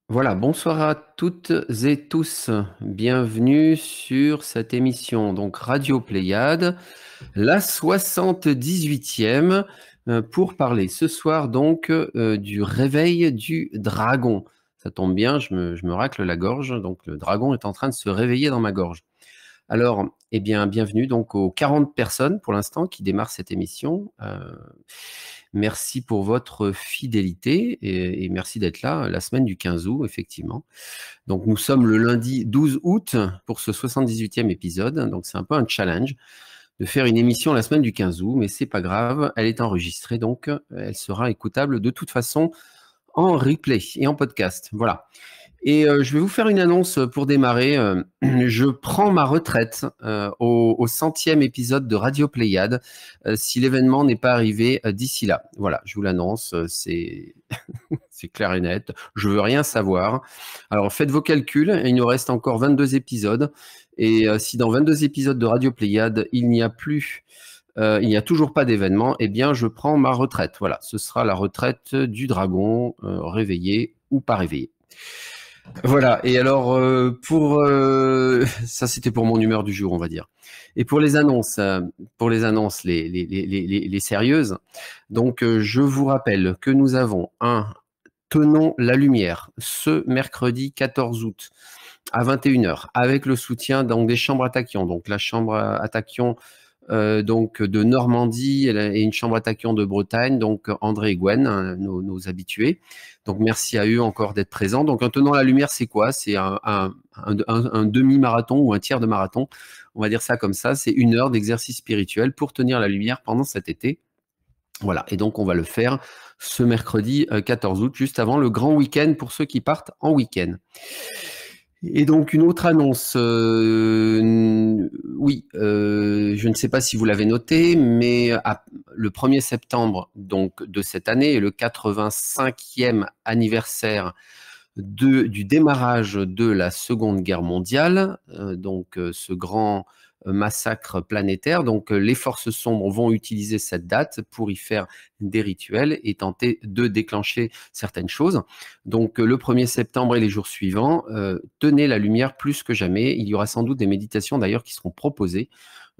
Voilà, bonsoir à toutes et tous. Bienvenue sur cette émission, donc Radio Pléiade, la 78e, pour parler ce soir donc du réveil du dragon. Ça tombe bien, je me racle la gorge, donc le dragon est en train de se réveiller dans ma gorge. Alors, eh bien, bienvenue donc aux 40 personnes pour l'instant qui démarrent cette émission. Merci pour votre fidélité et merci d'être là la semaine du 15 août, effectivement. Donc, nous sommes le lundi 12 août pour ce 78e épisode. Donc, c'est un peu un challenge de faire une émission la semaine du 15 août, mais c'est pas grave. Elle est enregistrée, donc elle sera écoutable de toute façon en replay et en podcast. Voilà. Et je vais vous faire une annonce pour démarrer. Je prends ma retraite au 100e épisode de Radio Pléiade si l'événement n'est pas arrivé d'ici là. Voilà, je vous l'annonce, c'est c'est clair et net. Je veux rien savoir. Alors faites vos calculs, il nous reste encore 22 épisodes. Et si dans 22 épisodes de Radio Pléiade, il n'y a toujours pas d'événement, eh bien je prends ma retraite. Voilà, ce sera la retraite du dragon, réveillé ou pas réveillé. Voilà, et alors ça c'était pour mon humeur du jour, on va dire. Et pour les annonces, les sérieuses, donc je vous rappelle que nous avons un Tenons la lumière ce mercredi 14 août à 21h avec le soutien donc, des chambres à tachyon. Donc la chambre à tachyon donc de Normandie et une chambre à tachyon de Bretagne, donc André et Gwen, hein, nos habitués. Donc merci à eux encore d'être présents. Donc en tenant la lumière, c'est quoi? C'est un demi-marathon ou un tiers de marathon, on va dire ça comme ça. C'est 1 heure d'exercice spirituel pour tenir la lumière pendant cet été. Voilà, et donc on va le faire ce mercredi 14 août, juste avant le grand week-end pour ceux qui partent en week-end. Et donc une autre annonce, oui, je ne sais pas si vous l'avez noté, mais le 1er septembre donc, de cette année est le 85e anniversaire du démarrage de la Seconde Guerre mondiale, donc ce grand massacre planétaire. Donc les forces sombres vont utiliser cette date pour y faire des rituels et tenter de déclencher certaines choses. Donc le 1er septembre et les jours suivants, tenez la lumière plus que jamais. Il y aura sans doute des méditations d'ailleurs qui seront proposées.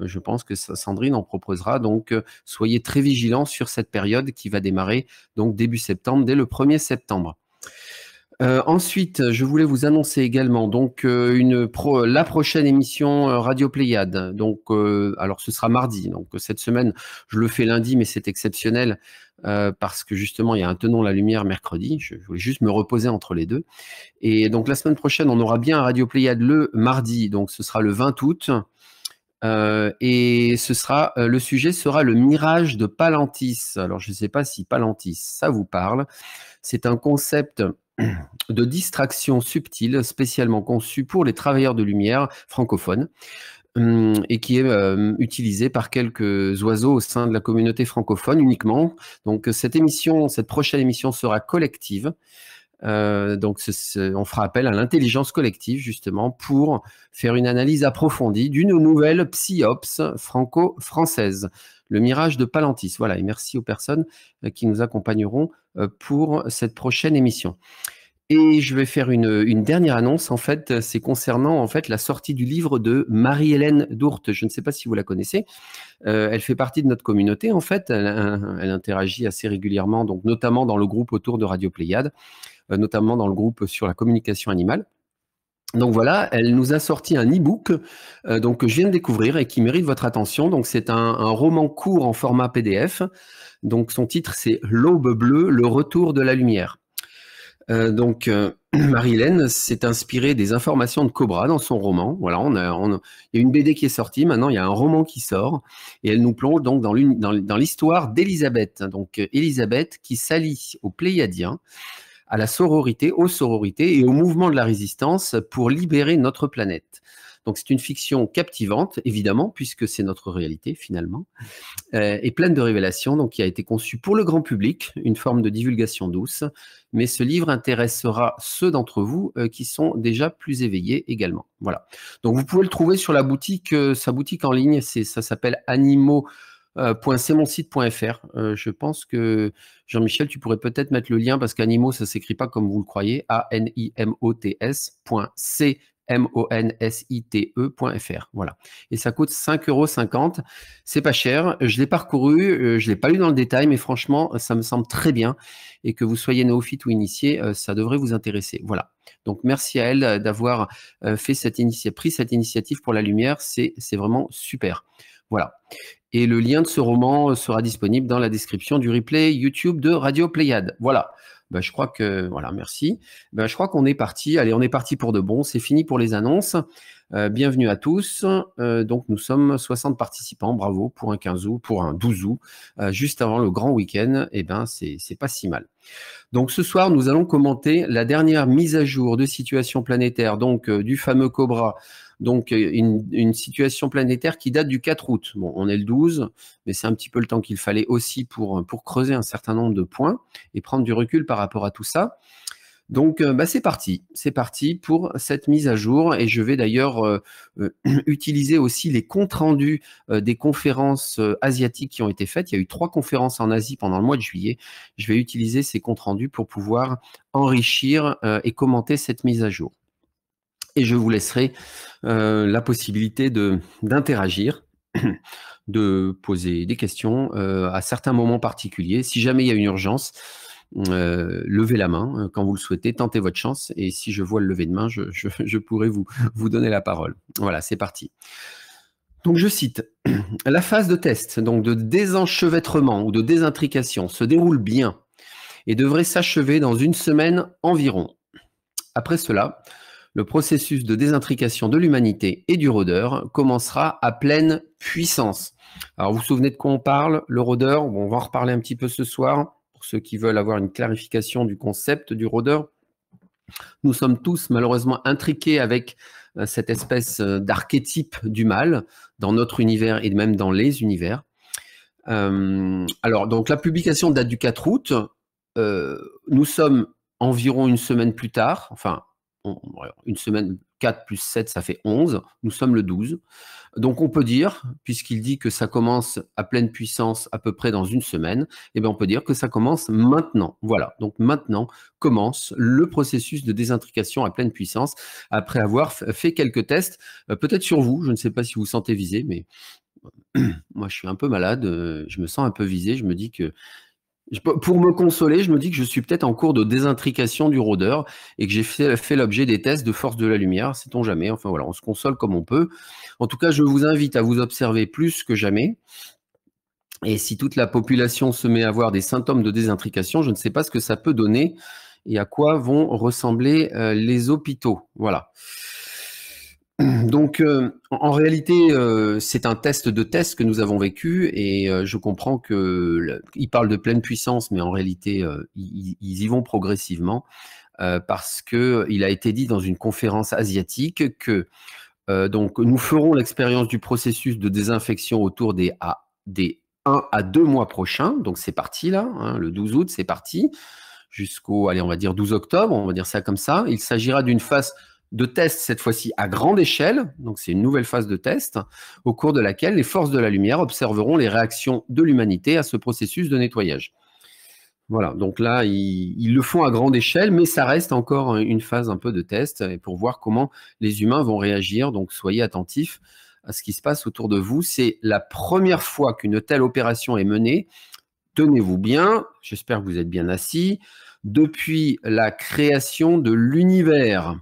Je pense que Sandrine en proposera. Donc soyez très vigilants sur cette période qui va démarrer donc début septembre, dès le 1er septembre. Ensuite, je voulais vous annoncer également donc la prochaine émission Radio Pléiade. Donc, alors ce sera mardi. Donc cette semaine, je le fais lundi, mais c'est exceptionnel parce que justement, il y a un Tenons la lumière mercredi. Je voulais juste me reposer entre les deux. Et donc la semaine prochaine, on aura bien un Radio Pléiade le mardi. Donc ce sera le 20 août. Et le sujet sera le mirage de Palantis. Alors je ne sais pas si Palantis, ça vous parle. C'est un concept de distraction subtile spécialement conçu pour les travailleurs de lumière francophones et qui est utilisé par quelques oiseaux au sein de la communauté francophone uniquement. Donc cette prochaine émission sera collective. Donc on fera appel à l'intelligence collective justement pour faire une analyse approfondie d'une nouvelle psyops franco-française, le mirage de Palantis. Voilà, et merci aux personnes qui nous accompagneront pour cette prochaine émission. Et je vais faire une dernière annonce, en fait, c'est concernant en fait la sortie du livre de Marie-Hélène Dourte. Je ne sais pas si vous la connaissez. Elle fait partie de notre communauté, en fait. Elle interagit assez régulièrement, donc notamment dans le groupe autour de Radio Pléiade, notamment dans le groupe sur la communication animale. Donc voilà, elle nous a sorti un e-book donc, que je viens de découvrir et qui mérite votre attention. Donc c'est un roman court en format PDF. Donc son titre, c'est L'Aube bleue, le retour de la lumière. Marie-Hélène s'est inspirée des informations de Cobra dans son roman. Voilà, il y a une BD qui est sortie, maintenant il y a un roman qui sort, et elle nous plonge donc dans l'histoire d'Élisabeth. Donc Élisabeth qui s'allie aux Pléiadiens, à la sororité, aux sororités et au mouvement de la résistance pour libérer notre planète. Donc c'est une fiction captivante, évidemment, puisque c'est notre réalité finalement, et pleine de révélations, donc qui a été conçue pour le grand public, une forme de divulgation douce. Mais ce livre intéressera ceux d'entre vous qui sont déjà plus éveillés également. Voilà. Donc vous pouvez le trouver sur sa boutique en ligne. Ça s'appelle Animaux .cmonsite.fr. Je pense que, Jean-Michel, tu pourrais peut-être mettre le lien parce qu'animaux, ça ne s'écrit pas comme vous le croyez, ANIMOTS.CMONSITE.fr. Voilà. Et ça coûte 5,50 €. C'est pas cher. Je l'ai parcouru, je l'ai pas lu dans le détail, mais franchement, ça me semble très bien. Et que vous soyez néophyte ou initié, ça devrait vous intéresser. Voilà. Donc, merci à elle d'avoir pris cette initiative pour la lumière. C'est vraiment super. Voilà. Et le lien de ce roman sera disponible dans la description du replay YouTube de Radio Pléiade. Voilà. Ben, je crois que, voilà, merci. Ben, je crois qu'on est parti. Allez, on est parti pour de bon. C'est fini pour les annonces. Bienvenue à tous. Donc, nous sommes 60 participants. Bravo pour un 15 août, pour un 12 août, juste avant le grand week-end. Eh ben, c'est pas si mal. Donc, ce soir, nous allons commenter la dernière mise à jour de situation planétaire, donc du fameux Cobra. Donc, une situation planétaire qui date du 4 août. Bon, on est le 12, mais c'est un petit peu le temps qu'il fallait aussi pour creuser un certain nombre de points et prendre du recul par rapport à tout ça. Donc, c'est parti pour cette mise à jour. Et je vais d'ailleurs utiliser aussi les comptes rendus des conférences asiatiques qui ont été faites. Il y a eu 3 conférences en Asie pendant le mois de juillet. Je vais utiliser ces comptes rendus pour pouvoir enrichir et commenter cette mise à jour. Et je vous laisserai la possibilité d'interagir, de poser des questions à certains moments particuliers. Si jamais il y a une urgence, levez la main quand vous le souhaitez, tentez votre chance. Et si je vois le lever de main, je pourrai vous donner la parole. Voilà, c'est parti. Donc je cite, la phase de test, donc de désenchevêtrement ou de désintrication, se déroule bien et devrait s'achever dans une semaine environ. Après cela, le processus de désintrication de l'humanité et du rôdeur commencera à pleine puissance. Alors, vous vous souvenez de quoi on parle? Le rôdeur, on va en reparler un petit peu ce soir, pour ceux qui veulent avoir une clarification du concept du rôdeur. Nous sommes tous malheureusement intriqués avec cette espèce d'archétype du mal dans notre univers et même dans les univers. Alors, donc la publication date du 4 août. Nous sommes environ une semaine plus tard, enfin, une semaine, 4 plus 7, ça fait 11. Nous sommes le 12. Donc, on peut dire, puisqu'il dit que ça commence à pleine puissance à peu près dans une semaine, eh bien, on peut dire que ça commence maintenant. Voilà. Donc, maintenant commence le processus de désintrication à pleine puissance après avoir fait quelques tests, peut-être sur vous. Je ne sais pas si vous vous sentez visé, mais moi, je suis un peu malade. Je me sens un peu visé. Je me dis que pour me consoler, je me dis que je suis peut-être en cours de désintrication du rôdeur et que j'ai fait l'objet des tests de force de la lumière, sait-on jamais. Enfin voilà, on se console comme on peut. En tout cas, je vous invite à vous observer plus que jamais. Et si toute la population se met à avoir des symptômes de désintrication, je ne sais pas ce que ça peut donner et à quoi vont ressembler les hôpitaux. Voilà. Donc, en réalité, c'est un test de test que nous avons vécu et je comprends qu'ils parlent de pleine puissance, mais en réalité, ils y vont progressivement parce qu'il a été dit dans une conférence asiatique que donc nous ferons l'expérience du processus de désinfection autour des 1 à 2 mois prochains. Donc, c'est parti là, hein, le 12 août, c'est parti, jusqu'au, allez, on va dire 12 octobre, on va dire ça comme ça. Il s'agira d'une phase de test, cette fois-ci à grande échelle, donc c'est une nouvelle phase de test, au cours de laquelle les forces de la lumière observeront les réactions de l'humanité à ce processus de nettoyage. Voilà, donc là, ils le font à grande échelle, mais ça reste encore une phase un peu de test pour voir comment les humains vont réagir, donc soyez attentifs à ce qui se passe autour de vous. C'est la première fois qu'une telle opération est menée. Tenez-vous bien, j'espère que vous êtes bien assis, depuis la création de l'univers.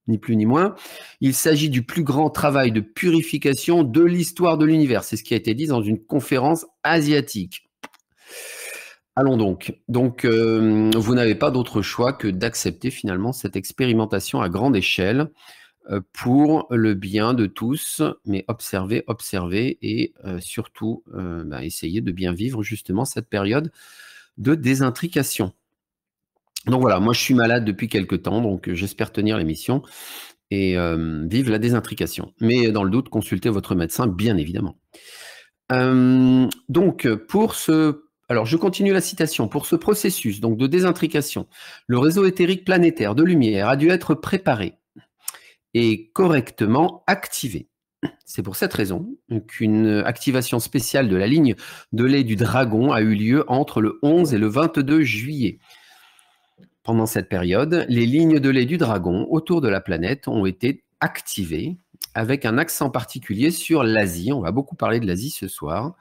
Ni plus ni moins. Il s'agit du plus grand travail de purification de l'histoire de l'univers. C'est ce qui a été dit dans une conférence asiatique. Allons donc. Donc, vous n'avez pas d'autre choix que d'accepter finalement cette expérimentation à grande échelle pour le bien de tous, mais observez et surtout essayez de bien vivre justement cette période de désintrication. Donc voilà, moi je suis malade depuis quelques temps, donc j'espère tenir l'émission et vive la désintrication. Mais dans le doute, consultez votre médecin, bien évidemment. Donc, alors je continue la citation. Pour ce processus donc, de désintrication, le réseau éthérique planétaire de lumière a dû être préparé et correctement activé. C'est pour cette raison qu'une activation spéciale de la ligne de lait du dragon a eu lieu entre le 11 et le 22 juillet. Pendant cette période, les lignes de lait du dragon autour de la planète ont été activées avec un accent particulier sur l'Asie. On va beaucoup parler de l'Asie ce soir,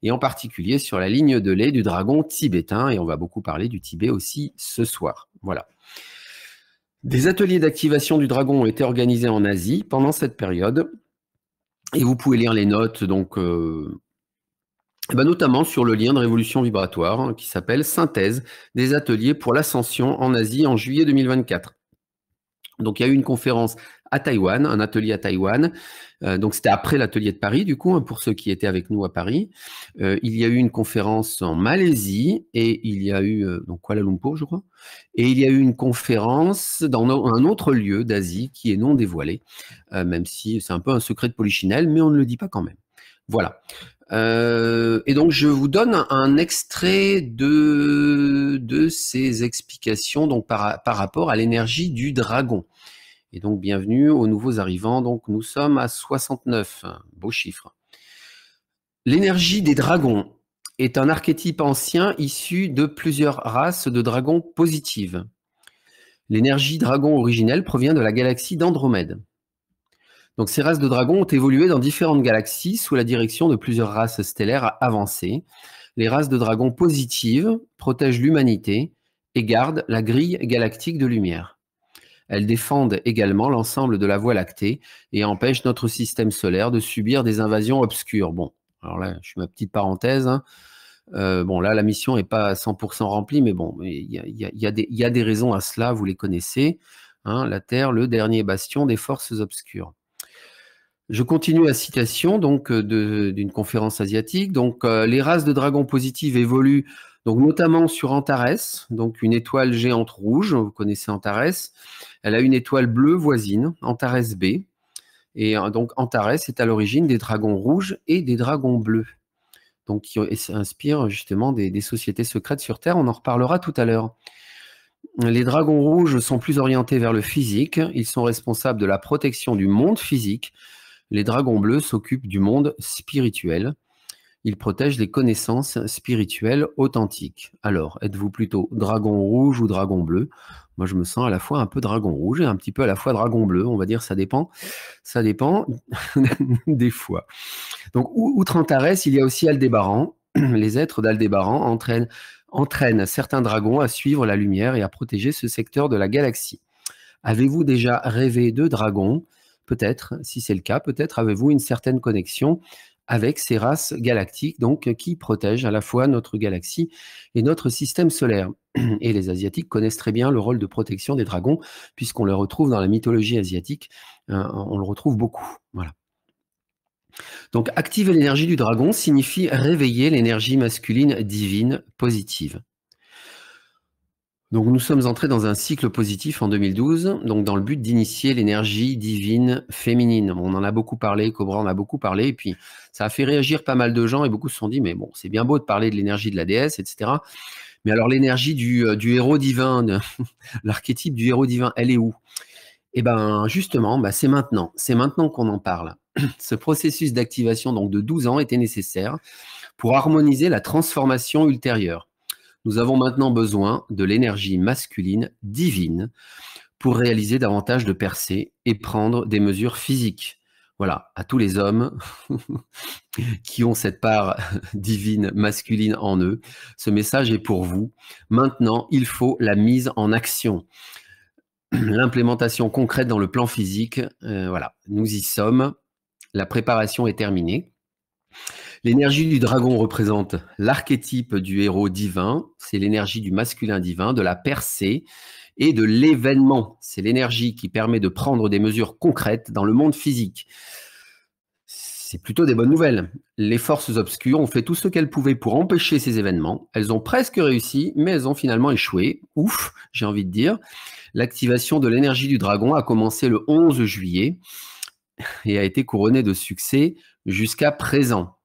et en particulier sur la ligne de lait du dragon tibétain, et on va beaucoup parler du Tibet aussi ce soir. Voilà. Des ateliers d'activation du dragon ont été organisés en Asie pendant cette période, et vous pouvez lire les notes, donc, notamment sur le lien de Révolution Vibratoire, hein, qui s'appelle Synthèse des ateliers pour l'ascension en Asie en juillet 2024. Donc, il y a eu une conférence à Taïwan, un atelier à Taïwan. Donc, c'était après l'atelier de Paris, du coup, hein, pour ceux qui étaient avec nous à Paris. Il y a eu une conférence en Malaisie et il y a eu, donc Kuala Lumpur, je crois. Et il y a eu une conférence dans un autre lieu d'Asie qui est non dévoilé, même si c'est un peu un secret de Polichinelle, mais on ne le dit pas quand même. Voilà. Et donc, je vous donne un extrait de ces explications donc par rapport à l'énergie du dragon. Et donc, bienvenue aux nouveaux arrivants. Donc, nous sommes à 69. Beau chiffre. L'énergie des dragons est un archétype ancien issu de plusieurs races de dragons positives. L'énergie dragon originelle provient de la galaxie d'Andromède. Donc, ces races de dragons ont évolué dans différentes galaxies sous la direction de plusieurs races stellaires avancées. Les races de dragons positives protègent l'humanité et gardent la grille galactique de lumière. Elles défendent également l'ensemble de la Voie lactée et empêchent notre système solaire de subir des invasions obscures. Bon, alors là, je fais ma petite parenthèse. Hein. Bon, là, la mission n'est pas à 100% remplie, mais bon, il y a des raisons à cela, vous les connaissez. Hein, la Terre, le dernier bastion des forces obscures. Je continue la citation donc d'une conférence asiatique. Donc, les races de dragons positives évoluent donc notamment sur Antares, donc une étoile géante rouge. Vous connaissez Antares. Elle a une étoile bleue voisine, Antares B. Et donc Antares est à l'origine des dragons rouges et des dragons bleus. Donc, qui inspirent justement des sociétés secrètes sur Terre. On en reparlera tout à l'heure. Les dragons rouges sont plus orientés vers le physique. Ils sont responsables de la protection du monde physique. Les dragons bleus s'occupent du monde spirituel. Ils protègent les connaissances spirituelles authentiques. Alors, êtes-vous plutôt dragon rouge ou dragon bleu? Moi, je me sens à la fois un peu dragon rouge et un petit peu à la fois dragon bleu. On va dire, ça dépend. Ça dépend des fois. Donc, outre Antares, il y a aussi Aldébaran. Les êtres d'Aldébaran entraînent certains dragons à suivre la lumière et à protéger ce secteur de la galaxie. Avez-vous déjà rêvé de dragons? Peut-être, si c'est le cas, peut-être avez-vous une certaine connexion avec ces races galactiques, donc qui protègent à la fois notre galaxie et notre système solaire. Et les Asiatiques connaissent très bien le rôle de protection des dragons, puisqu'on le retrouve dans la mythologie asiatique, on le retrouve beaucoup. Voilà. Donc, activer l'énergie du dragon signifie réveiller l'énergie masculine divine positive. Donc, nous sommes entrés dans un cycle positif en 2012, donc dans le but d'initier l'énergie divine féminine. On en a beaucoup parlé, Cobra en a beaucoup parlé, et puis ça a fait réagir pas mal de gens, et beaucoup se sont dit, mais bon, c'est bien beau de parler de l'énergie de la déesse, etc. Mais alors, l'énergie du héros divin, l'archétype du héros divin, elle est où? Eh bien, justement, c'est maintenant. C'est maintenant qu'on en parle. Ce processus d'activation donc de 12 ans était nécessaire pour harmoniser la transformation ultérieure. Nous avons maintenant besoin de l'énergie masculine divine pour réaliser davantage de percées et prendre des mesures physiques. Voilà, à tous les hommes qui ont cette part divine masculine en eux, ce message est pour vous. Maintenant, il faut la mise en action. L'implémentation concrète dans le plan physique, voilà, nous y sommes. La préparation est terminée. L'énergie du dragon représente l'archétype du héros divin, c'est l'énergie du masculin divin, de la percée et de l'événement. C'est l'énergie qui permet de prendre des mesures concrètes dans le monde physique. C'est plutôt des bonnes nouvelles. Les forces obscures ont fait tout ce qu'elles pouvaient pour empêcher ces événements. Elles ont presque réussi, mais elles ont finalement échoué. Ouf, j'ai envie de dire. L'activation de l'énergie du dragon a commencé le 11 juillet et a été couronnée de succès jusqu'à présent.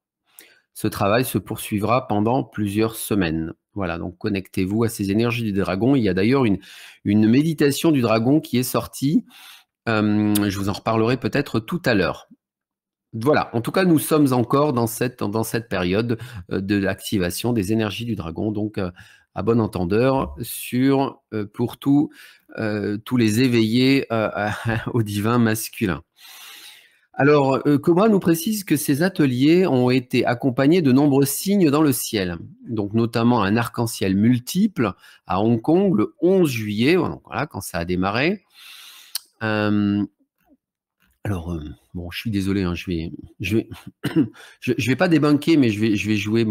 Ce travail se poursuivra pendant plusieurs semaines. Voilà, donc connectez-vous à ces énergies du dragon. Il y a d'ailleurs une méditation du dragon qui est sortie. Je vous en reparlerai peut-être tout à l'heure. Voilà, en tout cas, nous sommes encore dans cette période de l'activation des énergies du dragon, donc à bon entendeur, pour tous les éveillés au divin masculin. Alors, Cobra nous précise que ces ateliers ont été accompagnés de nombreux signes dans le ciel, donc notamment un arc-en-ciel multiple à Hong Kong le 11 juillet, donc voilà, quand ça a démarré. Euh, alors, bon, je suis désolé, hein, je vais, je vais pas débunker, mais je vais jouer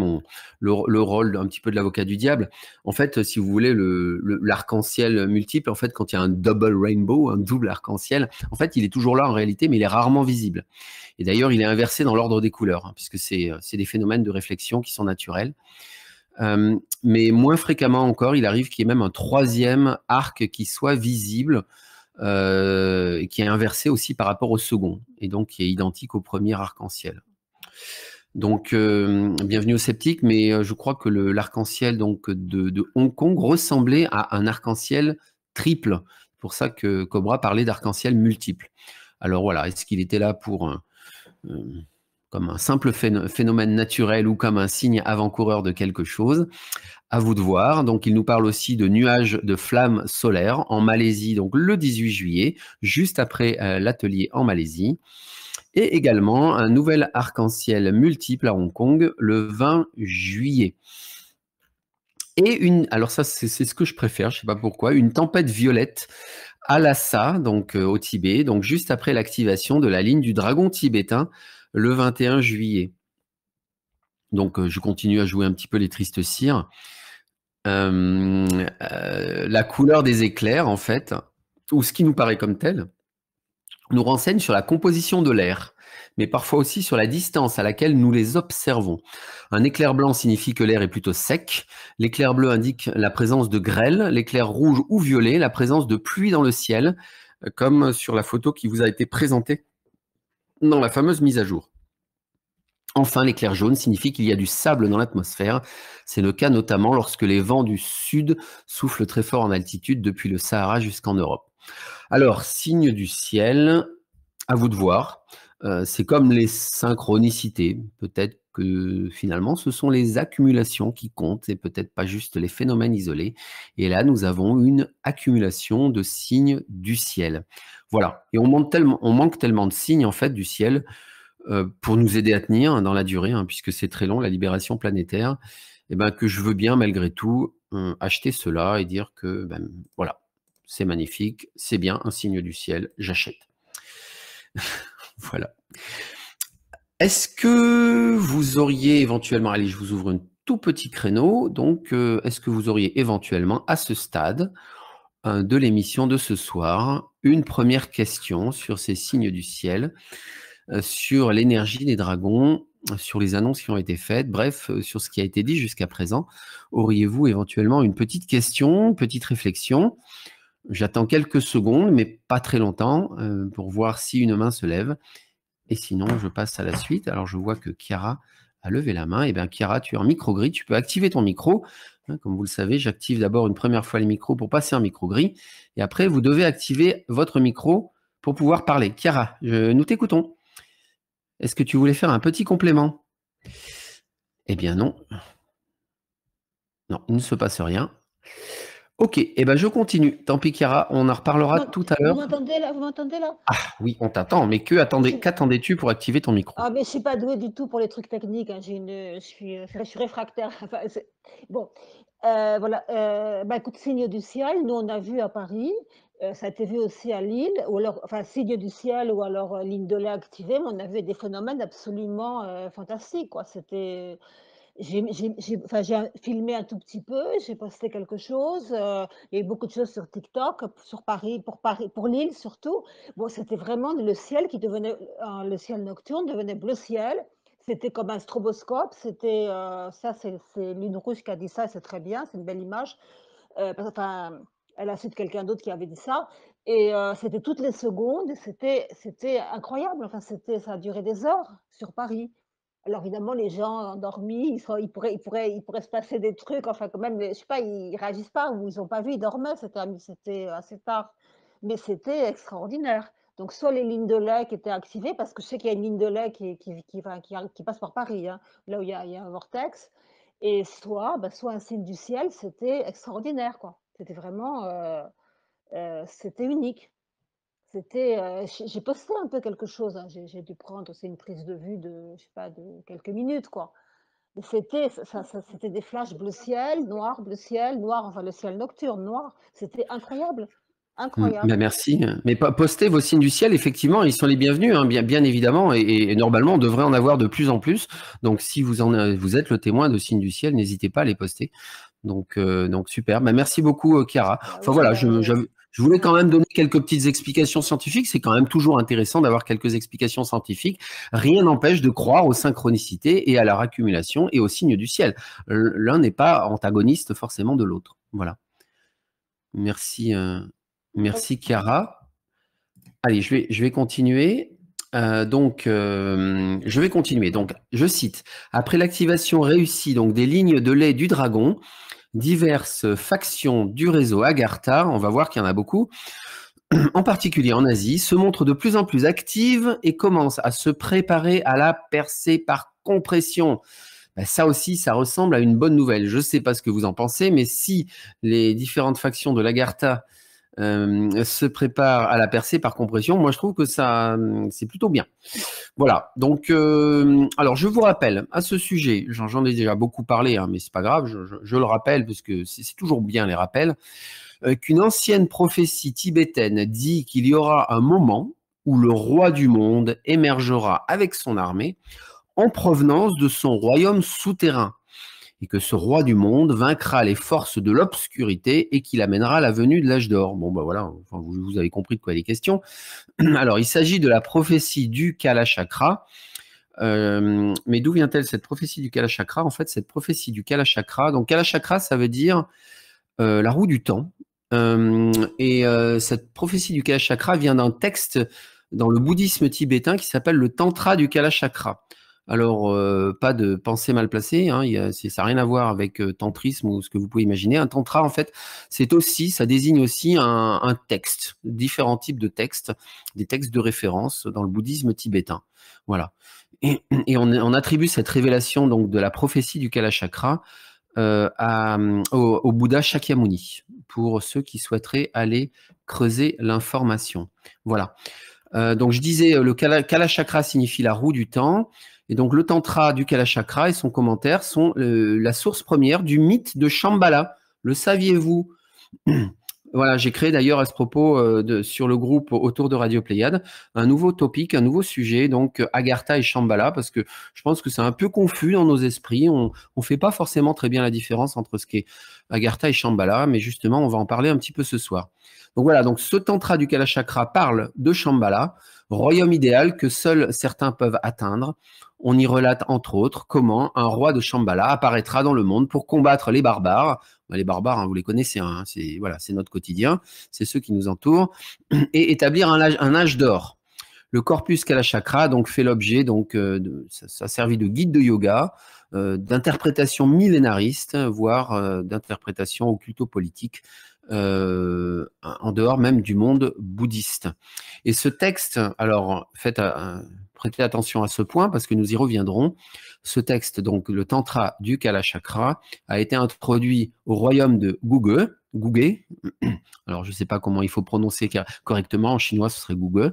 le rôle un petit peu de l'avocat du diable. En fait, si vous voulez, l'arc-en-ciel multiple, en fait, quand il y a un double rainbow, un double arc-en-ciel, en fait, il est toujours là en réalité, mais il est rarement visible. Et d'ailleurs, il est inversé dans l'ordre des couleurs, hein, puisque c'est des phénomènes de réflexion qui sont naturels. Mais moins fréquemment encore, il arrive qu'il y ait même un troisième arc qui soit visible et qui est inversé aussi par rapport au second, et donc qui est identique au premier arc-en-ciel. Donc, bienvenue aux sceptiques, mais je crois que l'arc-en-ciel donc de Hong Kong ressemblait à un arc-en-ciel triple. C'est pour ça que Cobra parlait d'arc-en-ciel multiple. Alors voilà, est-ce qu'il était là euh, comme un simple phénomène naturel ou comme un signe avant-coureur de quelque chose? À vous de voir. Donc, il nous parle aussi de nuages de flammes solaires en Malaisie, donc le 18 juillet, juste après l'atelier en Malaisie. Et également un nouvel arc-en-ciel multiple à Hong Kong le 20 juillet. Et alors ça, c'est ce que je préfère, je ne sais pas pourquoi, une tempête violette à Lhasa, donc au Tibet, donc juste après l'activation de la ligne du dragon tibétain le 21 juillet. Donc, je continue à jouer un petit peu les tristes cires. La couleur des éclairs, en fait, ou ce qui nous paraît comme tel, nous renseigne sur la composition de l'air, mais parfois aussi sur la distance à laquelle nous les observons. Un éclair blanc signifie que l'air est plutôt sec, l'éclair bleu indique la présence de grêle, l'éclair rouge ou violet, la présence de pluie dans le ciel, comme sur la photo qui vous a été présentée dans la fameuse mise à jour. Enfin, l'éclair jaune signifie qu'il y a du sable dans l'atmosphère. C'est le cas notamment lorsque les vents du sud soufflent très fort en altitude depuis le Sahara jusqu'en Europe. Alors, signe du ciel, à vous de voir. C'est comme les synchronicités. Peut-être que finalement, ce sont les accumulations qui comptent et peut-être pas juste les phénomènes isolés. Et là, nous avons une accumulation de signes du ciel. Voilà. Et on manque tellement de signes en fait du ciel pour nous aider à tenir dans la durée, hein, puisque c'est très long, la libération planétaire, et ben, que je veux bien malgré tout acheter cela et dire que ben, voilà, c'est magnifique, c'est bien, un signe du ciel, j'achète. Voilà. Est-ce que vous auriez éventuellement, allez, je vous ouvre un tout petit créneau, donc est-ce que vous auriez éventuellement à ce stade de l'émission de ce soir une première question sur ces signes du ciel, sur l'énergie des dragons, sur les annonces qui ont été faites, bref, sur ce qui a été dit jusqu'à présent? Auriez-vous éventuellement une petite question, une petite réflexion? J'attends quelques secondes, mais pas très longtemps, pour voir si une main se lève. Et sinon, je passe à la suite. Alors, je vois que Chiara a levé la main. Eh bien, Chiara, tu es en micro-gris. Tu peux activer ton micro. Hein, comme vous le savez, j'active d'abord une première fois les micros pour passer en micro-gris. Et après, vous devez activer votre micro pour pouvoir parler. Chiara, nous t'écoutons. Est-ce que tu voulais faire un petit complément? Eh bien, non. Non, il ne se passe rien. Ok, eh ben je continue. Tant pis, Chiara, on en reparlera tout à Vous l'heure. m'entendez là? Vous m'entendez là? Ah oui, on t'attend, mais Je- qu'attendais-tu pour activer ton micro? Ah, mais je suis pas douée du tout pour les trucs techniques, hein. Je suis réfractaire. Enfin, bon, voilà. Bah, écoute, signe du ciel, nous on a vu à Paris, ça a été vu aussi à Lille, ou alors, enfin, signe du ciel, ou alors ligne de lait activée, mais on a vu des phénomènes absolument fantastiques, quoi. J'ai filmé un tout petit peu, j'ai posté quelque chose, il y a eu beaucoup de choses sur TikTok, sur Paris, pour Lille surtout. Bon, c'était vraiment le ciel qui devenait, le ciel nocturne devenait bleu ciel. C'était comme un stroboscope, ça c'est Lune Rouge qui a dit ça, c'est très bien, c'est une belle image. Enfin, elle a su de quelqu'un d'autre qui avait dit ça, et c'était toutes les secondes, et c'était incroyable, enfin ça a duré des heures sur Paris. Alors évidemment, les gens endormis, il pourrait se passer des trucs, enfin quand même, je sais pas, ils réagissent pas ou ils ont pas vu, ils dormaient, c'était assez tard. Mais c'était extraordinaire. Donc soit les lignes de lait qui étaient activées, parce que je sais qu'il y a une ligne de lait qui passe par Paris, hein, là où il y a un vortex, et soit un signe du ciel, c'était extraordinaire, quoi. C'était vraiment, c'était unique. J'ai posté un peu quelque chose, hein, j'ai dû prendre aussi une prise de vue de, je sais pas, de quelques minutes, quoi. Mais c'était des flashs bleu ciel, noir, enfin le ciel nocturne, noir. C'était incroyable, Ben incroyable. merci. Mais postez vos signes du ciel, effectivement, ils sont les bienvenus, hein, bien évidemment, et normalement, on devrait en avoir de plus en plus. Donc, si vous êtes le témoin de signes du ciel, n'hésitez pas à les poster. Donc super. Ben, merci beaucoup, Chiara. Bah Enfin oui, voilà, bah, je voulais quand ouais. même donner quelques petites explications scientifiques. C'est quand même toujours intéressant d'avoir quelques explications scientifiques. Rien n'empêche de croire aux synchronicités et à leur accumulation et aux signes du ciel. L'un n'est pas antagoniste forcément de l'autre. Voilà. Merci, merci Chiara. Allez, je vais continuer. Je vais continuer. Donc, je cite, après l'activation réussie donc, des lignes de lait du dragon, diverses factions du réseau Agartha, on va voir qu'il y en a beaucoup, en particulier en Asie, se montrent de plus en plus actives et commencent à se préparer à la percée par compression. Ben, ça aussi, ça ressemble à une bonne nouvelle. Je ne sais pas ce que vous en pensez, mais si les différentes factions de l'Agartha se préparent à la percée par compression, moi je trouve que ça, c'est plutôt bien. Voilà, donc alors je vous rappelle à ce sujet, j'en ai déjà beaucoup parlé, hein, mais c'est pas grave, je le rappelle parce que c'est toujours bien les rappels, qu'une ancienne prophétie tibétaine dit qu'il y aura un moment où le roi du monde émergera avec son armée en provenance de son royaume souterrain et que ce roi du monde vaincra les forces de l'obscurité et qu'il amènera la venue de l'âge d'or. Bon, ben voilà, enfin, vous avez compris de quoi il est question. Alors, il s'agit de la prophétie du Kalachakra. Mais d'où vient-elle cette prophétie du Kalachakra? En fait, cette prophétie du Kalachakra, donc Kalachakra, ça veut dire la roue du temps. Cette prophétie du Kalachakra vient d'un texte dans le bouddhisme tibétain qui s'appelle le Tantra du Kalachakra. Alors, pas de pensée mal placée, hein, ça n'a rien à voir avec tantrisme ou ce que vous pouvez imaginer. Un tantra, en fait, ça désigne aussi un texte, différents types de textes, des textes de référence dans le bouddhisme tibétain. Voilà. On attribue cette révélation donc de la prophétie du Kalachakra au Bouddha Shakyamuni, pour ceux qui souhaiteraient aller creuser l'information. Voilà. Donc je disais, le Kalachakra signifie la roue du temps. Et donc le Tantra du Kalachakra et son commentaire sont la source première du mythe de Shambhala. Le saviez-vous? Voilà, j'ai créé d'ailleurs à ce propos sur le groupe autour de Radio Pléiade un nouveau topic, un nouveau sujet, donc Agartha et Shambhala, parce que je pense que c'est un peu confus dans nos esprits. On ne fait pas forcément très bien la différence entre ce qu'est Agartha et Shambhala, mais justement, on va en parler un petit peu ce soir. Donc voilà, donc ce tantra du Kalachakra parle de Shambhala, royaume idéal que seuls certains peuvent atteindre. On y relate entre autres comment un roi de Shambhala apparaîtra dans le monde pour combattre les barbares. Les barbares, hein, vous les connaissez, hein, c'est notre quotidien, c'est ceux qui nous entourent, et établir un âge d'or. Le corpus Kalachakra donc fait l'objet ça servi de guide de yoga, d'interprétation millénariste, voire d'interprétation occulto-politique en dehors même du monde bouddhiste. Et ce texte, alors prêtez attention à ce point parce que nous y reviendrons. Ce texte, donc le Tantra du Kalachakra, a été introduit au royaume de Guge. Alors je ne sais pas comment il faut prononcer correctement, en chinois ce serait Guge.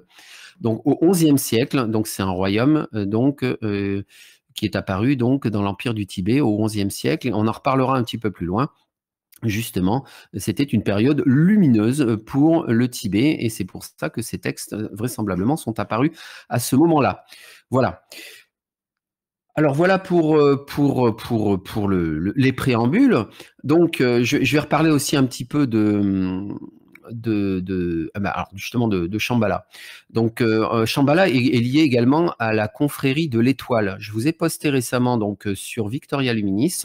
Donc au XIe siècle, donc c'est un royaume qui est apparu donc dans l'empire du Tibet au XIe siècle. On en reparlera un petit peu plus loin. Justement, c'était une période lumineuse pour le Tibet et c'est pour ça que ces textes vraisemblablement sont apparus à ce moment-là. Voilà. Alors voilà pour les préambules. Donc je vais reparler aussi un petit peu alors justement de Shambhala. Donc Shambhala est lié également à la confrérie de l'Étoile. Je vous ai posté récemment donc sur Victoria Luminis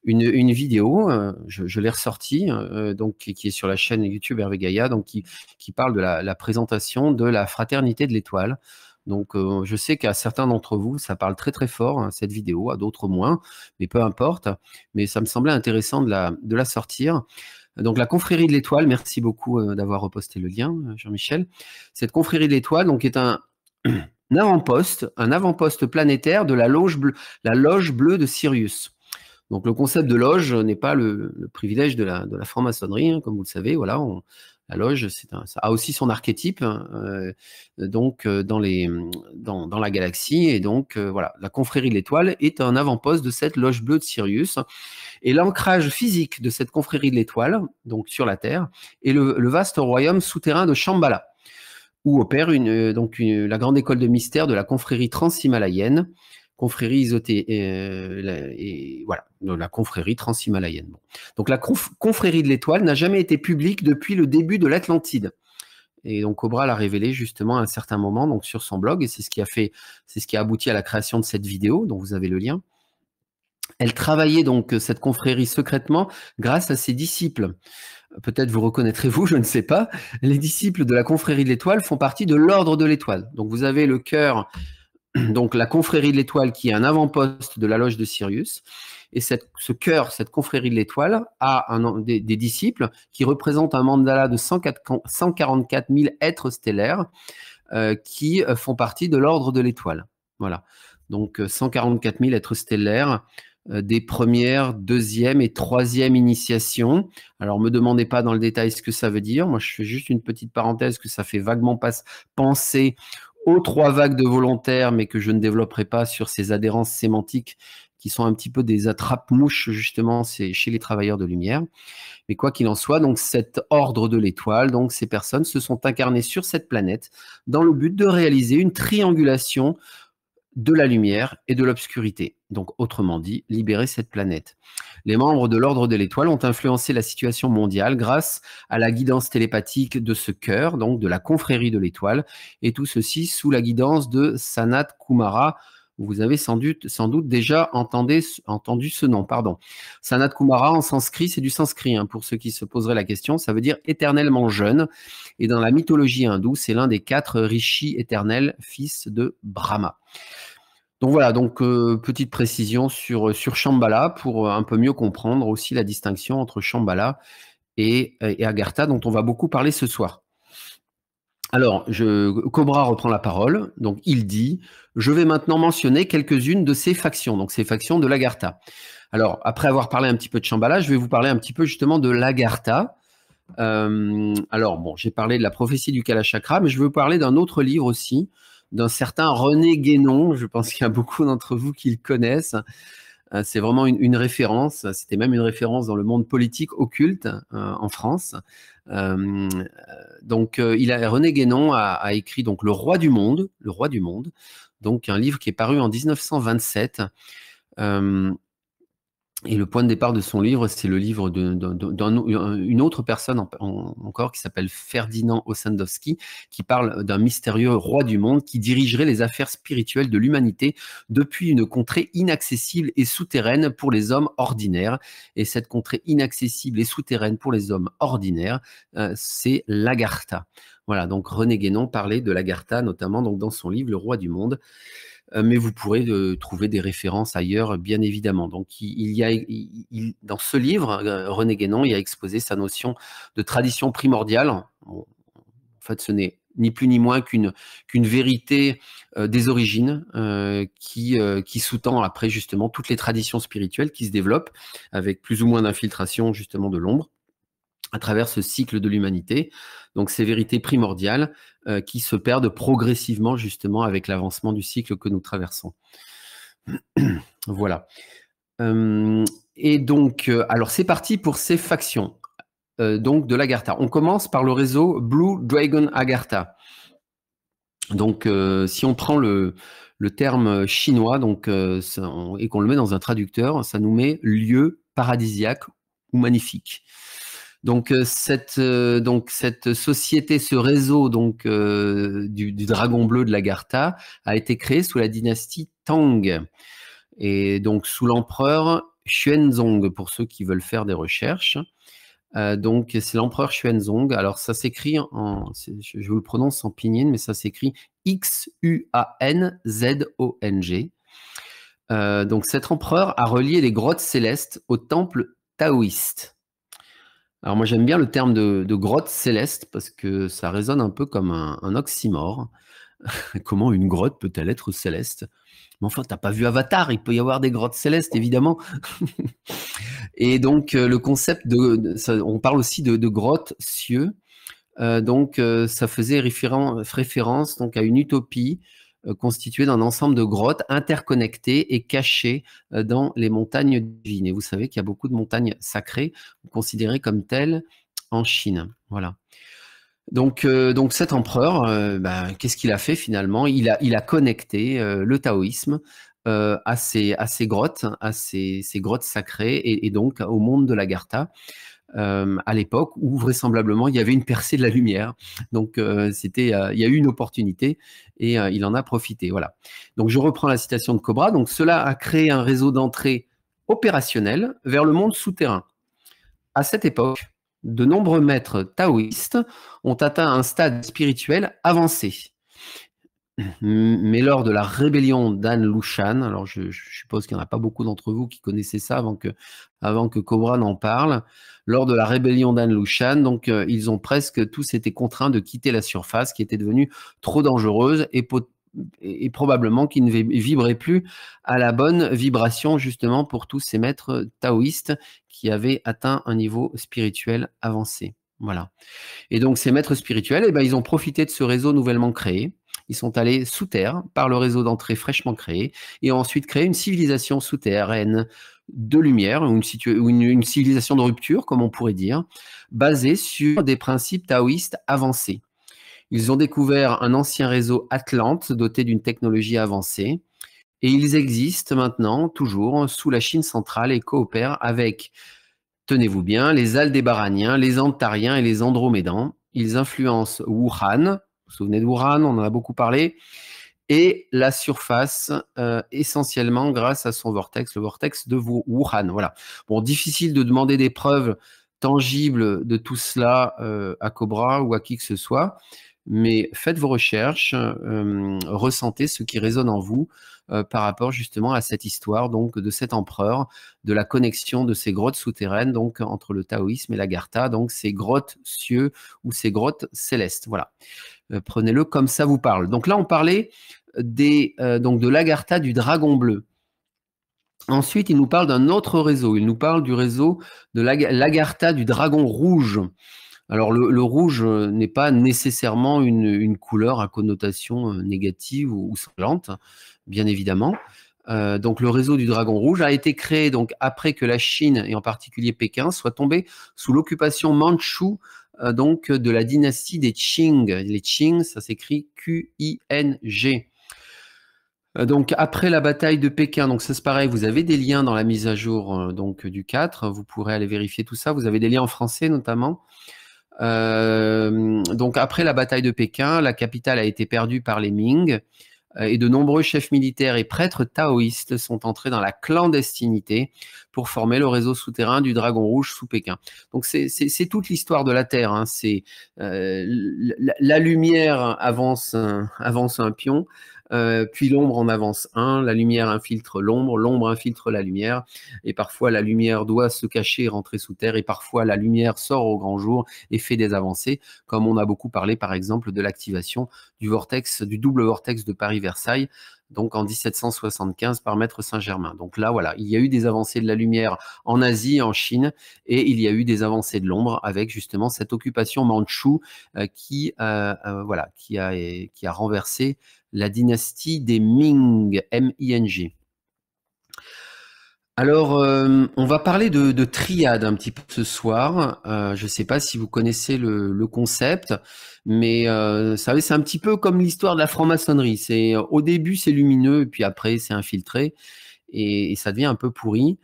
une vidéo, je l'ai ressortie, donc qui est sur la chaîne YouTube Hervé Gaïa, donc qui parle de la présentation de la fraternité de l'Étoile. Donc je sais qu'à certains d'entre vous, ça parle très très fort, hein, cette vidéo, à d'autres moins, mais peu importe. Mais ça me semblait intéressant de la sortir. Donc la confrérie de l'Étoile, merci beaucoup d'avoir reposté le lien, Jean-Michel. Cette confrérie de l'Étoile donc, est un avant-poste planétaire de la loge bleue de Sirius. Donc le concept de loge n'est pas le privilège de la franc-maçonnerie, hein, comme vous le savez. Voilà, la loge, ça a aussi son archétype dans la galaxie. Et donc voilà, la confrérie de l'Étoile est un avant-poste de cette loge bleue de Sirius. Et l'ancrage physique de cette confrérie de l'Étoile, donc sur la Terre, est le vaste royaume souterrain de Shambhala, où opère la grande école de mystère de la confrérie transhimalayenne, confrérie la confrérie transhimalayenne. Bon. Donc la confrérie de l'Étoile n'a jamais été publique depuis le début de l'Atlantide. Et donc Cobra l'a révélé justement à un certain moment donc sur son blog, et c'est ce qui a abouti à la création de cette vidéo, dont vous avez le lien. Elle travaillait donc cette confrérie secrètement grâce à ses disciples. Peut-être vous reconnaîtrez-vous, je ne sais pas. Les disciples de la confrérie de l'Étoile font partie de l'ordre de l'Étoile. Donc vous avez le cœur, donc la confrérie de l'Étoile qui est un avant-poste de la loge de Sirius. Et ce cœur, cette confrérie de l'Étoile, a des disciples qui représentent un mandala de 144 000 êtres stellaires qui font partie de l'ordre de l'Étoile. Voilà. Donc 144 000 êtres stellaires des premières, deuxième et troisième initiations. Alors, me demandez pas dans le détail ce que ça veut dire. Moi, je fais juste une petite parenthèse que ça fait vaguement penser aux 3 vagues de volontaires, mais que je ne développerai pas sur ces adhérences sémantiques qui sont un petit peu des attrape-mouches, justement, c'est chez les travailleurs de lumière. Mais quoi qu'il en soit, donc cet ordre de l'Étoile, donc ces personnes se sont incarnées sur cette planète dans le but de réaliser une triangulation de la lumière et de l'obscurité. Donc, autrement dit, libérer cette planète. Les membres de l'Ordre de l'Étoile ont influencé la situation mondiale grâce à la guidance télépathique de ce cœur, donc de la confrérie de l'Étoile, et tout ceci sous la guidance de Sanat Kumara. Vous avez sans doute déjà entendu ce nom, pardon. Sanat Kumara, en sanskrit, c'est du sanskrit, hein, pour ceux qui se poseraient la question, ça veut dire éternellement jeune. Et dans la mythologie hindoue, c'est l'un des 4 rishis éternels, fils de Brahma. Donc voilà, petite précision sur Shambhala pour un peu mieux comprendre aussi la distinction entre Shambhala et Agartha, dont on va beaucoup parler ce soir. Alors, Cobra reprend la parole, donc il dit « Je vais maintenant mentionner quelques-unes de ces factions, donc ces factions de l'Agartha. » Alors, après avoir parlé un petit peu de Shambhala, je vais vous parler un petit peu justement de l'Agartha. Alors, bon, j'ai parlé de la prophétie du Kalachakra, mais je veux vous parler d'un autre livre aussi, d'un certain René Guénon. Je pense qu'il y a beaucoup d'entre vous qui le connaissent. C'est vraiment une référence. C'était même une référence dans le monde politique occulte en France. René Guénon a écrit donc Le Roi du Monde, donc un livre qui est paru en 1927. Et le point de départ de son livre, c'est le livre d'une autre personne encore qui s'appelle Ferdinand Ossendowski, qui parle d'un mystérieux roi du monde qui dirigerait les affaires spirituelles de l'humanité depuis une contrée inaccessible et souterraine pour les hommes ordinaires. Et cette contrée inaccessible et souterraine pour les hommes ordinaires, c'est l'Agartha. Voilà, donc René Guénon parlait de l'Agartha, notamment donc, dans son livre Le Roi du Monde. Mais vous pourrez trouver des références ailleurs, bien évidemment. Donc, dans ce livre, René Guénon y a exposé sa notion de tradition primordiale. Bon, en fait, ce n'est ni plus ni moins qu'une vérité des origines qui sous-tend après justement toutes les traditions spirituelles qui se développent avec plus ou moins d'infiltration justement de l'ombre à travers ce cycle de l'humanité. Donc, ces vérités primordiales qui se perdent progressivement, justement, avec l'avancement du cycle que nous traversons. Voilà. Et donc, alors, c'est parti pour ces factions donc de l'Agartha. On commence par le réseau Blue Dragon Agartha. Donc, si on prend le terme chinois donc, et qu'on le met dans un traducteur, ça nous met lieu paradisiaque ou magnifique. Donc cette société, ce réseau donc du dragon bleu de l'Agartha a été créé sous la dynastie Tang et donc sous l'empereur Xuanzong pour ceux qui veulent faire des recherches. Donc c'est l'empereur Xuanzong. Alors ça s'écrit je vous le prononce en pinyin, mais ça s'écrit Xuanzong. Donc cet empereur a relié les grottes célestes au temple taoïste. Alors moi j'aime bien le terme de grotte céleste parce que ça résonne un peu comme un oxymore. Comment une grotte peut-elle être céleste? Mais enfin, t'as pas vu Avatar, il peut y avoir des grottes célestes, évidemment. Et donc le concept on parle aussi de grotte cieux. Donc ça faisait référence donc à une utopie constituée d'un ensemble de grottes interconnectées et cachées dans les montagnes divines. Et vous savez qu'il y a beaucoup de montagnes sacrées considérées comme telles en Chine. Voilà. Donc cet empereur, qu'est-ce qu'il a fait finalement? Il a connecté le taoïsme à ces grottes, ces grottes sacrées et donc au monde de l'Agartha à l'époque où vraisemblablement il y avait une percée de la lumière. Donc il y a eu une opportunité et il en a profité. Voilà. Donc je reprends la citation de Cobra. Donc cela a créé un réseau d'entrée opérationnel vers le monde souterrain. À cette époque, de nombreux maîtres taoïstes ont atteint un stade spirituel avancé. Mais lors de la rébellion d'An Lushan, alors je suppose qu'il n'y en a pas beaucoup d'entre vous qui connaissaient ça avant que Cobra n'en parle, lors de la rébellion d'An Lushan, donc ils ont presque tous été contraints de quitter la surface qui était devenue trop dangereuse et probablement qu'ils ne vibraient plus à la bonne vibration justement pour tous ces maîtres taoïstes qui avaient atteint un niveau spirituel avancé. Voilà. Et donc ces maîtres spirituels, ils ont profité de ce réseau nouvellement créé. Ils sont allés sous terre par le réseau d'entrée fraîchement créé et ont ensuite créé une civilisation souterraine de lumière, ou une civilisation de rupture, comme on pourrait dire, basée sur des principes taoïstes avancés. Ils ont découvert un ancien réseau Atlante doté d'une technologie avancée et ils existent maintenant toujours sous la Chine centrale et coopèrent avec, tenez-vous bien, les Aldébaraniens, les Antariens et les Andromédans. Ils influencent Wuhan, vous vous souvenez de Wuhan, on en a beaucoup parlé, et la surface essentiellement grâce à son vortex, le vortex de Wuhan. Voilà. Bon, difficile de demander des preuves tangibles de tout cela à Cobra ou à qui que ce soit, mais faites vos recherches, ressentez ce qui résonne en vous par rapport justement à cette histoire donc de cet empereur, de la connexion de ces grottes souterraines donc entre le taoïsme et l'Agartha, donc ces grottes cieux ou ces grottes célestes. Voilà. Prenez-le comme ça vous parle. Donc là, on parlait donc de l'Agartha du dragon bleu. Ensuite, il nous parle d'un autre réseau. Il nous parle du réseau de l'Agartha du dragon rouge. Alors, le rouge n'est pas nécessairement une couleur à connotation négative ou sanglante, bien évidemment. Donc, le réseau du dragon rouge a été créé donc après que la Chine, et en particulier Pékin, soit tombée sous l'occupation mandchoue donc de la dynastie des Qing. Les Qing, ça s'écrit Q-I-N-G. Donc après la bataille de Pékin, donc ça c'est pareil, vous avez des liens dans la mise à jour donc du 4, vous pourrez aller vérifier tout ça, vous avez des liens en français notamment. Donc après la bataille de Pékin, la capitale a été perdue par les Ming et de nombreux chefs militaires et prêtres taoïstes sont entrés dans la clandestinité pour former le réseau souterrain du Dragon Rouge sous Pékin. Donc c'est toute l'histoire de la Terre. Hein. C'est la lumière avance un pion. Puis l'ombre en avance un, la lumière infiltre l'ombre, l'ombre infiltre la lumière, et parfois la lumière doit se cacher et rentrer sous terre, et parfois la lumière sort au grand jour et fait des avancées, comme on a beaucoup parlé par exemple de l'activation du double vortex de Paris-Versailles, donc en 1775 par Maître Saint-Germain. Donc là, voilà, il y a eu des avancées de la lumière en Asie, en Chine, et il y a eu des avancées de l'ombre avec justement cette occupation mandchoue qui a renversé la dynastie des Ming, M-I-N-G. Alors, on va parler de triade un petit peu ce soir. Je ne sais pas si vous connaissez le concept, mais c'est un petit peu comme l'histoire de la franc-maçonnerie. Au début, c'est lumineux, et puis après, c'est infiltré, et ça devient un peu pourri.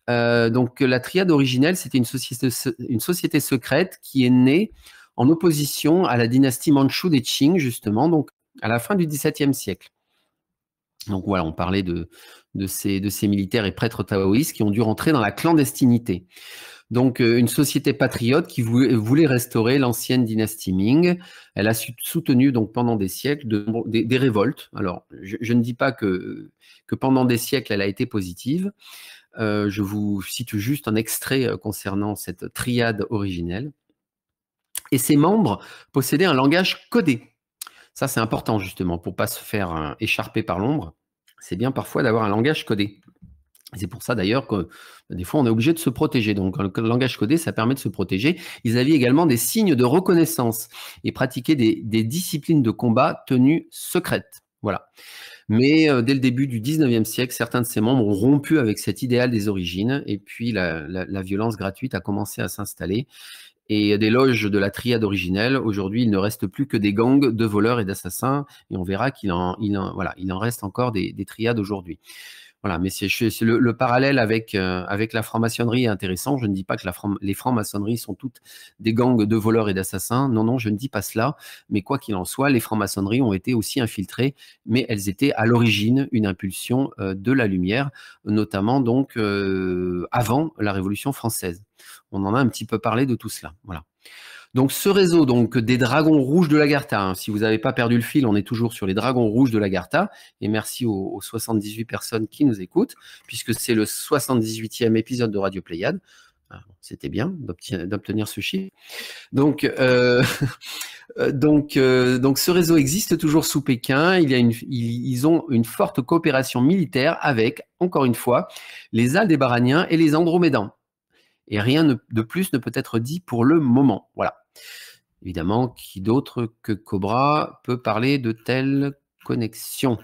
Donc, la triade originelle, c'était une société secrète qui est née en opposition à la dynastie mandchoue des Qing, justement, donc à la fin du XVIIe siècle. Donc voilà, on parlait de ces militaires et prêtres taoïstes qui ont dû rentrer dans la clandestinité. Donc une société patriote qui voulait restaurer l'ancienne dynastie Ming. Elle a soutenu donc pendant des siècles des révoltes. Alors je ne dis pas que pendant des siècles elle a été positive, Je vous cite juste un extrait concernant cette triade originelle. Et ses membres possédaient un langage codé. Ça, c'est important justement pour ne pas se faire écharper par l'ombre. C'est bien parfois d'avoir un langage codé. C'est pour ça d'ailleurs que des fois, on est obligé de se protéger. Donc, le langage codé, ça permet de se protéger. Ils avaient également des signes de reconnaissance et pratiquaient des disciplines de combat tenues secrètes. Voilà. Mais dès le début du 19e siècle, certains de ces membres ont rompu avec cet idéal des origines et puis la violence gratuite a commencé à s'installer. Et des loges de la triade originelle, aujourd'hui, il ne reste plus que des gangs de voleurs et d'assassins. Et on verra qu'il en reste encore des triades aujourd'hui. Voilà, mais c'est le parallèle avec la franc-maçonnerie est intéressant. Je ne dis pas que les francs-maçonneries sont toutes des gangs de voleurs et d'assassins. Non, non, je ne dis pas cela. Mais quoi qu'il en soit, les francs-maçonneries ont été aussi infiltrées, mais elles étaient à l'origine une impulsion de la lumière, notamment donc avant la Révolution française. On en a un petit peu parlé de tout cela. Voilà. Donc ce réseau donc des dragons rouges de l'Agartha, hein, si vous n'avez pas perdu le fil, on est toujours sur les dragons rouges de l'Agartha, et merci aux 78 personnes qui nous écoutent, puisque c'est le 78e épisode de Radio Pléiade. C'était bien d'obtenir ce chiffre. Donc, donc ce réseau existe toujours sous Pékin. Ils ont une forte coopération militaire avec, encore une fois, les Aldébaraniens et les Andromédans. Et rien de plus ne peut être dit pour le moment. Voilà. Évidemment, qui d'autre que Cobra peut parler de telles connexions?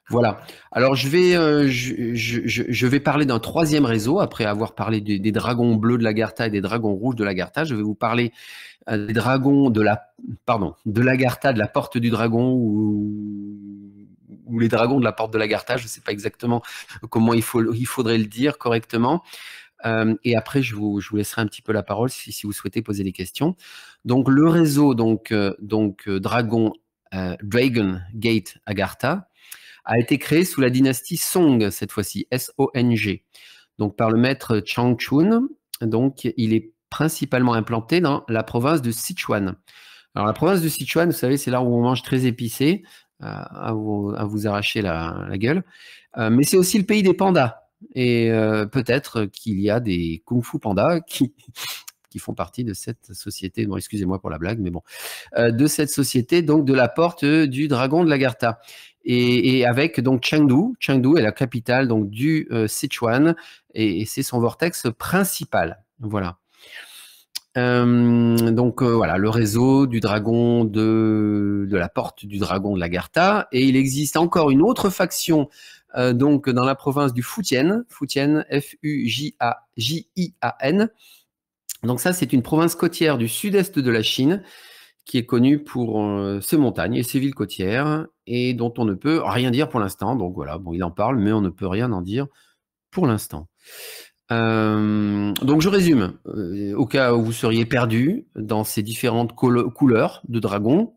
Voilà. Alors, je vais parler d'un troisième réseau, après avoir parlé des dragons bleus de l'Agartha et des dragons rouges de l'Agartha. Je vais vous parler des dragons de l'Agartha, de la porte du dragon, ou les dragons de la porte de l'Agartha. Je ne sais pas exactement comment il faudrait le dire correctement. Et après, je vous laisserai un petit peu la parole si vous souhaitez poser des questions. Donc, le réseau Dragon Gate Agartha a été créé sous la dynastie Song, cette fois-ci, S-O-N-G, donc par le maître Chang Chun. Donc, il est principalement implanté dans la province de Sichuan. Alors, la province de Sichuan, vous savez, c'est là où on mange très épicé, à vous arracher la gueule. Mais c'est aussi le pays des pandas. Et peut-être qu'il y a des Kung Fu pandas qui font partie de cette société. Bon, excusez-moi pour la blague, mais bon, de cette société, donc de la porte du dragon de l'Agartha. Et avec donc Chengdu. Chengdu est la capitale donc du Sichuan et c'est son vortex principal. Voilà. Voilà, le réseau du dragon de la porte du dragon de l'Agartha. Et il existe encore une autre faction donc dans la province du Fujian, F-U-J-I-A-N. Donc ça, c'est une province côtière du sud-est de la Chine qui est connue pour ses montagnes et ses villes côtières et dont on ne peut rien dire pour l'instant. Donc voilà, bon, il en parle, mais on ne peut rien en dire pour l'instant. Donc je résume, au cas où vous seriez perdu dans ces différentes couleurs de dragons.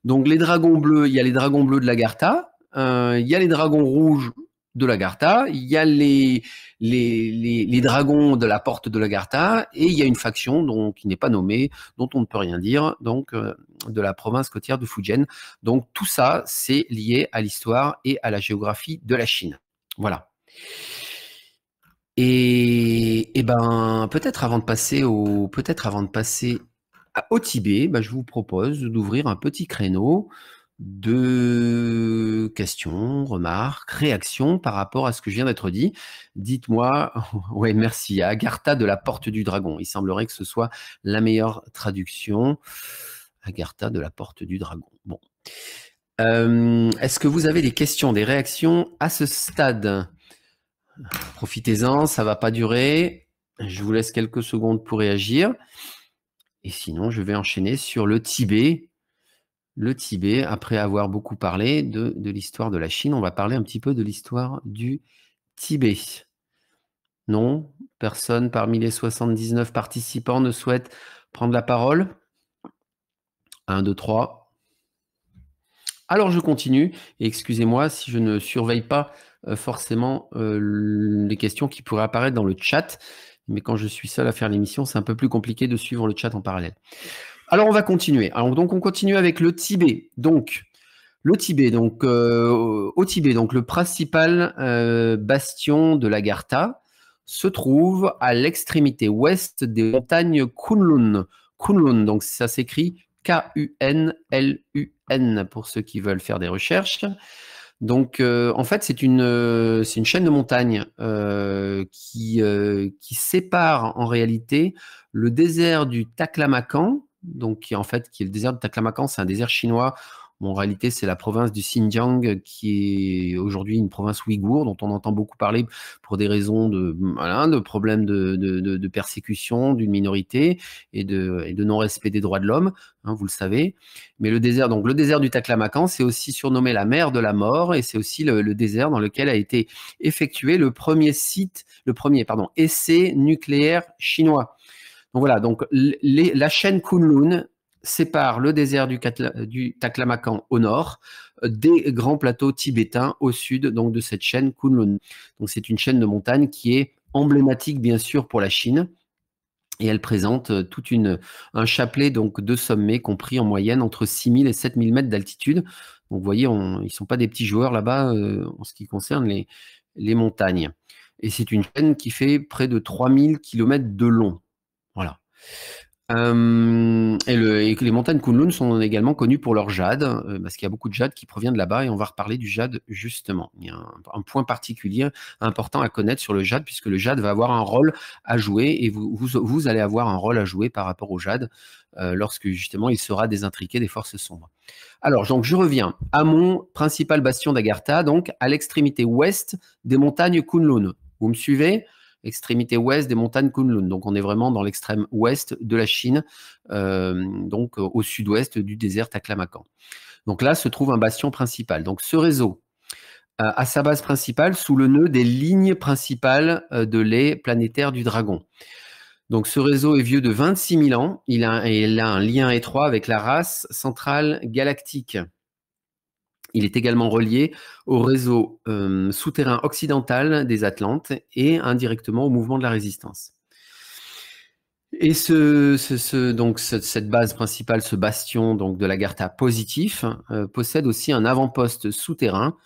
Donc les dragons bleus, il y a les dragons bleus de l'Agartha, il y a les dragons rouges de l'Agartha, il y a les dragons de la porte de l'Agartha, et il y a une faction qui n'est pas nommée, dont on ne peut rien dire, donc de la province côtière de Fujian. Donc tout ça, c'est lié à l'histoire et à la géographie de la Chine. Voilà. Et ben peut-être avant de passer au Tibet, je vous propose d'ouvrir un petit créneau de questions, remarques, réactions par rapport à ce que je viens d'être dit. Dites-moi, ouais, merci, à Agartha de la porte du dragon. Il semblerait que ce soit la meilleure traduction. Agartha de la porte du dragon. Bon. Est-ce que vous avez des questions, des réactions à ce stade? Profitez-en, ça va pas durer. Je vous laisse quelques secondes pour réagir. Et sinon, je vais enchaîner sur le Tibet. Le Tibet, après avoir beaucoup parlé de l'histoire de la Chine, on va parler un petit peu de l'histoire du Tibet. Non? Personne parmi les 79 participants ne souhaite prendre la parole? 1, 2, 3. Alors, je continue. Et excusez-moi si je ne surveille pas forcément les questions qui pourraient apparaître dans le chat. Mais quand je suis seul à faire l'émission, c'est un peu plus compliqué de suivre le chat en parallèle. Alors, on va continuer. Alors, donc, on continue avec le Tibet. Donc, Le Tibet, donc au Tibet, donc le principal bastion de l'Agartha se trouve à l'extrémité ouest des montagnes Kunlun. Kunlun, donc ça s'écrit Kunlun pour ceux qui veulent faire des recherches. Donc en fait c'est une chaîne de montagnes qui sépare en réalité le désert du Taklamakan, donc qui est le désert du Taklamakan, c'est un désert chinois. Bon, en réalité, c'est la province du Xinjiang qui est aujourd'hui une province ouïghour dont on entend beaucoup parler pour des raisons de problèmes de persécution d'une minorité et de non-respect des droits de l'homme, hein, vous le savez. Mais le désert du Taklamakan, c'est aussi surnommé la mer de la mort et c'est aussi le désert dans lequel a été effectué le premier essai nucléaire chinois. Donc voilà, donc la chaîne Kunlun sépare le désert du Taklamakan au nord des grands plateaux tibétains au sud, donc de cette chaîne Kunlun. Donc c'est une chaîne de montagne qui est emblématique bien sûr pour la Chine et elle présente un chapelet donc de sommets compris en moyenne entre 6000 et 7000 mètres d'altitude. Donc vous voyez, ils ne sont pas des petits joueurs là-bas en ce qui concerne les montagnes. Et c'est une chaîne qui fait près de 3000 km de long. Voilà. Et les montagnes Kunlun sont également connues pour leur jade, parce qu'il y a beaucoup de jade qui provient de là-bas, et on va reparler du jade justement. Il y a un point particulier important à connaître sur le jade, puisque le jade va avoir un rôle à jouer, et vous allez avoir un rôle à jouer par rapport au jade, lorsque justement il sera désintriqué des forces sombres. Alors, donc je reviens à mon principal bastion d'Agartha, donc à l'extrémité ouest des montagnes Kunlun. Vous me suivez ? Extrémité ouest des montagnes Kunlun. Donc, on est vraiment dans l'extrême ouest de la Chine, donc au sud-ouest du désert Taklamakan. Donc là se trouve un bastion principal. Donc, ce réseau a sa base principale sous le nœud des lignes principales de lait planétaire du Dragon. Donc, ce réseau est vieux de 26 000 ans. Il a un lien étroit avec la race centrale galactique. Il est également relié au réseau souterrain occidental des Atlantes et indirectement au mouvement de la résistance. Et cette base principale, ce bastion donc, de l'Agartha positif, possède aussi un avant-poste souterrain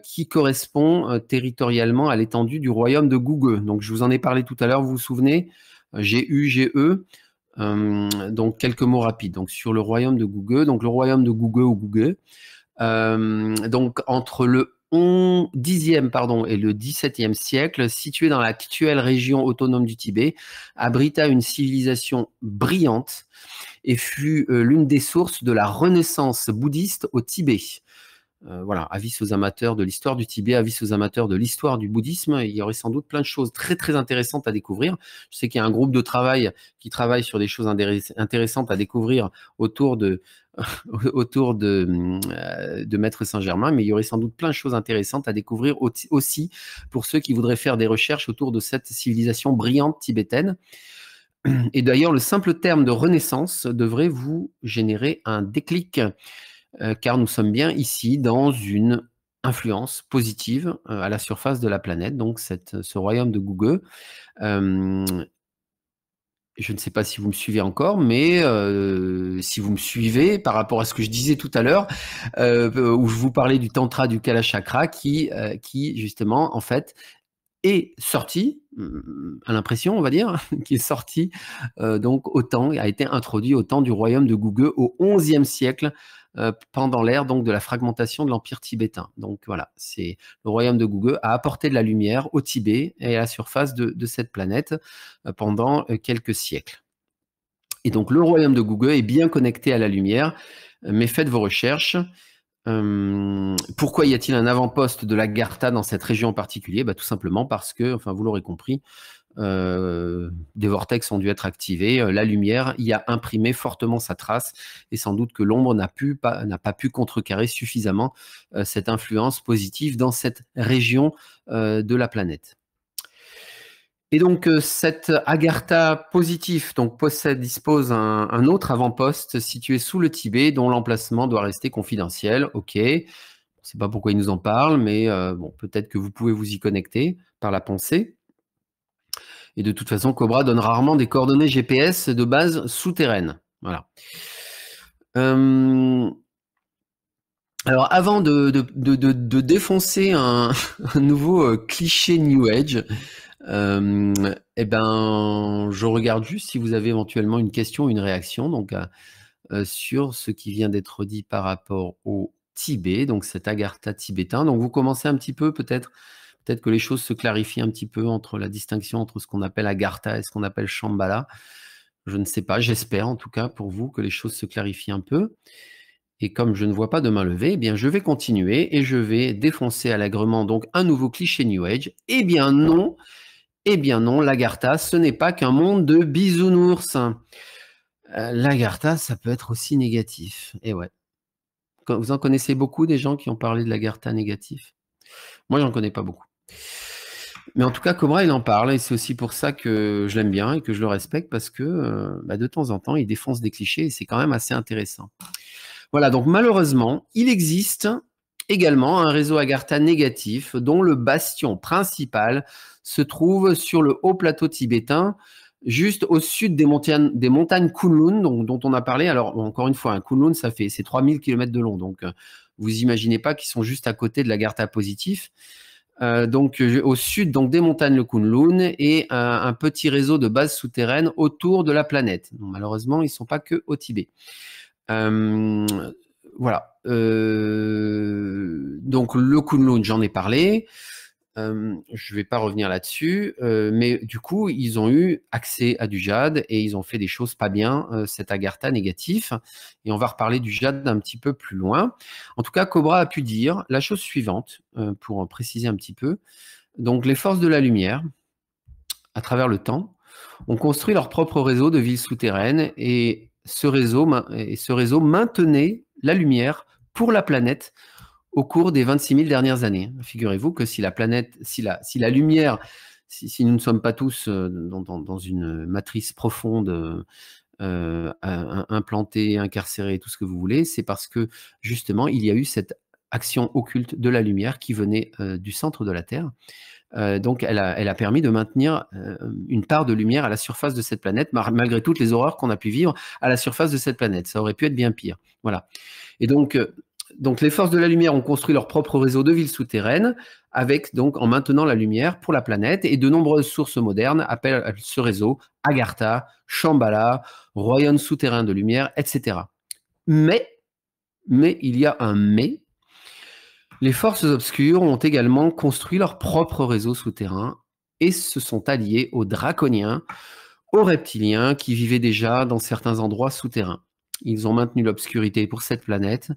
qui correspond territorialement à l'étendue du royaume de Guge. Donc, je vous en ai parlé tout à l'heure, vous vous souvenez, GUGE. Donc, quelques mots rapides. Donc, sur le royaume de Guge, donc le royaume de Guge ou Guge, donc entre le 10e et le 17e siècle, situé dans l'actuelle région autonome du Tibet, abrita une civilisation brillante et fut l'une des sources de la renaissance bouddhiste au Tibet. Voilà, avis aux amateurs de l'histoire du Tibet, avis aux amateurs de l'histoire du bouddhisme. Il y aurait sans doute plein de choses très très intéressantes à découvrir. Je sais qu'il y a un groupe de travail qui travaille sur des choses intéressantes à découvrir autour de Maître Saint-Germain, mais il y aurait sans doute plein de choses intéressantes à découvrir aussi pour ceux qui voudraient faire des recherches autour de cette civilisation brillante tibétaine. Et d'ailleurs, le simple terme de renaissance devrait vous générer un déclic, car nous sommes bien ici dans une influence positive à la surface de la planète, donc ce royaume de Guge. Je ne sais pas si vous me suivez encore, mais si vous me suivez par rapport à ce que je disais tout à l'heure, où je vous parlais du tantra du Kalachakra qui justement, en fait, est sorti, à l'impression, on va dire, qui est sorti donc a été introduit au temps du royaume de Guge au XIe siècle, pendant l'ère donc de la fragmentation de l'empire tibétain. Donc voilà, c'est le royaume de Guge a apporté de la lumière au Tibet et à la surface de cette planète pendant quelques siècles. Et donc le royaume de Guge est bien connecté à la lumière, mais faites vos recherches. Pourquoi y a-t-il un avant-poste de l'Agartha dans cette région en particulier ? Tout simplement parce que, enfin vous l'aurez compris, des vortex ont dû être activés, la lumière y a imprimé fortement sa trace et sans doute que l'ombre n'a pas pu contrecarrer suffisamment cette influence positive dans cette région de la planète. Et donc cette Agartha positif dispose un autre avant-poste situé sous le Tibet dont l'emplacement doit rester confidentiel. Ok, je ne sais pas pourquoi il nous en parle, mais bon, peut-être que vous pouvez vous y connecter par la pensée. Et de toute façon, Cobra donne rarement des coordonnées GPS de base souterraines. Voilà. Alors, avant de défoncer un nouveau cliché New Age, eh ben, je regarde juste si vous avez éventuellement une question, une réaction, donc sur ce qui vient d'être dit par rapport au Tibet, donc cet Agartha tibétain. Donc, vous commencez un petit peu, peut-être que les choses se clarifient un petit peu entre la distinction entre ce qu'on appelle Agartha et ce qu'on appelle Shambhala. Je ne sais pas, j'espère en tout cas pour vous que les choses se clarifient un peu. Et comme je ne vois pas de main levée, eh bien je vais continuer et je vais défoncer allègrement donc un nouveau cliché New Age. Eh bien non, l'Agartha, ce n'est pas qu'un monde de bisounours. L'Agartha, ça peut être aussi négatif. Et ouais. Vous en connaissez beaucoup des gens qui ont parlé de l'Agartha négatif? Moi, j'en connais pas beaucoup. Mais en tout cas, Cobra, il en parle et c'est aussi pour ça que je l'aime bien et que je le respecte parce que de temps en temps, il défonce des clichés et c'est quand même assez intéressant. Voilà, donc malheureusement, il existe également un réseau Agartha négatif dont le bastion principal se trouve sur le haut plateau tibétain, juste au sud des montagnes Kunlun, dont on a parlé. Alors, encore une fois, un Kunlun, c'est 3000 km de long, donc vous imaginez pas qu'ils sont juste à côté de l'Agartha positif. Donc au sud donc des montagnes le Kunlun et un petit réseau de bases souterraines autour de la planète. Donc, malheureusement, ils ne sont pas que au Tibet. Voilà. Donc le Kunlun, j'en ai parlé. Je ne vais pas revenir là-dessus, mais du coup, ils ont eu accès à du jade et ils ont fait des choses pas bien, cet Agartha négatif. Et on va reparler du jade un petit peu plus loin. En tout cas, Cobra a pu dire la chose suivante, pour préciser un petit peu. Donc, les forces de la lumière, à travers le temps, ont construit leur propre réseau de villes souterraines et ce réseau maintenait la lumière pour la planète au cours des 26 000 dernières années. Figurez-vous que si la planète, si la lumière, si nous ne sommes pas tous dans une matrice profonde, implantée, incarcérée, tout ce que vous voulez, c'est parce que justement, il y a eu cette action occulte de la lumière qui venait du centre de la Terre. Donc, elle a permis de maintenir une part de lumière à la surface de cette planète, malgré toutes les horreurs qu'on a pu vivre à la surface de cette planète. Ça aurait pu être bien pire. Voilà. Et donc les forces de la lumière ont construit leur propre réseau de villes souterraines, en maintenant la lumière pour la planète, et de nombreuses sources modernes appellent ce réseau Agartha, Shambhala, royaume souterrain de lumière, etc. Mais il y a un mais. Les forces obscures ont également construit leur propre réseau souterrain et se sont alliés aux draconiens, aux reptiliens qui vivaient déjà dans certains endroits souterrains. Ils ont maintenu l'obscurité pour cette planète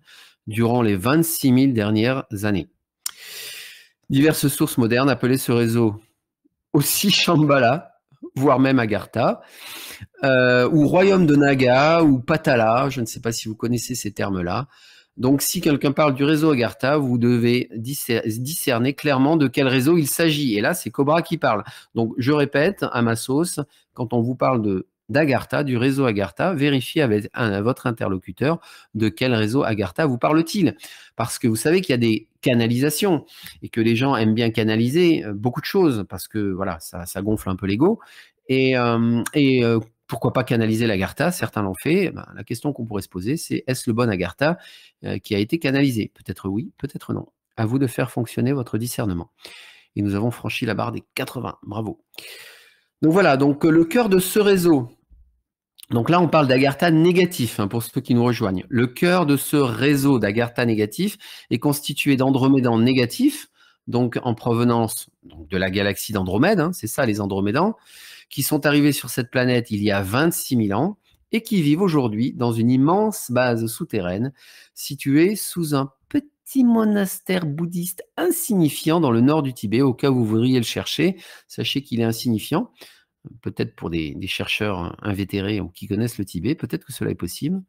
durant les 26 000 dernières années. Diverses sources modernes appelaient ce réseau aussi Shambhala, voire même Agartha, ou Royaume de Naga, ou Patala, je ne sais pas si vous connaissez ces termes-là. Donc, si quelqu'un parle du réseau Agartha, vous devez discerner clairement de quel réseau il s'agit. Et là, c'est Cobra qui parle. Donc, je répète, à ma sauce, quand on vous parle d'Agartha, du réseau Agartha, vérifiez avec votre interlocuteur de quel réseau Agartha vous parle-t-il. Parce que vous savez qu'il y a des canalisations et que les gens aiment bien canaliser beaucoup de choses parce que voilà, ça gonfle un peu l'ego. Et pourquoi pas canaliser l'Agartha? Certains l'ont fait. Ben, la question qu'on pourrait se poser, c'est est-ce le bon Agartha qui a été canalisé? Peut-être oui, peut-être non. À vous de faire fonctionner votre discernement. Et nous avons franchi la barre des 80. Bravo. Donc voilà, donc le cœur de ce réseau. Donc là, on parle d'Agartha négatif, hein, pour ceux qui nous rejoignent. Le cœur de ce réseau d'Agartha négatif est constitué d'Andromédans négatifs, donc en provenance de la galaxie d'Andromède, hein, c'est ça les Andromédans, qui sont arrivés sur cette planète il y a 26 000 ans et qui vivent aujourd'hui dans une immense base souterraine située sous un petit monastère bouddhiste insignifiant dans le nord du Tibet, au cas où vous voudriez le chercher. Sachez qu'il est insignifiant. Peut-être pour des chercheurs invétérés ou qui connaissent le Tibet, peut-être que cela est possible.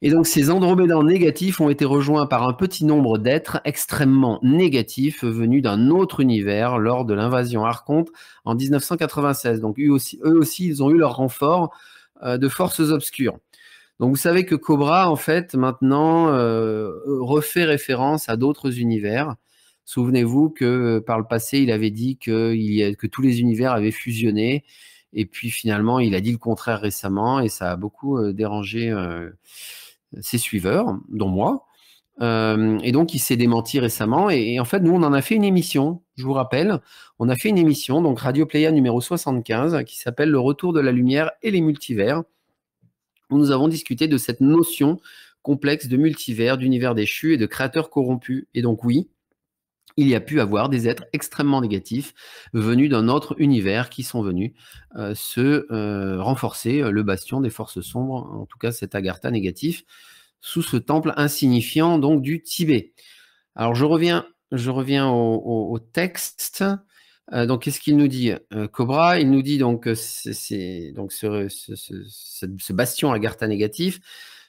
Et donc ces Andromédans négatifs ont été rejoints par un petit nombre d'êtres extrêmement négatifs venus d'un autre univers lors de l'invasion Archonte en 1996. Donc eux aussi, ils ont eu leur renfort de forces obscures. Donc vous savez que Cobra, en fait, maintenant, refait référence à d'autres univers. Souvenez-vous que par le passé, il avait dit que tous les univers avaient fusionné. Et puis finalement, il a dit le contraire récemment et ça a beaucoup dérangé ses suiveurs, dont moi. Et donc, il s'est démenti récemment. Et en fait, nous, on en a fait une émission, je vous rappelle. On a fait une émission, donc Radio Pléiade numéro 75, qui s'appelle « Le retour de la lumière et les multivers », où nous avons discuté de cette notion complexe de multivers, d'univers déchu et de créateurs corrompus. Et donc, oui, il y a pu avoir des êtres extrêmement négatifs venus d'un autre univers qui sont venus renforcer le bastion des forces sombres, en tout cas cet Agartha négatif, sous ce temple insignifiant donc du Tibet. Alors je reviens au texte. Donc qu'est-ce qu'il nous dit, Cobra? Il nous dit donc donc ce bastion Agartha négatif,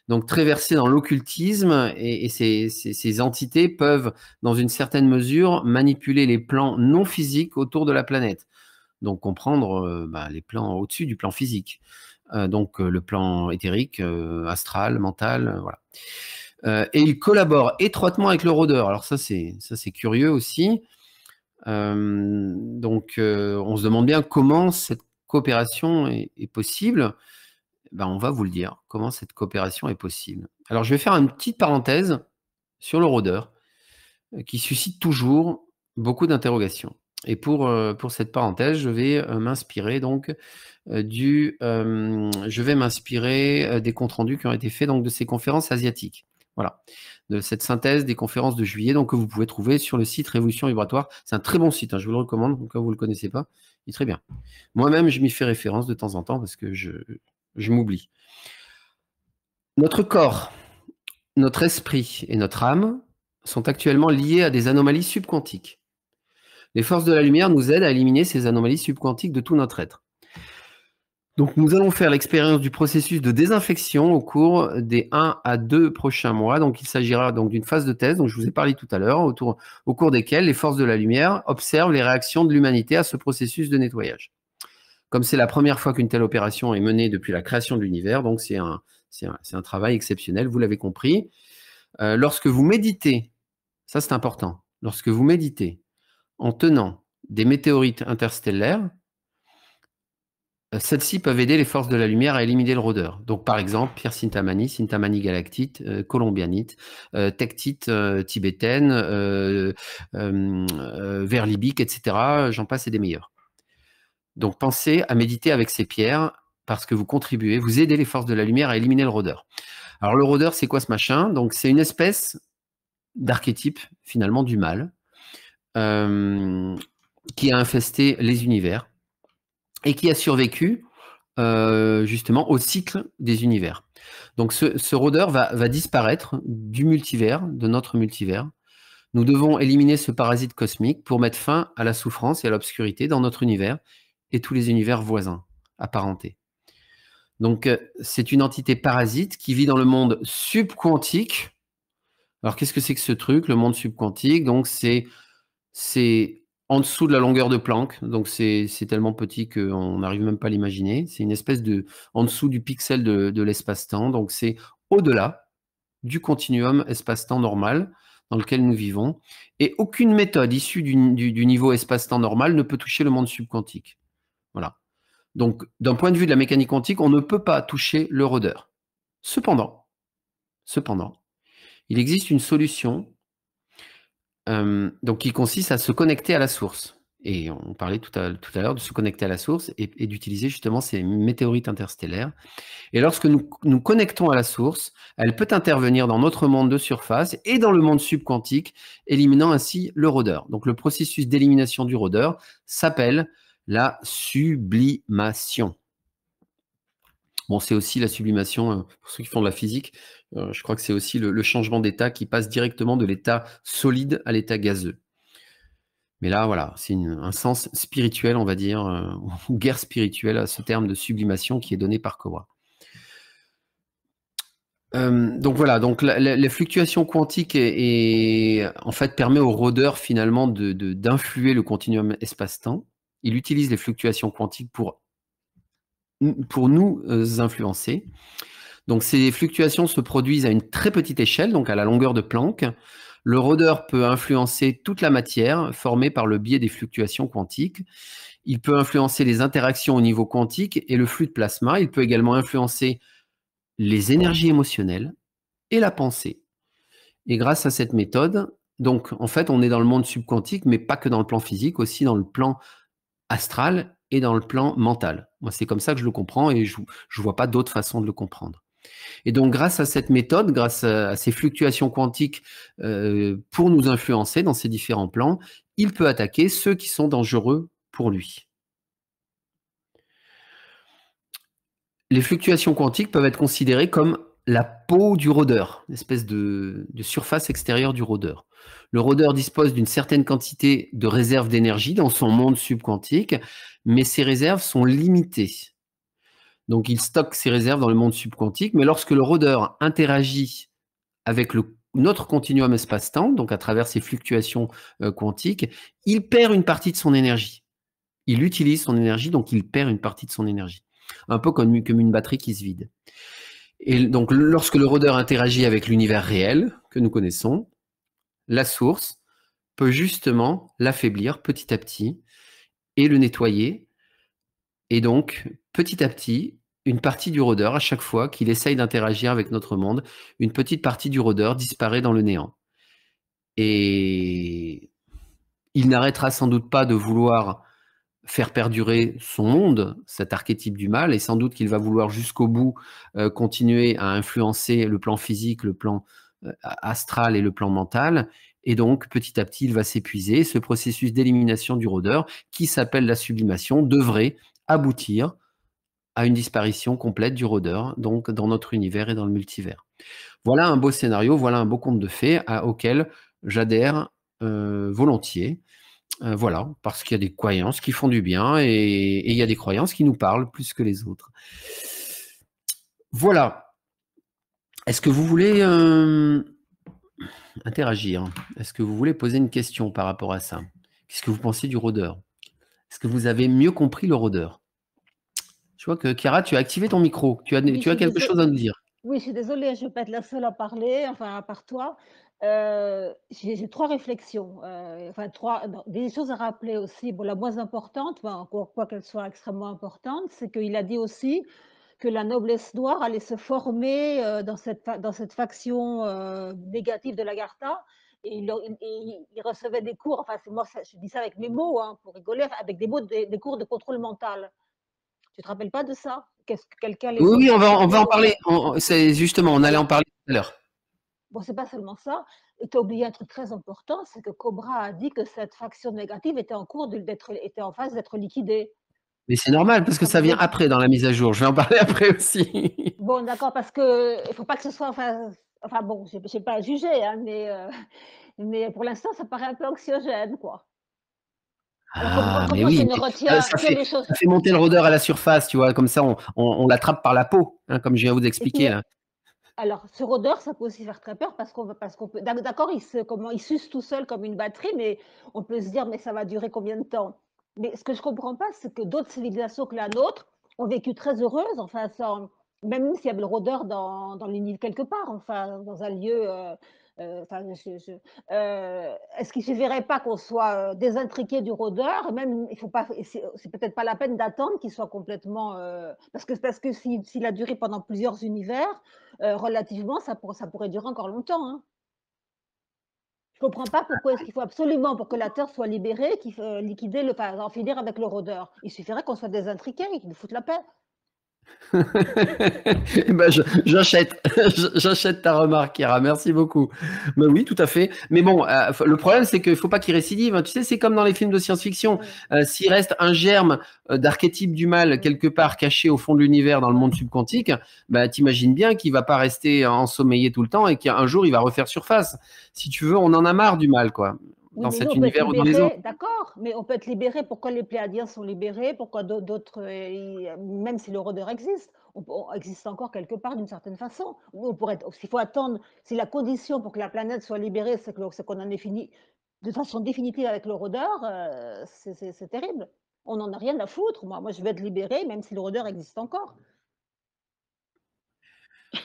donc très versé dans l'occultisme, et ces entités peuvent, dans une certaine mesure, manipuler les plans non physiques autour de la planète. Donc comprendre les plans au-dessus du plan physique. Donc le plan éthérique, astral, mental, voilà. Et il collabore étroitement avec le rôdeur. Alors ça c'est curieux aussi. Donc on se demande bien comment cette coopération est possible. Ben, on va vous le dire, comment cette coopération est possible. Alors, je vais faire une petite parenthèse sur le rôdeur, qui suscite toujours beaucoup d'interrogations. Et pour cette parenthèse, je vais m'inspirer donc je vais m'inspirer des comptes rendus qui ont été faits donc de ces conférences asiatiques. Voilà, de cette synthèse des conférences de juillet, donc que vous pouvez trouver sur le site Révolution Vibratoire. C'est un très bon site, hein, je vous le recommande, au cas où vous ne le connaissez pas. Il est très bien. Moi-même, je m'y fais référence de temps en temps parce que je m'oublie. Notre corps, notre esprit et notre âme sont actuellement liés à des anomalies subquantiques. Les forces de la lumière nous aident à éliminer ces anomalies subquantiques de tout notre être. Donc, nous allons faire l'expérience du processus de désinfection au cours des 1 à 2 prochains mois. Donc, il s'agira donc d'une phase de test dont je vous ai parlé tout à l'heure, au cours desquelles les forces de la lumière observent les réactions de l'humanité à ce processus de nettoyage. Comme c'est la première fois qu'une telle opération est menée depuis la création de l'univers, donc c'est un travail exceptionnel, vous l'avez compris. Lorsque vous méditez, ça c'est important, lorsque vous méditez en tenant des météorites interstellaires, celles-ci peuvent aider les forces de la lumière à éliminer le rôdeur. Donc par exemple, pierre Sintamani galactite, colombianite, tektite tibétaine, verre libique, etc. J'en passe et des meilleurs. Donc pensez à méditer avec ces pierres parce que vous contribuez, vous aidez les forces de la lumière à éliminer le rôdeur. Alors le rôdeur, c'est quoi ce machin? Donc c'est une espèce d'archétype finalement du mal qui a infesté les univers et qui a survécu justement au cycle des univers. Donc ce rôdeur va disparaître du multivers, de notre multivers. Nous devons éliminer ce parasite cosmique pour mettre fin à la souffrance et à l'obscurité dans notre univers et tous les univers voisins, apparentés. Donc, c'est une entité parasite qui vit dans le monde subquantique. Alors, qu'est-ce que c'est que ce truc, le monde subquantique? Donc, c'est en dessous de la longueur de Planck. Donc, c'est tellement petit qu'on n'arrive même pas à l'imaginer. C'est une espèce en dessous du pixel de l'espace-temps. Donc, c'est au-delà du continuum espace-temps normal dans lequel nous vivons. Et aucune méthode issue du niveau espace-temps normal ne peut toucher le monde subquantique. Voilà. Donc, d'un point de vue de la mécanique quantique, on ne peut pas toucher le rôdeur. Cependant, il existe une solution donc qui consiste à se connecter à la source. Et on parlait tout à l'heure de se connecter à la source et d'utiliser justement ces météorites interstellaires. Et lorsque nous nous connectons à la source, elle peut intervenir dans notre monde de surface et dans le monde subquantique, éliminant ainsi le rôdeur. Donc le processus d'élimination du rôdeur s'appelle la sublimation. Bon, c'est aussi la sublimation, pour ceux qui font de la physique, je crois que c'est aussi le changement d'état qui passe directement de l'état solide à l'état gazeux. Mais là, voilà, c'est un sens spirituel, on va dire, ou guerre spirituelle à ce terme de sublimation qui est donné par Cobra. Donc voilà, donc les fluctuations quantiques en fait permet au rôdeur finalement d'influer le continuum espace-temps. Il utilise les fluctuations quantiques pour nous influencer. Donc ces fluctuations se produisent à une très petite échelle, donc à la longueur de Planck. Le rôdeur peut influencer toute la matière formée par le biais des fluctuations quantiques. Il peut influencer les interactions au niveau quantique et le flux de plasma. Il peut également influencer les énergies émotionnelles et la pensée. Et grâce à cette méthode, donc en fait, on est dans le monde subquantique, mais pas que dans le plan physique, aussi dans le plan astral et dans le plan mental. Moi, c'est comme ça que je le comprends et je ne vois pas d'autre façon de le comprendre. Et donc, grâce à cette méthode, grâce à ces fluctuations quantiques pour nous influencer dans ces différents plans, il peut attaquer ceux qui sont dangereux pour lui. Les fluctuations quantiques peuvent être considérées comme la peau du rôdeur, une espèce de surface extérieure du rôdeur. Le rôdeur dispose d'une certaine quantité de réserves d'énergie dans son monde subquantique, mais ces réserves sont limitées. Donc, il stocke ses réserves dans le monde subquantique, mais lorsque le rôdeur interagit avec notre continuum espace-temps, donc à travers ces fluctuations quantiques, il perd une partie de son énergie. Il utilise son énergie, donc il perd une partie de son énergie. Un peu comme une batterie qui se vide. Et donc, lorsque le rôdeur interagit avec l'univers réel que nous connaissons, la source peut justement l'affaiblir petit à petit et le nettoyer. Et donc, petit à petit, une partie du rôdeur, à chaque fois qu'il essaye d'interagir avec notre monde, une petite partie du rôdeur disparaît dans le néant. Et il n'arrêtera sans doute pas de vouloir faire perdurer son monde, cet archétype du mal, et sans doute qu'il va vouloir jusqu'au bout continuer à influencer le plan physique, le plan astral et le plan mental. Et donc, petit à petit, il va s'épuiser. Ce processus d'élimination du rôdeur, qui s'appelle la sublimation, devrait aboutir à une disparition complète du rôdeur, donc dans notre univers et dans le multivers. Voilà un beau scénario, voilà un beau conte de fées auquel j'adhère volontiers. Voilà, parce qu'il y a des croyances qui font du bien et il y a des croyances qui nous parlent plus que les autres. Voilà. Est-ce que vous voulez interagir? Est-ce que vous voulez poser une question par rapport à ça? Qu'est-ce que vous pensez du rôdeur? Est-ce que vous avez mieux compris le rôdeur? Je vois que Chiara, tu as activé ton micro. Tu as Oui, je suis quelque déso chose à nous dire. oui, je suis désolée, je vais pas être la seule à parler, enfin, à part toi. J'ai 3 réflexions, enfin 3 non, des choses à rappeler aussi. Bon, la moins importante, enfin, quoi qu'elle soit extrêmement importante, c'est qu'il a dit aussi que la noblesse noire allait se former, dans cette faction, négative de l'Agartha et il recevait des cours, enfin, c'est moi ça je dis ça avec mes mots, hein, pour rigoler, enfin, avec des mots, des cours de contrôle mental. Tu te rappelles pas de ça? Qu'est-ce que quelqu'un les Oui, oui, aurait on va en appelés, parler. C'est justement, on allait en voilà. parler tout à l'heure. Bon, c'est pas seulement ça, et tu as oublié un truc très important, c'est que Cobra a dit que cette faction négative était en cours était en phase d'être liquidée. Mais c'est normal parce que Ça ça vient voudrait après dans la mise à jour. Je vais en parler après aussi. bon, d'accord, parce qu'il faut pas que ce soit enfin bon, j'ai pas à juger, hein, mais pour l'instant, ça paraît un peu anxiogène, quoi. Alors Ah, comme mais moi, je oui, ne mais retiens que les choses ça fait monter le rôdeur à la surface, tu vois, comme ça on l'attrape par la peau, hein, comme je viens de vous et puis, expliquer là. alors ce rôdeur, ça peut aussi faire très peur parce qu'on peut d'accord, il s'use tout seul comme une batterie, mais on peut se dire: «Mais ça va durer combien de temps?» Mais ce que je comprends pas, c'est que d'autres civilisations que la nôtre ont vécu très heureuses, enfin sans même s'il y avait le rôdeur dans l'univers quelque part, enfin dans un lieu, enfin est-ce qu'il suffirait pas qu'on soit, désintriqué du rôdeur? Et même il faut pas et c'est peut-être pas la peine d'attendre qu'il soit complètement, parce que s'il a duré pendant plusieurs univers, relativement, ça pourrait durer encore longtemps, hein. Je comprends pas pourquoi est-ce qu'il faut absolument pour que la Terre soit libérée, qu'il faut liquider enfin, en finir avec le rôdeur. Il suffirait qu'on soit désintriqué, qu'il nous foute la paix. Ben, j'achète, j'achète ta remarque, Kira. Merci beaucoup. Ben oui, tout à fait. Mais bon, le problème, c'est qu'il faut pas qu'il récidive, hein. Tu sais, c'est comme dans les films de science-fiction. Mmh, S'il reste un germe d'archétype du mal mmh, quelque part caché au fond de l'univers dans le ouais. monde subquantique, ben, t'imagines bien qu'il va pas rester ensommeillé tout le temps et qu'un jour, il va refaire surface. Si tu veux, on en a marre du mal, quoi, Oui, dans mais nous, cet on peut être univers ou dans les autres. libérés, d'accord, mais on peut être libérés. Pourquoi les Pléiadiens sont libérés? Pourquoi d'autres, même si le rôdeur existe, on existe encore quelque part d'une certaine façon. Ou on pourrait s'il faut attendre, si la condition pour que la planète soit libérée, c'est qu'on en est fini de façon définitive avec le rôdeur, c'est terrible. On n'en a rien à foutre. Moi, je veux être libérée, même si le rôdeur existe encore.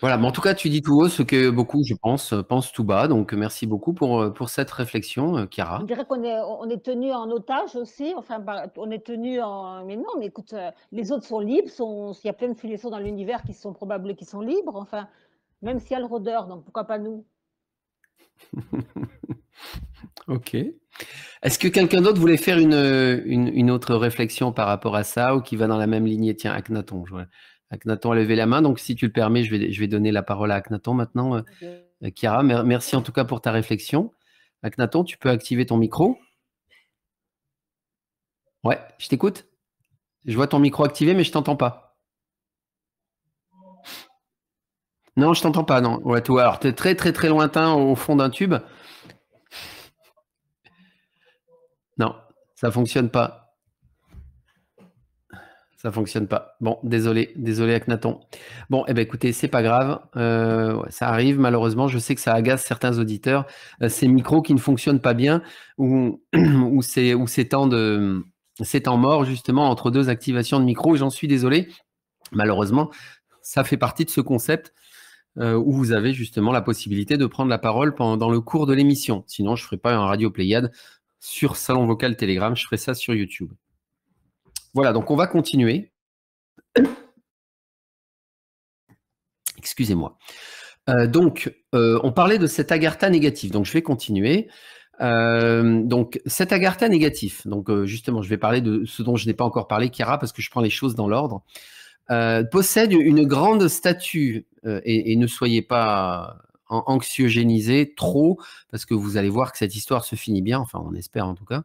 Voilà, mais en tout cas, tu dis tout haut ce que beaucoup, je pense, pensent tout bas. Donc, merci beaucoup pour cette réflexion, On Chiara. dirait qu'on est tenu en otage aussi, enfin, bah, on est tenu en mais non, mais écoute, les autres sont libres, il y a plein de civilisations dans l'univers qui sont libres, enfin, même s'il y a le rôdeur, donc pourquoi pas nous? Ok. Est-ce que quelqu'un d'autre voulait faire une autre réflexion par rapport à ça ou qui va dans la même lignée? Tiens, Akhenaton. Akhenaton a levé la main, donc si tu le permets, je vais donner la parole à Akhenaton maintenant. Chiara, merci en tout cas pour ta réflexion. Akhenaton, tu peux activer ton micro? Ouais, je t'écoute. Je vois ton micro activé, mais je t'entends pas. Non, je t'entends pas, non. Ouais, toi, alors, tu es très, très, très lointain au fond d'un tube. Non, ça fonctionne pas. Ça fonctionne pas. Bon, désolé Akhenaton. Bon, eh ben écoutez, c'est pas grave. Ouais, ça arrive malheureusement. Je sais que ça agace certains auditeurs. Ces micros qui ne fonctionnent pas bien ou ces temps morts justement entre deux activations de micro. J'en suis désolé. Malheureusement, ça fait partie de ce concept où vous avez justement la possibilité de prendre la parole dans le cours de l'émission. Sinon, je ne ferai pas un Radio Pléiade sur Salon Vocal Telegram. Je ferai ça sur YouTube. Voilà, donc on va continuer. Excusez-moi. Donc, on parlait de cet agartha négatif. Donc, je vais continuer. Donc, cet agartha négatif. Donc, justement, je vais parler de ce dont je n'ai pas encore parlé, Chiara, parce que je prends les choses dans l'ordre. Possède une grande statue et ne soyez pas anxiogénisés trop, parce que vous allez voir que cette histoire se finit bien, enfin on espère en tout cas.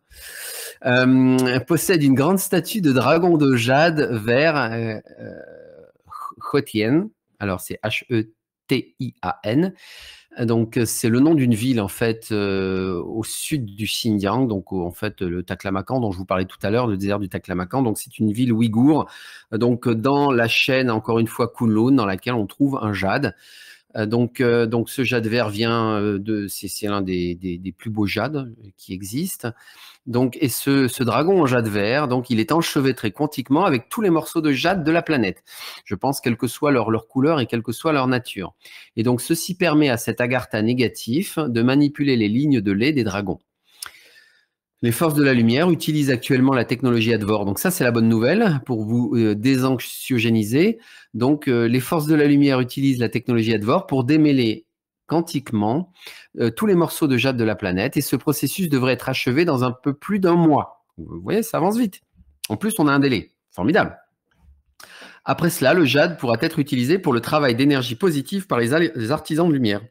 Possède une grande statue de dragon de jade vert Hotian. Alors c'est H-E-T-I-A-N. Donc c'est le nom d'une ville en fait au sud du Xinjiang, donc en fait le Taklamakan dont je vous parlais tout à l'heure, le désert du Taklamakan. Donc c'est une ville ouïghour, donc dans la chaîne encore une fois Kunlun, dans laquelle on trouve un jade. Donc ce jade vert vient c'est l'un des plus beaux jades qui existent. Donc, et ce dragon en jade vert, donc il est enchevêtré quantiquement avec tous les morceaux de jade de la planète. Je pense, quelle que soit leur couleur et quelle que soit leur nature. Et donc, ceci permet à cet agartha négatif de manipuler les lignes de lait des dragons. Les forces de la lumière utilisent actuellement la technologie Advor. Donc ça, c'est la bonne nouvelle pour vous désanxiogéniser. Donc, les forces de la lumière utilisent la technologie Advor pour démêler quantiquement tous les morceaux de jade de la planète. Et ce processus devrait être achevé dans un peu plus d'1 mois. Vous voyez, ça avance vite. En plus, on a un délai. Formidable. Après cela, le jade pourra être utilisé pour le travail d'énergie positive par les artisans de lumière.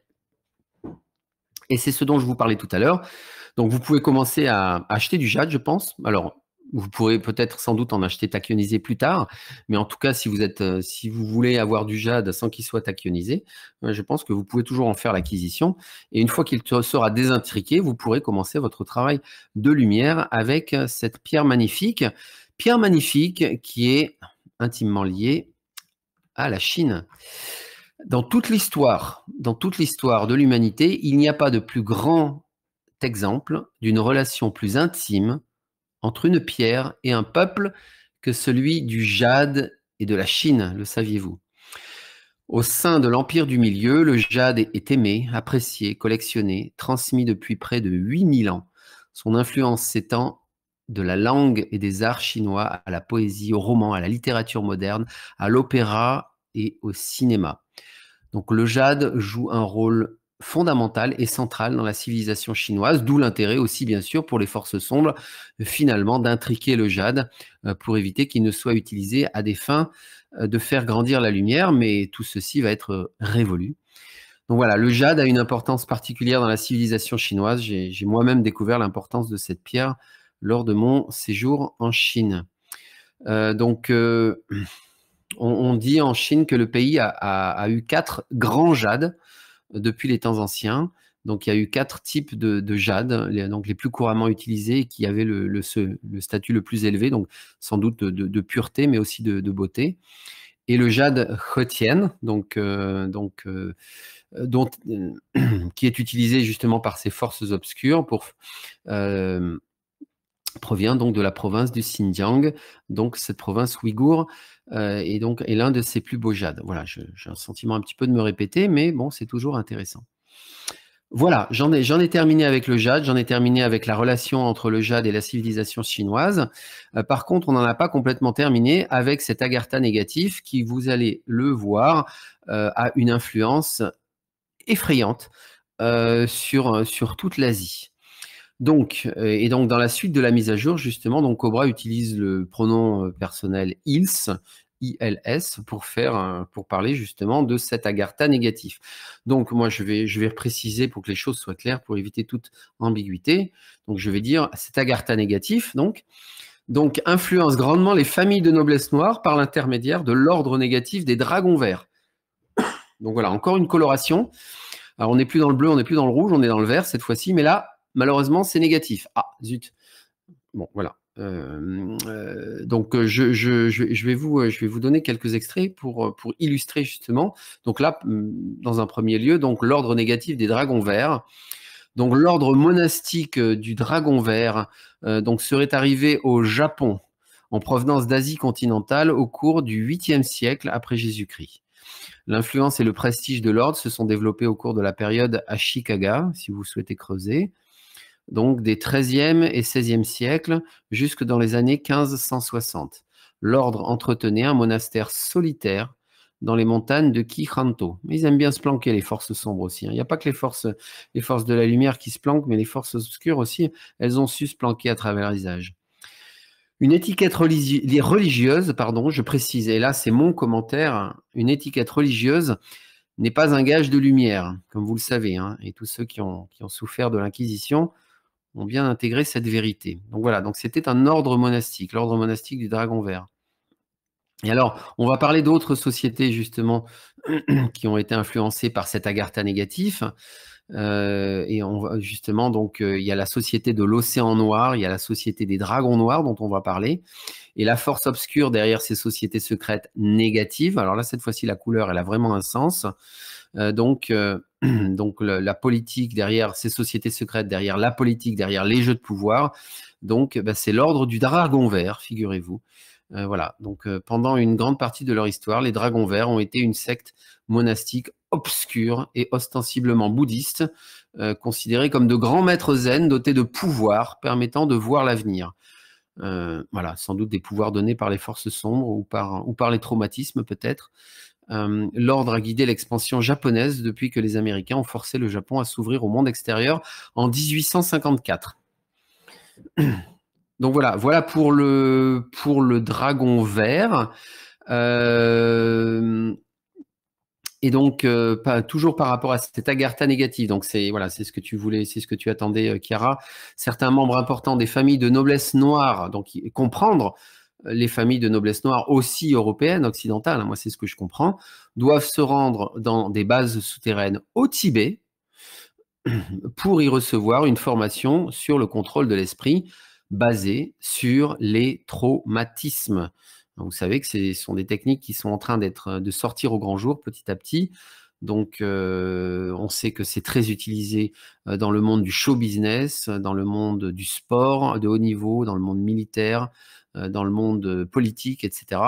Et c'est ce dont je vous parlais tout à l'heure. Donc, vous pouvez commencer à acheter du jade, je pense. Alors, vous pourrez peut-être sans doute en acheter tachyonisé plus tard, mais en tout cas, si vous voulez avoir du jade sans qu'il soit tachyonisé, je pense que vous pouvez toujours en faire l'acquisition. Et une fois qu'il sera désintriqué, vous pourrez commencer votre travail de lumière avec cette pierre magnifique qui est intimement liée à la Chine. Dans toute l'histoire de l'humanité, il n'y a pas de plus grand exemple d'une relation plus intime entre une pierre et un peuple que celui du jade et de la Chine, le saviez-vous? Au sein de l'Empire du Milieu, le jade est aimé, apprécié, collectionné, transmis depuis près de 8000 ans. Son influence s'étend de la langue et des arts chinois à la poésie, au roman, à la littérature moderne, à l'opéra et au cinéma. Donc le jade joue un rôle fondamental et central dans la civilisation chinoise, d'où l'intérêt aussi bien sûr pour les forces sombres finalement d'intriquer le jade pour éviter qu'il ne soit utilisé à des fins de faire grandir la lumière, mais tout ceci va être révolu. Donc voilà, le jade a une importance particulière dans la civilisation chinoise. J'ai moi-même découvert l'importance de cette pierre lors de mon séjour en Chine. On dit en Chine que le pays a eu 4 grands jades depuis les temps anciens. Donc, il y a eu 4 types de jade, donc les plus couramment utilisés, qui avaient le statut le plus élevé, donc sans doute de pureté, mais aussi de beauté. Et le jade Hotian, qui est utilisé justement par ces forces obscures provient donc de la province du Xinjiang, donc cette province ouïghour, est l'un de ses plus beaux jades. Voilà, j'ai un sentiment un petit peu de me répéter, mais bon, c'est toujours intéressant. Voilà, j'en ai terminé avec le jade, j'en ai terminé avec la relation entre le jade et la civilisation chinoise. Par contre, on n'en a pas complètement terminé avec cet agartha négatif qui, vous allez le voir, a une influence effrayante sur toute l'Asie. Donc, et donc, dans la suite de la mise à jour, justement, donc Cobra utilise le pronom personnel ils, ILS, pour parler justement de cet agartha négatif. Donc, moi, je vais préciser pour que les choses soient claires, pour éviter toute ambiguïté. Donc, je vais dire cet agartha négatif, donc influence grandement les familles de noblesse noire par l'intermédiaire de l'ordre négatif des dragons verts. Donc voilà, encore une coloration. Alors, on n'est plus dans le bleu, on n'est plus dans le rouge, on est dans le vert cette fois-ci, mais là, malheureusement, c'est négatif. Ah, zut. Bon, voilà. Donc, je vais vous donner quelques extraits pour illustrer justement. Donc là, dans un premier lieu, donc l'ordre négatif des dragons verts. Donc, l'ordre monastique du dragon vert donc serait arrivé au Japon en provenance d'Asie continentale au cours du 8e siècle après Jésus-Christ. L'influence et le prestige de l'ordre se sont développés au cours de la période Ashikaga, si vous souhaitez creuser, donc des 13e et 16e siècles jusque dans les années 1560. L'ordre entretenait un monastère solitaire dans les montagnes de Kihanto. Mais ils aiment bien se planquer, les forces sombres aussi. Il n'y a pas que les forces de la lumière qui se planquent, mais les forces obscures aussi, elles ont su se planquer à travers les âges. Une étiquette religieuse, pardon, je précise, et là c'est mon commentaire, une étiquette religieuse n'est pas un gage de lumière, comme vous le savez, hein, et tous ceux qui ont souffert de l'Inquisition ont bien intégré cette vérité. Donc voilà, donc c'était un ordre monastique, l'ordre monastique du Dragon Vert. Et alors, on va parler d'autres sociétés justement qui ont été influencées par cet agartha négatif. Et on va justement, donc, il y a la société de l'océan noir, il y a la société des dragons noirs dont on va parler, et la force obscure derrière ces sociétés secrètes négatives. Alors là, cette fois-ci, la couleur, elle a vraiment un sens. Donc la politique derrière ces sociétés secrètes, derrière la politique, derrière les jeux de pouvoir. Donc, c'est l'ordre du dragon vert, figurez-vous. Voilà. Donc, pendant une grande partie de leur histoire, les dragons verts ont été une secte monastique obscure et ostensiblement bouddhiste, considérés comme de grands maîtres zen dotés de pouvoirs permettant de voir l'avenir. Voilà, sans doute des pouvoirs donnés par les forces sombres ou par les traumatismes peut-être. L'ordre a guidé l'expansion japonaise depuis que les Américains ont forcé le Japon à s'ouvrir au monde extérieur en 1854. Donc voilà pour le dragon vert. Et donc, toujours par rapport à cet agartha négatif, donc c'est ce que tu voulais, c'est ce que tu attendais, Chiara. Certains membres importants des familles de noblesse noire, donc comprendre les familles de noblesse noire aussi européennes, occidentales, hein, moi c'est ce que je comprends, doivent se rendre dans des bases souterraines au Tibet pour y recevoir une formation sur le contrôle de l'esprit basée sur les traumatismes. Vous savez que ce sont des techniques qui sont en train de sortir au grand jour petit à petit. Donc, on sait que c'est très utilisé dans le monde du show business, dans le monde du sport de haut niveau, dans le monde militaire, dans le monde politique, etc.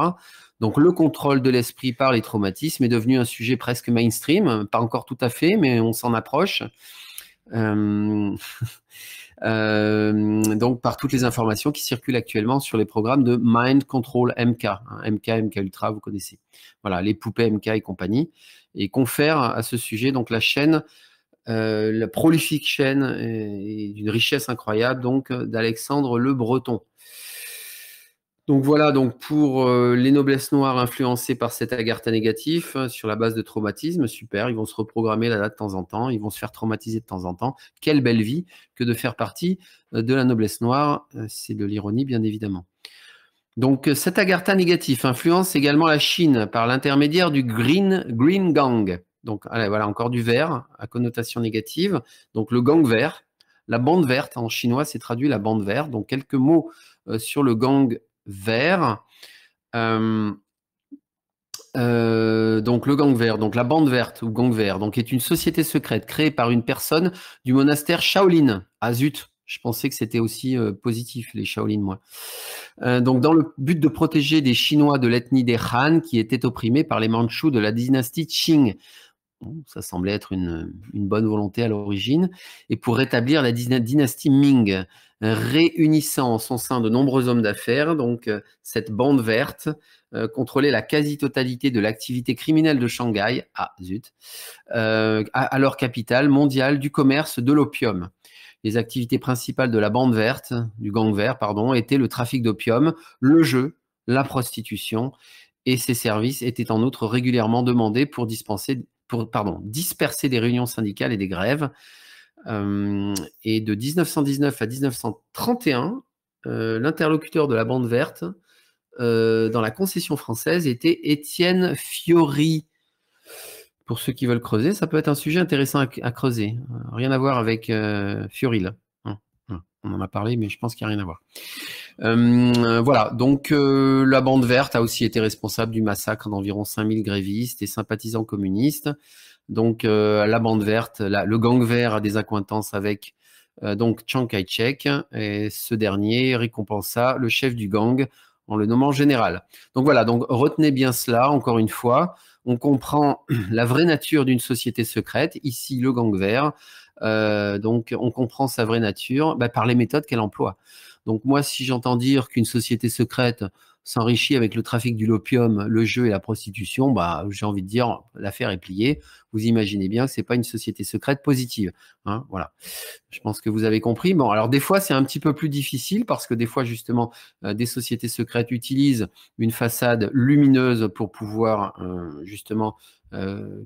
Donc, le contrôle de l'esprit par les traumatismes est devenu un sujet presque mainstream, pas encore tout à fait, mais on s'en approche. Donc par toutes les informations qui circulent actuellement sur les programmes de Mind Control MK, hein, MK Ultra, vous connaissez. Voilà, les poupées MK et compagnie, et confère à ce sujet donc la chaîne, la prolifique chaîne et d'une richesse incroyable donc d'Alexandre Le Breton. Donc voilà, donc pour les noblesses noires influencées par cet agartha négatif sur la base de traumatisme, super, ils vont se reprogrammer là de temps en temps, ils vont se faire traumatiser de temps en temps. Quelle belle vie que de faire partie de la noblesse noire, c'est de l'ironie bien évidemment. Donc cet agartha négatif influence également la Chine par l'intermédiaire du Green Gang. Donc allez, voilà encore du vert à connotation négative, donc le gang vert. La bande verte en chinois c'est traduit la bande verte, donc quelques mots sur le gang vert. Donc le gang vert, donc la bande verte ou gang vert, donc est une société secrète créée par une personne du monastère Shaolin. Ah zut, je pensais que c'était aussi positif les Shaolin moi. Donc dans le but de protéger des Chinois de l'ethnie des Han qui étaient opprimés par les Mandchous de la dynastie Qing. Bon, ça semblait être une bonne volonté à l'origine, et pour rétablir la dynastie Ming, réunissant en son sein de nombreux hommes d'affaires. Donc, cette bande verte contrôlait la quasi-totalité de l'activité criminelle de Shanghai, zut, à leur capitale mondiale du commerce de l'opium. Les activités principales de la bande verte, du gang vert, pardon, étaient le trafic d'opium, le jeu, la prostitution, et ces services étaient en outre régulièrement demandés pour disperser des réunions syndicales et des grèves. Et de 1919 à 1931, l'interlocuteur de la bande verte dans la concession française était Étienne Fiori. Pour ceux qui veulent creuser, ça peut être un sujet intéressant à creuser. Rien à voir avec Fioril. On en a parlé, mais je pense qu'il n'y a rien à voir. Voilà, donc la bande verte a aussi été responsable du massacre d'environ 5000 grévistes et sympathisants communistes. Donc la bande verte, le gang vert a des accointances avec donc Chiang Kai-shek, et ce dernier récompensa le chef du gang en le nommant général. Donc voilà, donc retenez bien cela, encore une fois. On comprend la vraie nature d'une société secrète, ici le gang vert. Donc on comprend sa vraie nature par les méthodes qu'elle emploie. Donc moi, si j'entends dire qu'une société secrète s'enrichit avec le trafic de l'opium, le jeu et la prostitution, j'ai envie de dire, l'affaire est pliée. Vous imaginez bien que c'est pas une société secrète positive. Hein, voilà. Je pense que vous avez compris. Bon, alors des fois, c'est un petit peu plus difficile parce que des fois, justement, des sociétés secrètes utilisent une façade lumineuse pour pouvoir, justement,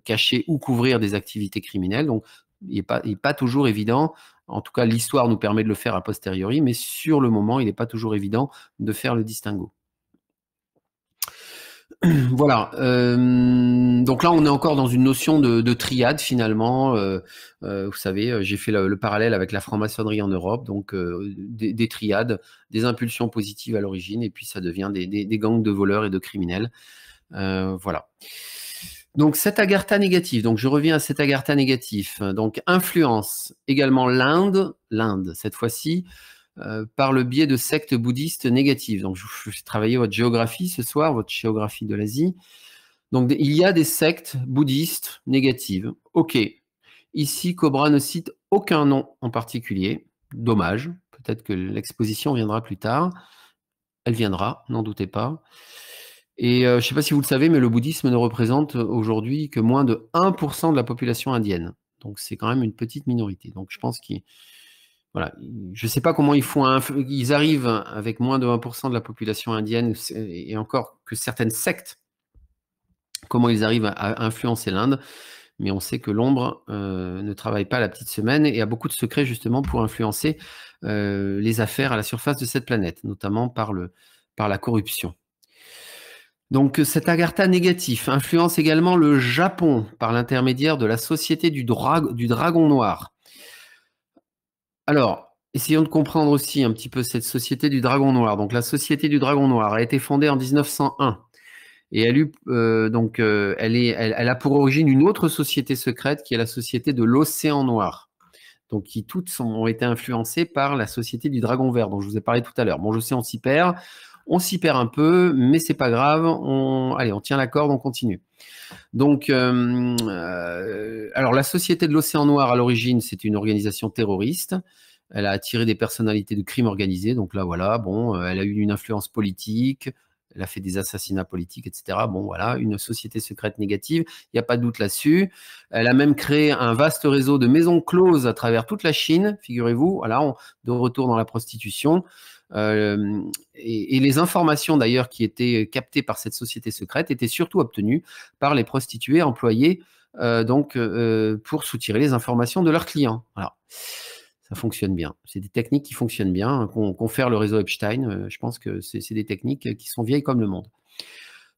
cacher ou couvrir des activités criminelles. Donc, il n'est pas toujours évident. En tout cas, l'histoire nous permet de le faire a posteriori, mais sur le moment, il n'est pas toujours évident de faire le distinguo. Voilà. Donc là, on est encore dans une notion de triade finalement. Vous savez, j'ai fait le parallèle avec la franc-maçonnerie en Europe, donc des triades, des impulsions positives à l'origine, et puis ça devient des gangs de voleurs et de criminels. Voilà. Donc cet agartha négatif, donc je reviens à cet agartha négatif. Donc influence également l'Inde cette fois-ci, par le biais de sectes bouddhistes négatives. Donc, je vais travailler votre géographie ce soir, votre géographie de l'Asie. Donc, il y a des sectes bouddhistes négatives. OK. Ici, Cobra ne cite aucun nom en particulier. Dommage. Peut-être que l'exposition viendra plus tard. Elle viendra, n'en doutez pas. Et je ne sais pas si vous le savez, mais le bouddhisme ne représente aujourd'hui que moins de 1% de la population indienne. Donc, c'est quand même une petite minorité. Donc, je pense qu'il... Voilà. Je ne sais pas comment ils arrivent avec moins de 1% de la population indienne, et encore que certaines sectes, comment ils arrivent à influencer l'Inde. Mais on sait que l'ombre ne travaille pas la petite semaine et a beaucoup de secrets justement pour influencer les affaires à la surface de cette planète, notamment par la corruption. Donc cet agartha négatif influence également le Japon par l'intermédiaire de la société du Dragon Noir. Alors, essayons de comprendre aussi un petit peu cette société du Dragon Noir. Donc, la société du Dragon Noir a été fondée en 1901 et elle a pour origine une autre société secrète qui est la société de l'Océan Noir. Donc, qui toutes ont été influencées par la société du Dragon Vert dont je vous ai parlé tout à l'heure. Bon, je sais, on s'y perd un peu, mais c'est pas grave. Allez, on tient la corde, on continue. Donc, alors la Société de l'Océan Noir, à l'origine, c'est une organisation terroriste. Elle a attiré des personnalités de crime organisé. Donc là, voilà, bon, elle a eu une influence politique, elle a fait des assassinats politiques, etc. Bon, voilà, une société secrète négative, il n'y a pas de doute là-dessus. Elle a même créé un vaste réseau de maisons closes à travers toute la Chine, figurez-vous. Voilà, de retour dans la prostitution. Et les informations d'ailleurs qui étaient captées par cette société secrète étaient surtout obtenues par les prostituées employées pour soutirer les informations de leurs clients. Voilà. Ça fonctionne bien. C'est des techniques qui fonctionnent bien, confère le réseau Epstein. Je pense que c'est des techniques qui sont vieilles comme le monde.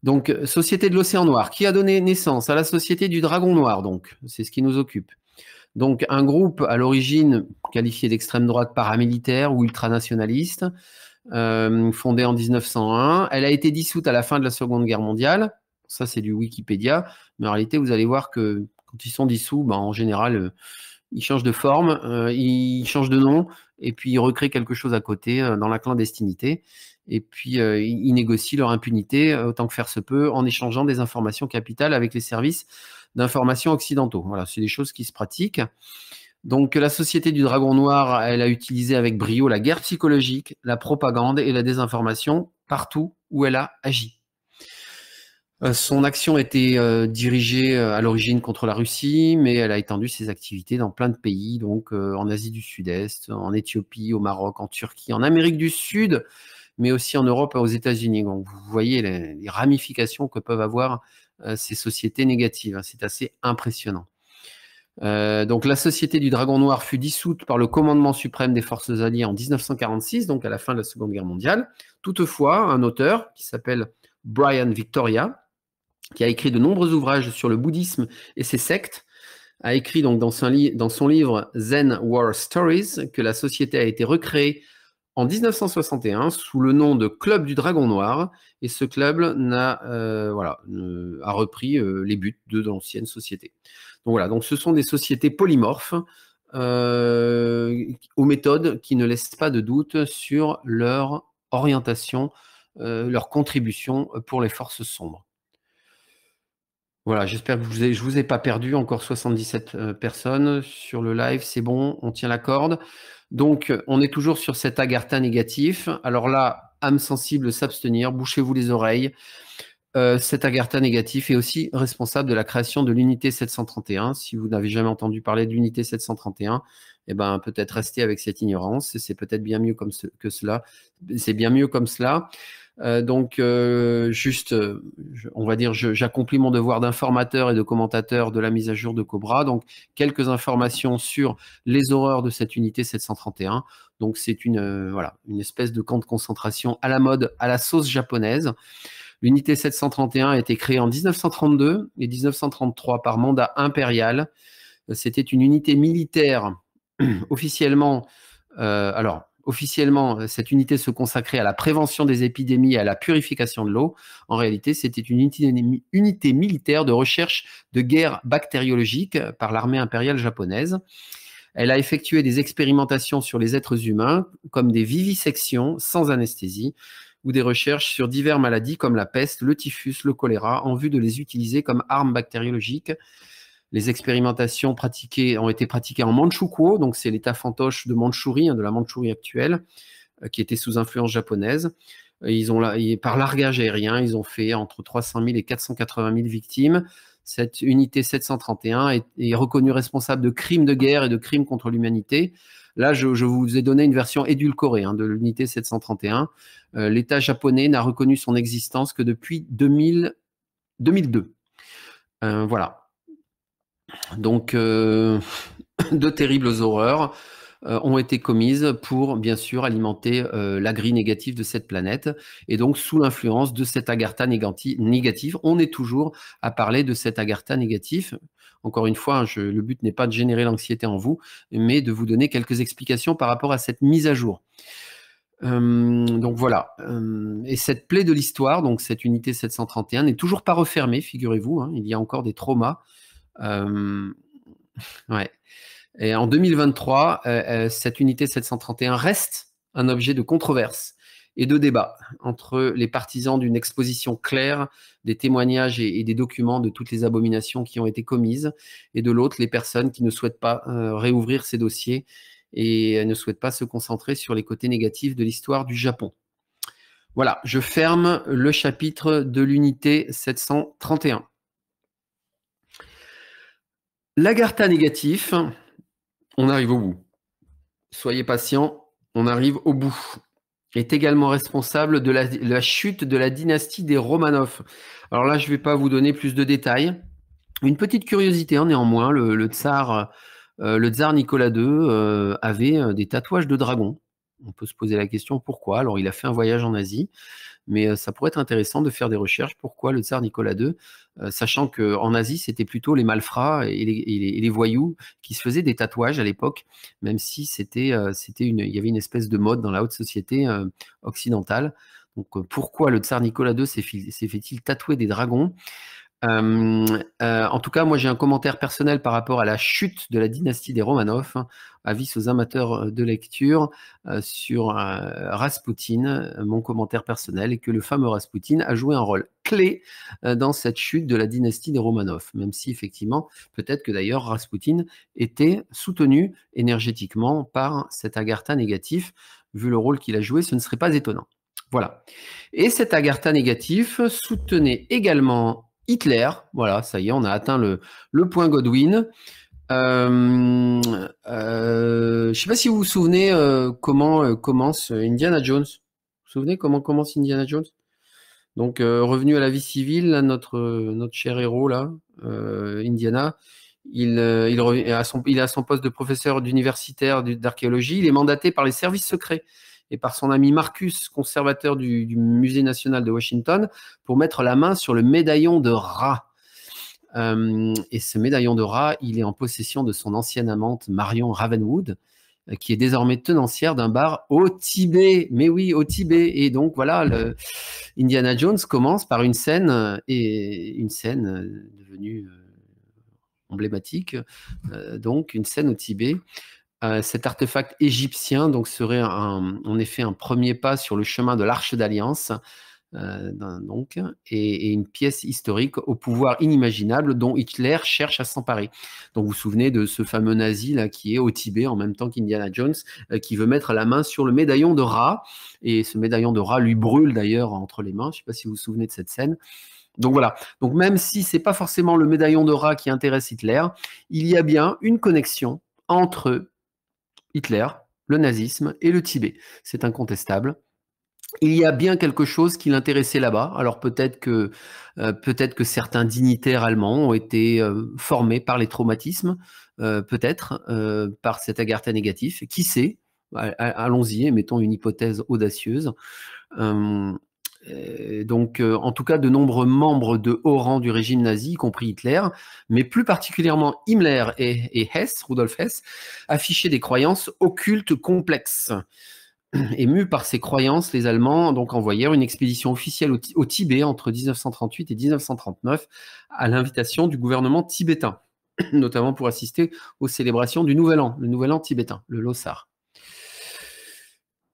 Donc, Société de l'Océan Noir, qui a donné naissance à la Société du Dragon Noir, donc, c'est ce qui nous occupe. Donc, un groupe à l'origine qualifié d'extrême droite paramilitaire ou ultranationaliste, fondé en 1901. Elle a été dissoute à la fin de la Seconde Guerre mondiale. Ça, c'est du Wikipédia. Mais en réalité, vous allez voir que quand ils sont dissous, en général, ils changent de forme, ils changent de nom, et puis ils recréent quelque chose à côté dans la clandestinité. Et puis, ils négocient leur impunité autant que faire se peut en échangeant des informations capitales avec les services d'information occidentaux. Voilà, c'est des choses qui se pratiquent. Donc, la Société du Dragon Noir, elle a utilisé avec brio la guerre psychologique, la propagande et la désinformation partout où elle a agi. Son action était dirigée à l'origine contre la Russie, mais elle a étendu ses activités dans plein de pays, donc en Asie du Sud-Est, en Éthiopie, au Maroc, en Turquie, en Amérique du Sud, mais aussi en Europe et aux États-Unis. Donc, vous voyez les ramifications que peuvent avoir ces sociétés négatives. C'est assez impressionnant. Donc, la Société du Dragon Noir fut dissoute par le commandement suprême des forces alliées en 1946, donc à la fin de la Seconde Guerre mondiale. Toutefois, un auteur qui s'appelle Brian Victoria, qui a écrit de nombreux ouvrages sur le bouddhisme et ses sectes, a écrit donc dans son livre Zen War Stories que la société a été recréée en 1961 sous le nom de Club du Dragon Noir, et ce club a repris les buts de l'ancienne société. Donc voilà, donc ce sont des sociétés polymorphes aux méthodes qui ne laissent pas de doute sur leur orientation, leur contribution pour les forces sombres. Voilà, j'espère que je vous ai pas perdu, encore 77 personnes sur le live, c'est bon, on tient la corde. Donc, on est toujours sur cet agartha négatif. Alors là, âme sensible, s'abstenir, bouchez-vous les oreilles. Cet agartha négatif est aussi responsable de la création de l'unité 731. Si vous n'avez jamais entendu parler de l'unité 731, eh ben, peut-être rester avec cette ignorance. C'est peut-être bien mieux que cela. C'est bien mieux comme cela. On va dire, j'accomplis mon devoir d'informateur et de commentateur de la mise à jour de Cobra. Donc, quelques informations sur les horreurs de cette unité 731. Donc, c'est une espèce de camp de concentration à la mode, à la sauce japonaise. L'unité 731 a été créée en 1932 et 1933 par mandat impérial. C'était une unité militaire officiellement. Officiellement, cette unité se consacrait à la prévention des épidémies et à la purification de l'eau. En réalité, c'était une unité militaire de recherche de guerre bactériologique par l'armée impériale japonaise. Elle a effectué des expérimentations sur les êtres humains, comme des vivisections sans anesthésie, ou des recherches sur diverses maladies comme la peste, le typhus, le choléra, en vue de les utiliser comme armes bactériologiques. Les expérimentations ont été pratiquées en Mandchoukuo, donc c'est l'état fantoche de Mandchourie, de la Mandchourie actuelle, qui était sous influence japonaise. Par largage aérien, ils ont fait entre 300 000 et 480 000 victimes. Cette unité 731 est reconnue responsable de crimes de guerre et de crimes contre l'humanité. Là, je vous ai donné une version édulcorée de l'unité 731. L'État japonais n'a reconnu son existence que depuis 2002. Voilà. Donc, de terribles horreurs ont été commises pour, bien sûr, alimenter l'agri négatif de cette planète. Et donc, sous l'influence de cet agartha négatif, on est toujours à parler de cet agartha négatif. Encore une fois, le but n'est pas de générer l'anxiété en vous, mais de vous donner quelques explications par rapport à cette mise à jour. Donc voilà. Et cette plaie de l'histoire, donc cette unité 731, n'est toujours pas refermée, figurez-vous. Il y a encore des traumas. Ouais. Et en 2023, cette unité 731 reste un objet de controverse et de débat entre les partisans d'une exposition claire des témoignages et des documents de toutes les abominations qui ont été commises, et de l'autre, les personnes qui ne souhaitent pas réouvrir ces dossiers et ne souhaitent pas se concentrer sur les côtés négatifs de l'histoire du Japon. Voilà, je ferme le chapitre de l'unité 731. L'agartha négatif, on arrive au bout. Soyez patients, on arrive au bout. Est également responsable de la chute de la dynastie des Romanov. Alors là, je ne vais pas vous donner plus de détails. Une petite curiosité, néanmoins, le tsar Nicolas II avait des tatouages de dragon. On peut se poser la question pourquoi. Alors, il a fait un voyage en Asie, mais ça pourrait être intéressant de faire des recherches. Pourquoi le tsar Nicolas II, sachant qu'en Asie, c'était plutôt les malfrats et les voyous qui se faisaient des tatouages à l'époque, même si il y avait une espèce de mode dans la haute société occidentale. Donc, pourquoi le tsar Nicolas II s'est fait-il tatouer des dragons? En tout cas, moi, j'ai un commentaire personnel par rapport à la chute de la dynastie des Romanov, hein, avis aux amateurs de lecture sur Raspoutine. Mon commentaire personnel est que le fameux Raspoutine a joué un rôle clé dans cette chute de la dynastie des Romanov, même si effectivement, peut-être que d'ailleurs Raspoutine était soutenu énergétiquement par cet Agartha négatif. Vu le rôle qu'il a joué, ce ne serait pas étonnant. Voilà. Et cet Agartha négatif soutenait également Hitler. Voilà, ça y est, on a atteint le point Godwin. Je ne sais pas si vous vous souvenez comment commence Indiana Jones. Vous vous souvenez comment commence Indiana Jones? Donc, revenu à la vie civile, là, notre cher héros, là, Indiana, il est à son poste de professeur d'universitaire d'archéologie. Il est mandaté par les services secrets et par son ami Marcus, conservateur du Musée national de Washington, pour mettre la main sur le médaillon de Ra. Et ce médaillon de Ra, il est en possession de son ancienne amante Marion Ravenwood, qui est désormais tenancière d'un bar au Tibet. Mais oui, au Tibet. Et donc voilà, Indiana Jones commence par une scène, et une scène devenue emblématique, donc une scène au Tibet. Cet artefact égyptien donc serait en effet un premier pas sur le chemin de l'Arche d'Alliance, donc, et une pièce historique au pouvoir inimaginable dont Hitler cherche à s'emparer. Donc vous vous souvenez de ce fameux nazi là qui est au Tibet en même temps qu'Indiana Jones, qui veut mettre la main sur le médaillon de Ra, et ce médaillon de Ra lui brûle d'ailleurs entre les mains. Je ne sais pas si vous vous souvenez de cette scène. Donc voilà. Donc même si c'est pas forcément le médaillon de Ra qui intéresse Hitler, il y a bien une connexion entre Hitler, le nazisme et le Tibet. C'est incontestable. Il y a bien quelque chose qui l'intéressait là-bas. Alors peut-être que certains dignitaires allemands ont été formés par les traumatismes, peut-être par cet Agartha négatif. Qui sait? Allons-y, mettons une hypothèse audacieuse. Donc, en tout cas, de nombreux membres de haut rang du régime nazi, y compris Hitler, mais plus particulièrement Himmler et Hess, Rudolf Hess, affichaient des croyances occultes complexes. Émus par ces croyances, les Allemands donc envoyèrent une expédition officielle au Tibet entre 1938 et 1939 à l'invitation du gouvernement tibétain, notamment pour assister aux célébrations du Nouvel An, le Nouvel An tibétain, le Losar.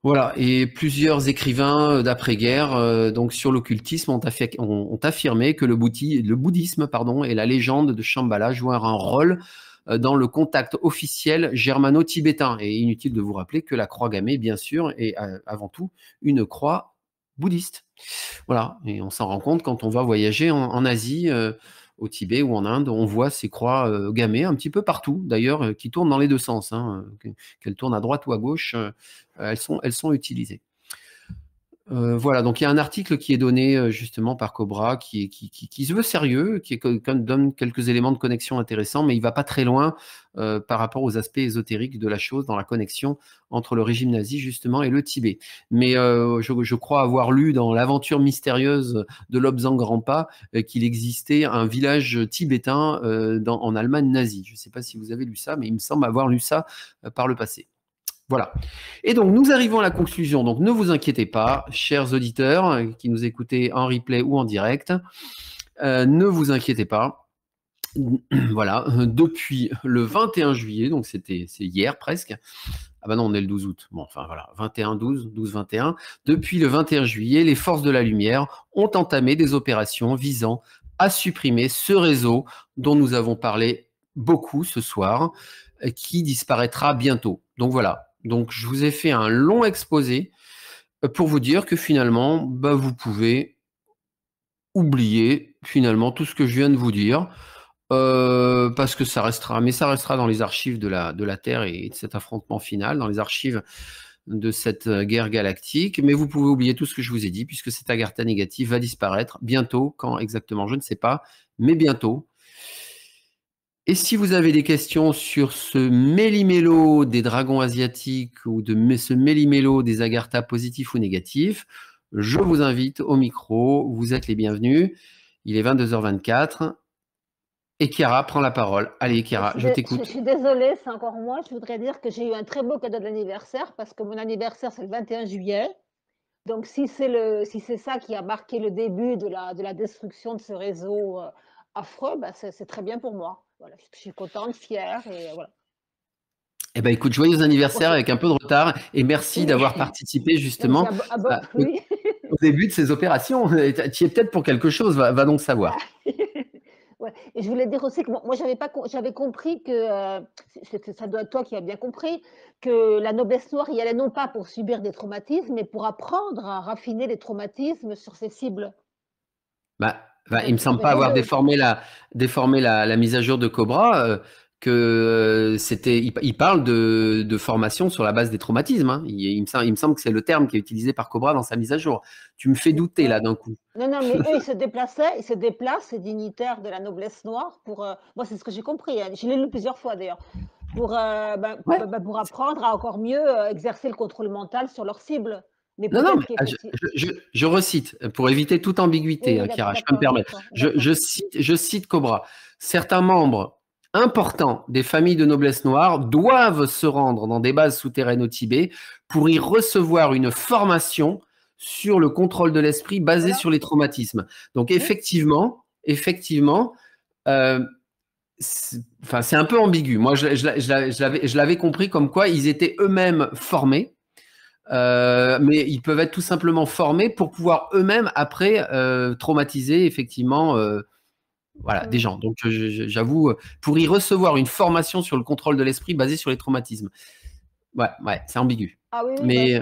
Voilà, et plusieurs écrivains d'après-guerre donc sur l'occultisme ont affirmé que le bouddhisme et la légende de Shambhala jouèrent un rôle dans le contact officiel germano-tibétain. Et inutile de vous rappeler que la croix gammée, bien sûr, est avant tout une croix bouddhiste. Voilà, et on s'en rend compte quand on va voyager en Asie, au Tibet ou en Inde, on voit ces croix gammées un petit peu partout, d'ailleurs, qui tournent dans les deux sens, hein, qu'elles tournent à droite ou à gauche, elles sont utilisées. Voilà, donc il y a un article qui est donné justement par Cobra qui se veut sérieux, qui donne quelques éléments de connexion intéressants, mais il ne va pas très loin par rapport aux aspects ésotériques de la chose dans la connexion entre le régime nazi justement et le Tibet. Mais je crois avoir lu dans l'aventure mystérieuse de Lobsang Rampa qu'il existait un village tibétain en Allemagne nazie. Je ne sais pas si vous avez lu ça, mais il me semble avoir lu ça par le passé. Voilà. Et donc, nous arrivons à la conclusion. Donc, ne vous inquiétez pas, chers auditeurs qui nous écoutez en replay ou en direct. Ne vous inquiétez pas. Voilà. Depuis le 21 juillet, donc c'est hier presque. Ah ben non, on est le 12 août. Bon, enfin voilà, 21-12, 12-21. Depuis le 21 juillet, les forces de la lumière ont entamé des opérations visant à supprimer ce réseau dont nous avons parlé beaucoup ce soir, qui disparaîtra bientôt. Donc voilà. Donc, je vous ai fait un long exposé pour vous dire que finalement, vous pouvez oublier finalement tout ce que je viens de vous dire, parce que ça restera dans les archives de la Terre et de cet affrontement final, dans les archives de cette guerre galactique. Mais vous pouvez oublier tout ce que je vous ai dit, puisque cet Agartha négatif va disparaître bientôt. Quand exactement, je ne sais pas, mais bientôt. Et si vous avez des questions sur ce méli-mélo des dragons asiatiques ou de ce méli-mélo des Agartha positifs ou négatifs, je vous invite au micro. Vous êtes les bienvenus. Il est 22h24. Et Chiara prend la parole. Allez, Chiara, je t'écoute. Je suis désolée, c'est encore moi. Je voudrais dire que j'ai eu un très beau cadeau d'anniversaire parce que mon anniversaire, c'est le 21 juillet. Donc, si c'est ça qui a marqué le début de la destruction de ce réseau affreux, bah, c'est très bien pour moi. Voilà, je suis contente, fière et voilà. Eh ben, écoute, joyeux Bon, anniversaire avec un peu de retard et merci oui, d'avoir participé non, mais c'est justement un bon oui. au début de ces opérations. Tu y es peut-être pour quelque chose, va donc Bah, savoir. ouais et je voulais dire aussi que moi j'avais pas com j'avais compris que, ça doit être toi qui as bien compris, que la noblesse noire y allait non pas pour subir des traumatismes, mais pour apprendre à raffiner les traumatismes sur ses cibles. Il me Ça semble peut pas être les avoir 2. déformé la mise à jour de Cobra, que c'était, il parle de formation sur la base des traumatismes, hein. Il me semble que c'est le terme qui est utilisé par Cobra dans sa mise à jour. Tu me fais douter là Ouais. d'un coup. Non, non, mais eux, ils se déplacent, ces dignitaires de la noblesse noire pour, moi, c'est ce que j'ai compris, hein, je l'ai lu plusieurs fois d'ailleurs, pour, Ouais. pour apprendre à encore mieux, exercer le contrôle mental sur leurs cibles. Mais Non, non, mais peut-être qu'effecti je recite pour éviter toute oui, ambiguïté, oui, hein, Kira, je peux me d'accord, permettre. d'accord, d'accord. Je cite Cobra. Certains membres importants des familles de noblesse noire doivent se rendre dans des bases souterraines au Tibet pour y recevoir une formation sur le contrôle de l'esprit basée Voilà, sur les traumatismes. Donc oui, effectivement, euh, enfin c'est un peu ambigu. Moi, je l'avais compris comme quoi ils étaient eux-mêmes formés, mais ils peuvent être tout simplement formés pour pouvoir eux-mêmes après traumatiser effectivement voilà, des mmh. gens. Donc j'avoue, pour y recevoir une formation sur le contrôle de l'esprit basée sur les traumatismes. Ouais, ouais, c'est ambigu. Ah oui, oui, bah, Mais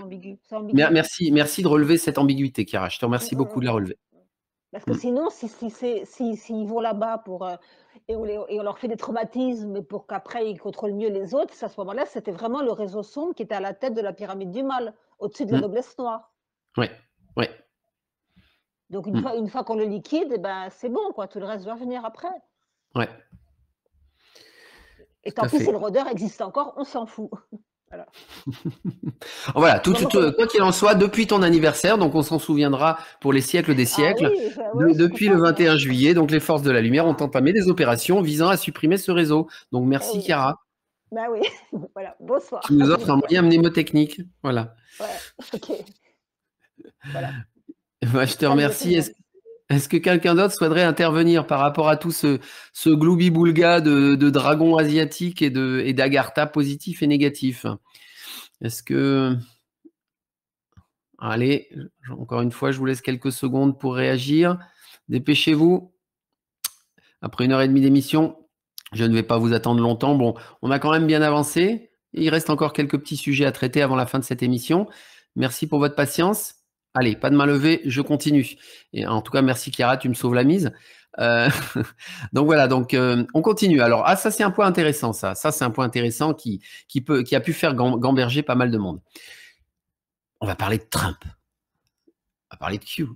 c'est ambigu. merci de relever cette ambiguïté, Kira. Je te Mmh, remercie beaucoup de la mmh, mmh. relever. Parce que Mm. sinon, s'ils vont là-bas pour, et on leur fait des traumatismes pour qu'après ils contrôlent mieux les autres, à ce moment-là, c'était vraiment le réseau sombre qui était à la tête de la pyramide du mal, au-dessus de la Mm. noblesse noire. Ouais, ouais. Donc Mm. une fois qu'on le liquide, eh ben, c'est bon quoi, tout le reste va venir après. Ouais, Et tout tant à pis si fait. le rôdeur existe encore, on s'en fout. Voilà. Voilà, Bon, moi, comme quoi qu'il en soit, depuis ton anniversaire, donc on s'en souviendra pour les siècles des ah siècles, oui, bah, ouais, je suis depuis le contente moi. 21 juillet, donc les forces de la lumière ont Ah, entamé des opérations visant à supprimer ce réseau. Donc eh merci, oui, Chiara. bah oui, voilà, bonsoir, Tu nous à offres un bientôt. moyen mnémotechnique. Voilà. Ouais, OK, voilà. Ouais, je te Salut à tout le remercie. monde. Est-ce que quelqu'un d'autre souhaiterait intervenir par rapport à tout ce gloubi-boulga de dragons asiatiques et d'agartha positifs et négatifs? Est-ce que... Allez, encore une fois, je vous laisse quelques secondes pour réagir. Dépêchez-vous. Après 1 heure et demie d'émission, je ne vais pas vous attendre longtemps. Bon, on a quand même bien avancé. Il reste encore quelques petits sujets à traiter avant la fin de cette émission. Merci pour votre patience. Allez, pas de main levée, je continue. Et en tout cas, merci Chiara, tu me sauves la mise. Euh, donc voilà, on continue. Alors, ça c'est un point intéressant, ça. Ça c'est un point intéressant qui a pu faire gamberger pas mal de monde. On va parler de Trump. On va parler de Q.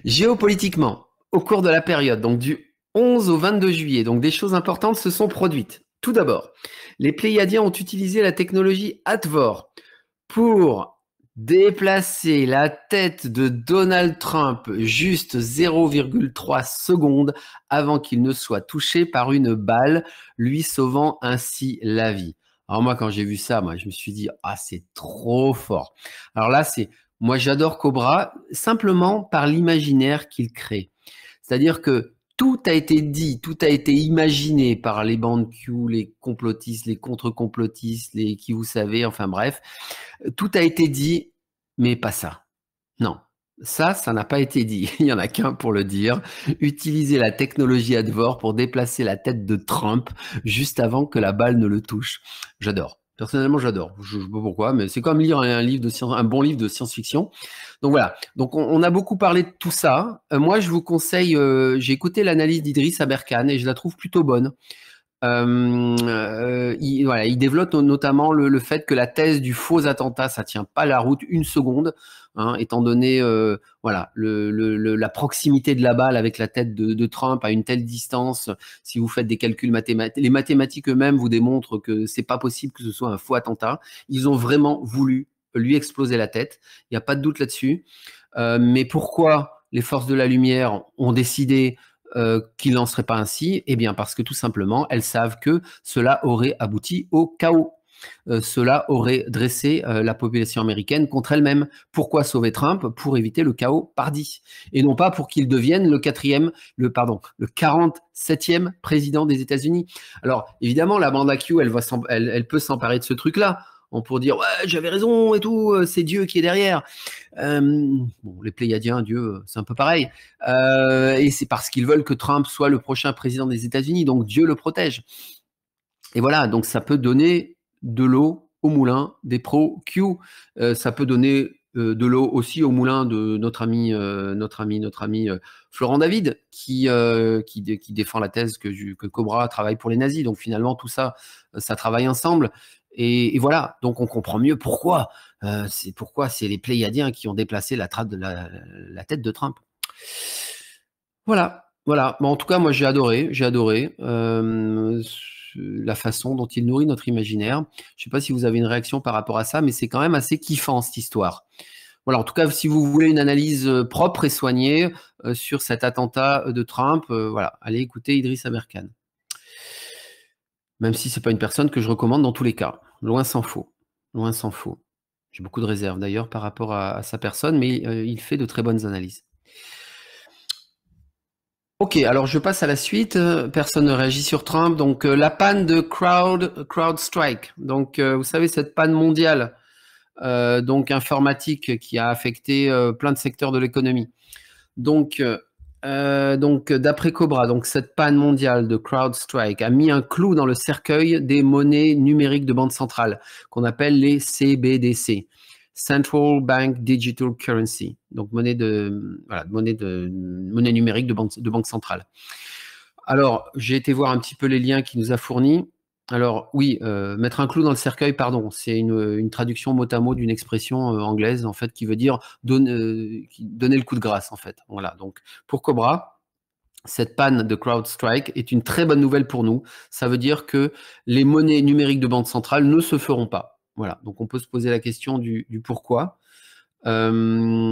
Géopolitiquement, au cours de la période, donc du 11 au 22 juillet, donc des choses importantes se sont produites. Tout d'abord, les Pléiadiens ont utilisé la technologie Hathor pour déplacer la tête de Donald Trump juste 0,3 secondes avant qu'il ne soit touché par une balle, lui sauvant ainsi la vie. Alors moi, quand j'ai vu ça, moi, je me suis dit, ah, c'est trop fort. Alors là, moi, j'adore Cobra simplement par l'imaginaire qu'il crée. C'est-à-dire que tout a été dit, tout a été imaginé par les bandes Q, les complotistes, les contre-complotistes, les qui vous savez, enfin bref. Tout a été dit, mais pas ça. Non. Ça n'a pas été dit. Il n'y en a qu'un pour le dire. Utiliser la technologie Advor pour déplacer la tête de Trump juste avant que la balle ne le touche. J'adore. Personnellement, j'adore. Je ne sais pas pourquoi, mais c'est comme lire un bon livre de science-fiction. Donc voilà. Donc on a beaucoup parlé de tout ça. Moi, je vous conseille. J'ai écouté l'analyse d'Idriss Aberkan et je la trouve plutôt bonne. Il développe notamment le fait que la thèse du faux attentat, ça tient pas la route une seconde, hein, étant donné la proximité de la balle avec la tête de Trump à une telle distance. Si vous faites des calculs mathématiques, les mathématiques eux-mêmes vous démontrent que c'est pas possible que ce soit un faux attentat. Ils ont vraiment voulu lui exploser la tête. Il n'y a pas de doute là-dessus. Mais pourquoi les forces de la lumière ont décidé qu'il n'en serait pas ainsi? Eh bien, parce que tout simplement, elles savent que cela aurait abouti au chaos. cela aurait dressé la population américaine contre elle-même. Pourquoi sauver Trump? Pour éviter le chaos pardi. Et non pas pour qu'il devienne le 47e président des États-Unis. Alors, évidemment, la bande Q, elle peut s'emparer de ce truc-là pour dire ouais, j'avais raison et tout, c'est Dieu qui est derrière. Bon, les Pléiadiens, Dieu, c'est un peu pareil. Et c'est parce qu'ils veulent que Trump soit le prochain président des États-Unis, donc Dieu le protège. Et voilà, donc ça peut donner de l'eau au moulin des pro-Q. Ça peut donner de l'eau aussi au moulin de notre ami Florent David, qui défend la thèse que Cobra travaille pour les nazis. Donc finalement, tout ça, ça travaille ensemble. Et voilà, donc on comprend mieux pourquoi. C'est les Pléiadiens qui ont déplacé la tête de Trump. Voilà. Bon, en tout cas, moi, j'ai adoré la façon dont il nourrit notre imaginaire. Je ne sais pas si vous avez une réaction par rapport à ça, mais c'est quand même assez kiffant, cette histoire. Voilà, en tout cas, si vous voulez une analyse propre et soignée sur cet attentat de Trump, voilà, allez écouter Idriss Aberkan. Même si ce n'est pas une personne que je recommande dans tous les cas. Loin s'en faut. Loin s'en faut. J'ai beaucoup de réserves d'ailleurs par rapport à sa personne, mais il fait de très bonnes analyses. Ok, alors je passe à la suite. Personne ne réagit sur Trump. Donc la panne de CrowdStrike. Donc vous savez, cette panne mondiale donc informatique qui a affecté plein de secteurs de l'économie. Donc d'après Cobra, donc cette panne mondiale de CrowdStrike a mis un clou dans le cercueil des monnaies numériques de banque centrale qu'on appelle les CBDC. Central Bank Digital Currency, donc monnaie numérique de banque centrale. Alors, j'ai été voir un petit peu les liens qu'il nous a fournis. Alors, oui, mettre un clou dans le cercueil, pardon, c'est une traduction mot à mot d'une expression anglaise, en fait, qui veut dire donner le coup de grâce, en fait. Voilà, donc, pour Cobra, cette panne de CrowdStrike est une très bonne nouvelle pour nous. Ça veut dire que les monnaies numériques de banque centrale ne se feront pas. Voilà, donc on peut se poser la question du pourquoi. Alors,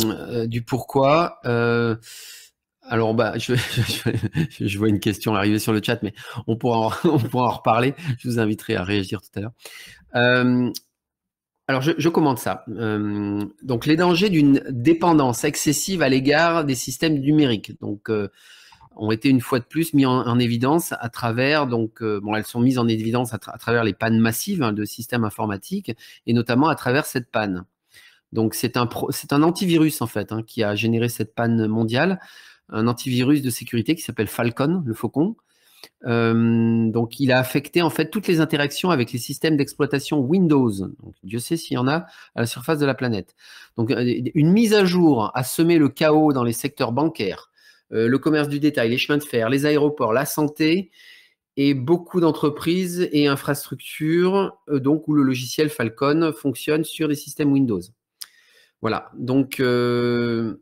je vois une question arriver sur le chat, mais on pourra en reparler. Je vous inviterai à réagir tout à l'heure. Alors, je commente ça. Donc, les dangers d'une dépendance excessive à l'égard des systèmes numériques. Donc, ont été une fois de plus mis en évidence à travers, elles sont mises en évidence à travers les pannes massives de systèmes informatiques et notamment à travers cette panne. Donc c'est un antivirus en fait qui a généré cette panne mondiale, un antivirus de sécurité qui s'appelle Falcon, le Faucon. Donc il a affecté en fait toutes les interactions avec les systèmes d'exploitation Windows. Donc, Dieu sait s'il y en a à la surface de la planète. Donc une mise à jour a semé le chaos dans les secteurs bancaires, le commerce du détail, les chemins de fer, les aéroports, la santé et beaucoup d'entreprises et infrastructures où le logiciel Falcon fonctionne sur des systèmes Windows. Voilà, donc en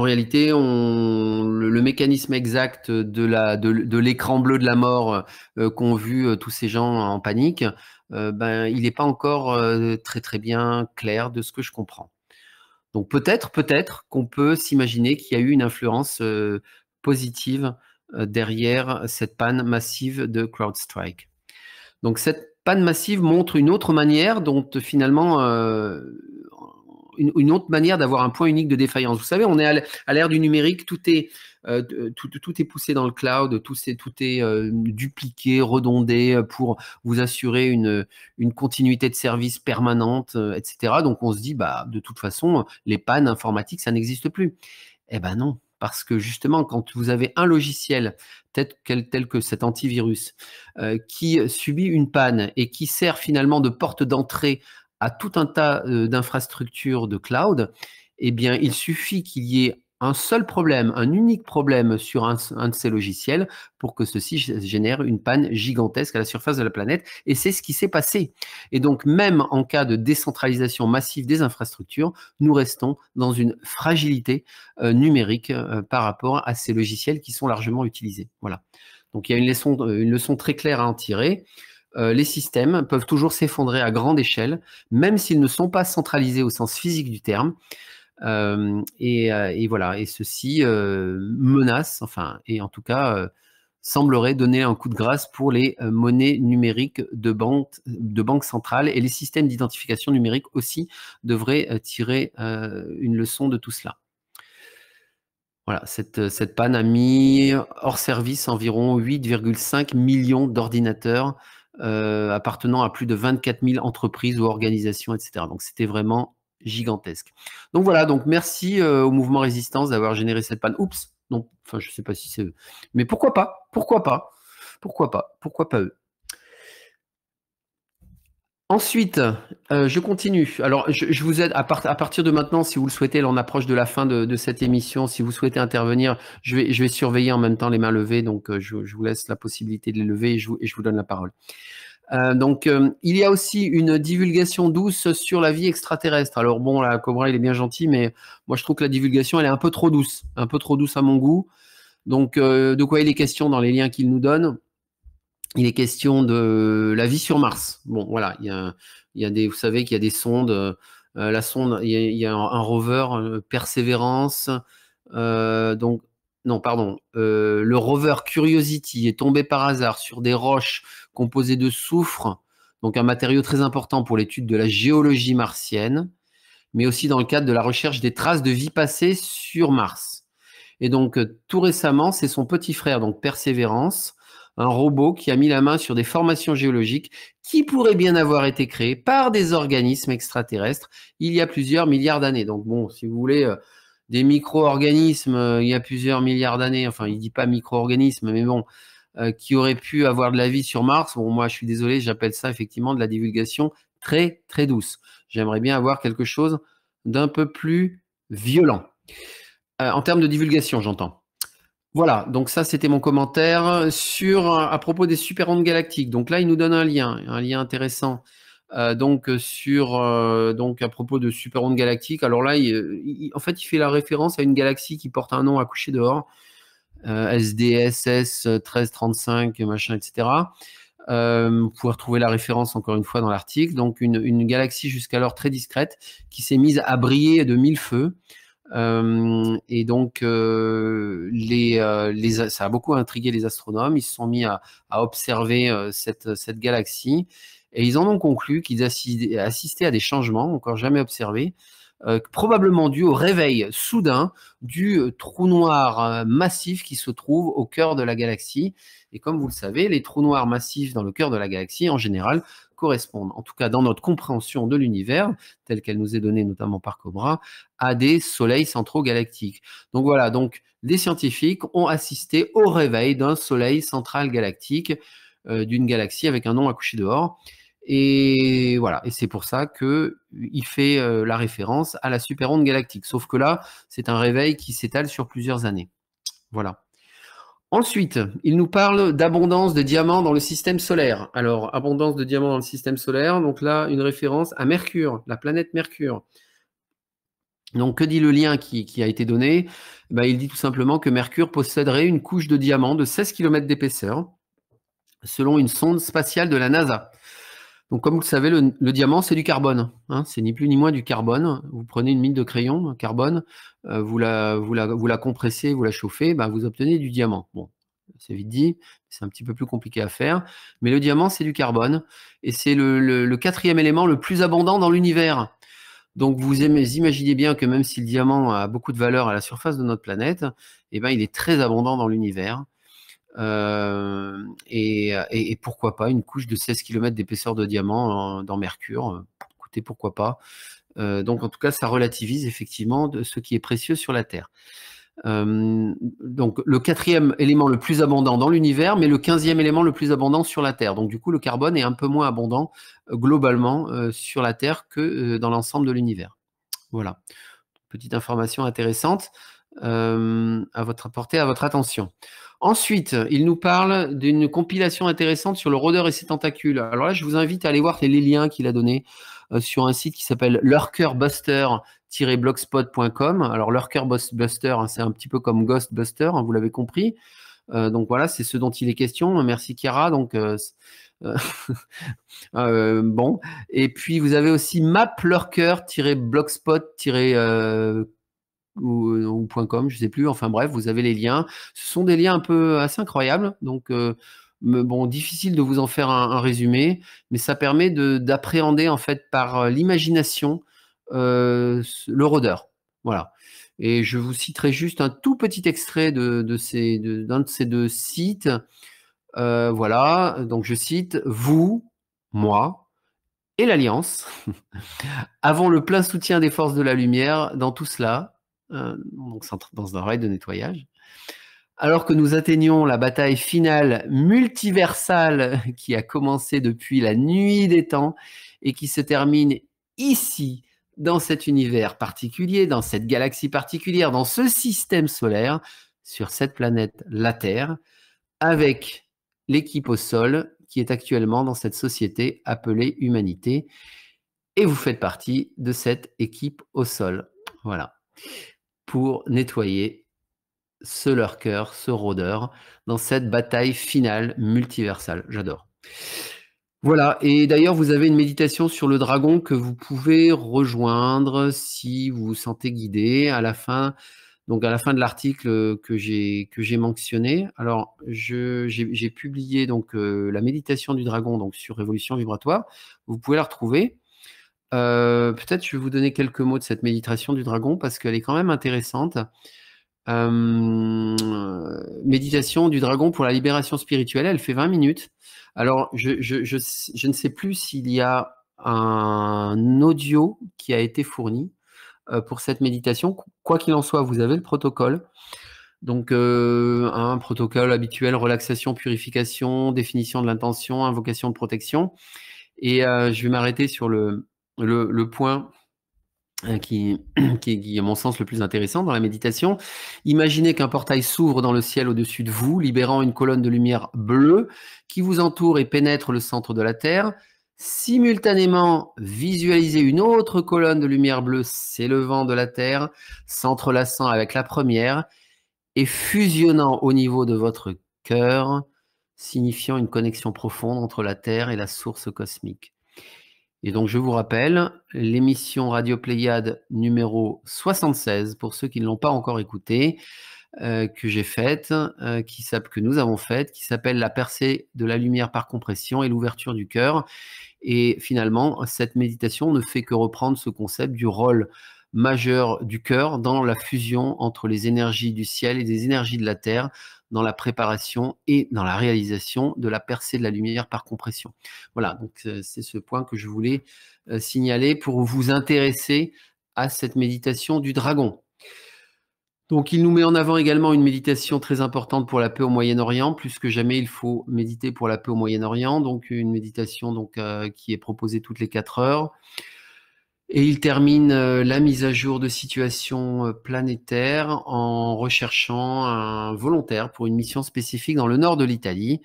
réalité, le mécanisme exact de l'écran bleu de la mort qu'ont vu tous ces gens en panique, il n'est pas encore très très bien clair de ce que je comprends. Donc peut-être qu'on peut s'imaginer qu'il y a eu une influence positive derrière cette panne massive de CrowdStrike. Donc cette panne massive montre une autre manière dont finalement une autre manière d'avoir un point unique de défaillance. Vous savez, on est à l'ère du numérique, tout est poussé dans le cloud, tout est dupliqué, redondé pour vous assurer une continuité de service permanente, etc. Donc on se dit, de toute façon, les pannes informatiques, ça n'existe plus. Eh ben non, parce que justement, quand vous avez un logiciel tel que cet antivirus qui subit une panne et qui sert finalement de porte d'entrée à tout un tas d'infrastructures de cloud, eh bien, il suffit qu'il y ait un seul problème, un unique problème sur un de ces logiciels pour que ceci génère une panne gigantesque à la surface de la planète. Et c'est ce qui s'est passé. Et donc, même en cas de décentralisation massive des infrastructures, nous restons dans une fragilité numérique par rapport à ces logiciels qui sont largement utilisés. Voilà. Donc, il y a une leçon très claire à en tirer. Les systèmes peuvent toujours s'effondrer à grande échelle, même s'ils ne sont pas centralisés au sens physique du terme. Et voilà, et ceci menace, et en tout cas semblerait donner un coup de grâce pour les monnaies numériques de banque centrale, et les systèmes d'identification numérique aussi devraient tirer une leçon de tout cela. Voilà, cette panne a mis hors service environ 8,5 millions d'ordinateurs appartenant à plus de 24 000 entreprises ou organisations, etc. Donc, c'était vraiment gigantesque. Donc, voilà, donc merci au mouvement Résistance d'avoir généré cette panne. Oups, non, enfin, je ne sais pas si c'est eux. Mais pourquoi pas? Pourquoi pas? Pourquoi pas? Pourquoi pas eux? Ensuite, je continue. Alors, je vous aide à partir de maintenant, si vous le souhaitez, là, on approche de la fin de cette émission. Si vous souhaitez intervenir, je vais surveiller en même temps les mains levées. Donc, je vous laisse la possibilité de les lever et je vous donne la parole. Il y a aussi une divulgation douce sur la vie extraterrestre. Alors bon, la Cobra, il est bien gentil, mais moi, je trouve que la divulgation, elle est un peu trop douce à mon goût. Donc, de quoi il est question dans les liens qu'il nous donne? Il est question de la vie sur Mars. Bon, voilà, il y a des, vous savez qu'il y a des sondes. La sonde, il y a un rover, Perseverance. Donc, non, pardon. Le rover Curiosity est tombé par hasard sur des roches composées de soufre, donc un matériau très important pour l'étude de la géologie martienne, mais aussi dans le cadre de la recherche des traces de vie passée sur Mars. Et donc, tout récemment, c'est son petit frère, donc Perseverance, un robot qui a mis la main sur des formations géologiques qui pourraient bien avoir été créées par des organismes extraterrestres il y a plusieurs milliards d'années. Donc bon, si vous voulez, des micro-organismes il y a plusieurs milliards d'années, enfin il dit pas micro-organismes, mais bon, qui auraient pu avoir de la vie sur Mars. Bon, moi je suis désolé, j'appelle ça effectivement de la divulgation très très douce. J'aimerais bien avoir quelque chose d'un peu plus violent. En termes de divulgation, j'entends. Voilà, donc ça c'était mon commentaire à propos des super ondes galactiques. Donc là, il nous donne un lien intéressant. Donc à propos de super ondes galactiques. Alors là, en fait, il fait la référence à une galaxie qui porte un nom à coucher dehors, SDSS 1335, machin, etc. Vous pouvez retrouver la référence encore une fois dans l'article. Donc une galaxie jusqu'alors très discrète qui s'est mise à briller de mille feux. Et donc, ça a beaucoup intrigué les astronomes. Ils se sont mis à observer cette galaxie et ils en ont conclu qu'ils assistaient à des changements encore jamais observés, probablement dus au réveil soudain du trou noir massif qui se trouve au cœur de la galaxie. Et comme vous le savez, les trous noirs massifs dans le cœur de la galaxie, en général, correspondent, en tout cas dans notre compréhension de l'univers, telle qu'elle nous est donnée notamment par Cobra, à des soleils centraux galactiques. Donc voilà, donc les scientifiques ont assisté au réveil d'un soleil central galactique, d'une galaxie avec un nom à coucher dehors. Et voilà, et c'est pour ça qu'il fait la référence à la super onde galactique. Sauf que là, c'est un réveil qui s'étale sur plusieurs années. Voilà. Ensuite, il nous parle d'abondance de diamants dans le système solaire. Alors, abondance de diamants dans le système solaire, donc là, une référence à Mercure, la planète Mercure. Donc, que dit le lien qui a été donné? Il dit tout simplement que Mercure posséderait une couche de diamants de 16 km d'épaisseur, selon une sonde spatiale de la NASA. Donc, comme vous le savez, le diamant, c'est du carbone. Hein, c'est ni plus ni moins du carbone. Vous prenez une mine de crayon, carbone, vous la compressez, vous la chauffez, vous obtenez du diamant. Bon, c'est vite dit, c'est un petit peu plus compliqué à faire. Mais le diamant, c'est du carbone. Et c'est le quatrième élément le plus abondant dans l'univers. Donc, vous imaginez bien que même si le diamant a beaucoup de valeur à la surface de notre planète, il est très abondant dans l'univers. Et pourquoi pas une couche de 16 km d'épaisseur de diamant dans Mercure. Écoutez, pourquoi pas. Donc, en tout cas, ça relativise effectivement de ce qui est précieux sur la Terre. Donc, le quatrième élément le plus abondant dans l'univers, mais le 15e élément le plus abondant sur la Terre. Donc, du coup, le carbone est un peu moins abondant globalement sur la Terre que dans l'ensemble de l'univers. Voilà. Petite information intéressante à porter à votre attention. Ensuite, il nous parle d'une compilation intéressante sur le rôdeur et ses tentacules. Alors là, je vous invite à aller voir les liens qu'il a donnés sur un site qui s'appelle lurkerbuster-blogspot.com. Alors, Lurkerbuster, c'est un petit peu comme Ghostbuster, vous l'avez compris. Donc voilà, c'est ce dont il est question. Merci Chiara. Donc, bon. Et puis, vous avez aussi maplurker-blogspot- ou .com, je ne sais plus. Enfin bref, vous avez les liens. Ce sont des liens un peu assez incroyables. Donc, bon, difficile de vous en faire un résumé, mais ça permet d'appréhender en fait par l'imagination le rôdeur. Voilà. Et je vous citerai juste un tout petit extrait d'un de ces deux sites. Voilà. Donc, je cite: vous, moi et l'Alliance avons le plein soutien des forces de la lumière dans tout cela, donc dans un raid de nettoyage. Alors que nous atteignons la bataille finale multiversale qui a commencé depuis la nuit des temps et qui se termine ici, dans cet univers particulier, dans cette galaxie particulière, dans ce système solaire, sur cette planète, la Terre, avec l'équipe au sol qui est actuellement dans cette société appelée humanité. Et vous faites partie de cette équipe au sol. Voilà. Pour nettoyer ce lurker, ce rôdeur, dans cette bataille finale multiversale. J'adore. Voilà. Et d'ailleurs, vous avez une méditation sur le dragon que vous pouvez rejoindre si vous vous sentez guidé à la fin. Donc, à la fin de l'article que j'ai mentionné. Alors, j'ai publié donc la méditation du dragon donc sur Révolution Vibratoire. Vous pouvez la retrouver. Peut-être je vais vous donner quelques mots de cette méditation du dragon parce qu'elle est quand même intéressante. Méditation du dragon pour la libération spirituelle, elle fait 20 minutes. Alors, je ne sais plus s'il y a un audio qui a été fourni pour cette méditation. Quoi qu'il en soit, vous avez le protocole. Donc, un protocole habituel, relaxation, purification, définition de l'intention, invocation de protection. Et je vais m'arrêter sur le point qui est, à mon sens, le plus intéressant dans la méditation. Imaginez qu'un portail s'ouvre dans le ciel au-dessus de vous, libérant une colonne de lumière bleue qui vous entoure et pénètre le centre de la Terre. Simultanément, visualisez une autre colonne de lumière bleue s'élevant de la Terre, s'entrelaçant avec la première et fusionnant au niveau de votre cœur, signifiant une connexion profonde entre la Terre et la source cosmique. Et donc, je vous rappelle, l'émission Radio Pléiade numéro 76, pour ceux qui ne l'ont pas encore écoutée, que j'ai faite, que nous avons faite, qui s'appelle La percée de la lumière par compression et l'ouverture du cœur. Et finalement, cette méditation ne fait que reprendre ce concept du rôle majeur du cœur dans la fusion entre les énergies du ciel et des énergies de la terre, dans la préparation et dans la réalisation de la percée de la lumière par compression. Voilà, donc c'est ce point que je voulais signaler pour vous intéresser à cette méditation du dragon. Donc, il nous met en avant également une méditation très importante pour la paix au Moyen-Orient. Plus que jamais, il faut méditer pour la paix au Moyen-Orient. Donc, une méditation qui est proposée toutes les 4 heures. Et il termine la mise à jour de situation planétaire en recherchant un volontaire pour une mission spécifique dans le nord de l'Italie.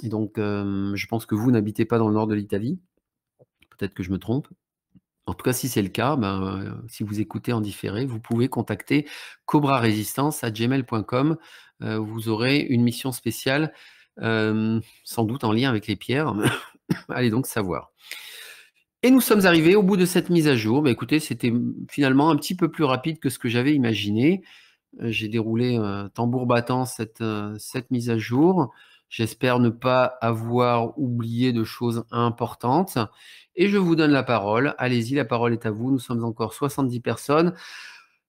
Et donc, je pense que vous n'habitez pas dans le nord de l'Italie. Peut-être que je me trompe. En tout cas, si c'est le cas, si vous écoutez en différé, vous pouvez contacter cobrarésistance@gmail.com. Vous aurez une mission spéciale, sans doute en lien avec les pierres. Allez donc savoir. Et nous sommes arrivés au bout de cette mise à jour. Écoutez, c'était finalement un petit peu plus rapide que ce que j'avais imaginé. J'ai déroulé tambour battant cette mise à jour. J'espère ne pas avoir oublié de choses importantes. Et je vous donne la parole. Allez-y, la parole est à vous. Nous sommes encore 70 personnes.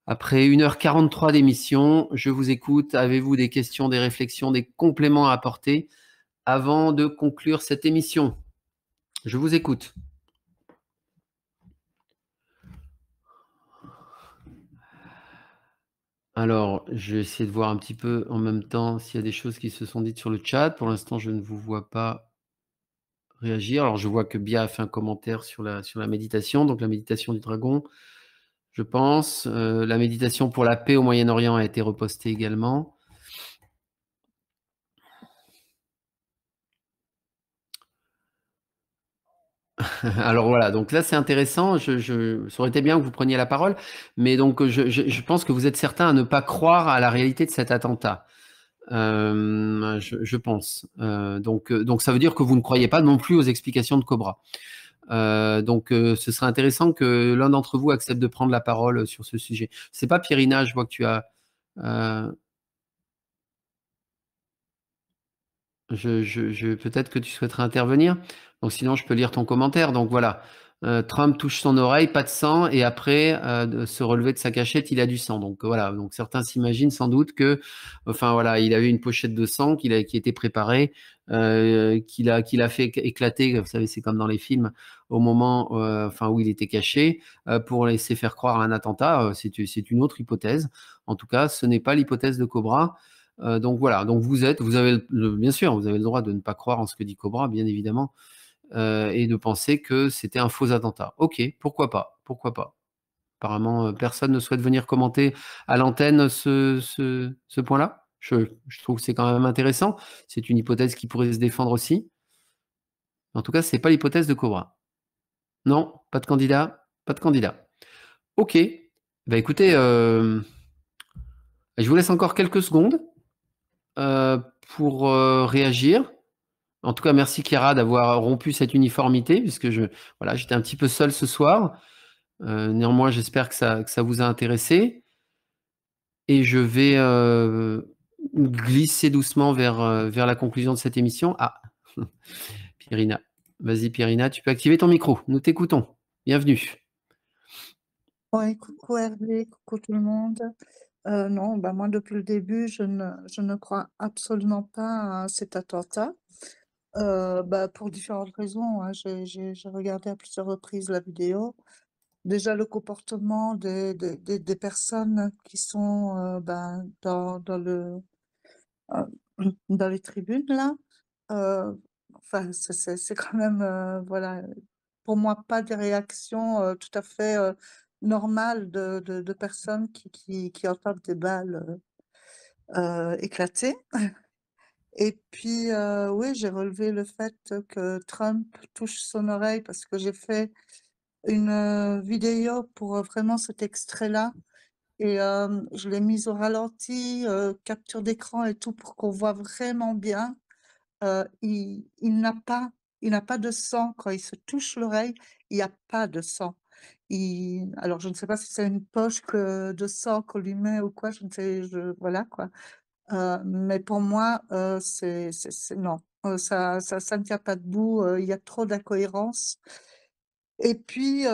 Après 1h43 d'émission, je vous écoute. Avez-vous des questions, des réflexions, des compléments à apporter avant de conclure cette émission? Je vous écoute. Alors, je vais essayer de voir un petit peu en même temps s'il y a des choses qui se sont dites sur le chat. Pour l'instant, je ne vous vois pas réagir. Alors, je vois que Bia a fait un commentaire sur la méditation, donc la méditation du dragon, je pense. La méditation pour la paix au Moyen-Orient a été repostée également. Alors voilà, donc là c'est intéressant, ça aurait été bien que vous preniez la parole, mais donc je pense que vous êtes certain à ne pas croire à la réalité de cet attentat. Je pense. Donc ça veut dire que vous ne croyez pas non plus aux explications de Cobra. Donc, ce serait intéressant que l'un d'entre vous accepte de prendre la parole sur ce sujet. C'est pas Pierina, je vois que tu as. euh, Peut-être que tu souhaiterais intervenir. Donc, sinon, je peux lire ton commentaire. Donc, voilà. Trump touche son oreille, pas de sang, et après de se relever de sa cachette, il a du sang. Donc voilà. Donc certains s'imaginent sans doute que, enfin voilà, il avait une pochette de sang qui était préparée, qu'il a fait éclater. Vous savez, c'est comme dans les films, au moment, enfin où il était caché, pour laisser faire croire à un attentat. C'est une autre hypothèse. En tout cas, ce n'est pas l'hypothèse de Cobra. Donc voilà, donc vous avez bien sûr, vous avez le droit de ne pas croire en ce que dit Cobra, bien évidemment, et de penser que c'était un faux attentat. Ok, pourquoi pas, pourquoi pas. Apparemment, personne ne souhaite venir commenter à l'antenne ce point-là. Je trouve que c'est quand même intéressant. C'est une hypothèse qui pourrait se défendre aussi. En tout cas, c'est pas l'hypothèse de Cobra. Non, pas de candidat, pas de candidat. Ok, bah écoutez, je vous laisse encore quelques secondes euh, pour réagir. En tout cas, merci Chiara d'avoir rompu cette uniformité, puisque voilà, j'étais un petit peu seul ce soir. Néanmoins, j'espère que ça vous a intéressé. Et je vais glisser doucement vers la conclusion de cette émission. Ah, Pierina. Vas-y, Pierina, tu peux activer ton micro. Nous t'écoutons. Bienvenue. Ouais, coucou Hervé, coucou tout le monde. Non, bah moi depuis le début, je ne crois absolument pas à cet attentat. Bah, pour différentes raisons, hein. J'ai regardé à plusieurs reprises la vidéo. Déjà le comportement des personnes qui sont ben, euh, dans les tribunes là. Enfin, c'est quand même, voilà, pour moi, pas des réactions tout à fait normales de personnes qui entendent des balles éclater. Et puis, oui, j'ai relevé le fait que Trump touche son oreille parce que j'ai fait une vidéo pour vraiment cet extrait-là. Et je l'ai mise au ralenti, capture d'écran et tout, pour qu'on voit vraiment bien. Il n'a pas de sang quand il se touche l'oreille, il y a pas de sang. Alors je ne sais pas si c'est une poche de sang qu'on lui met ou quoi, je ne sais, voilà quoi. Mais pour moi, c'est non, ça ne tient pas debout, il y a trop d'incohérences. Et puis,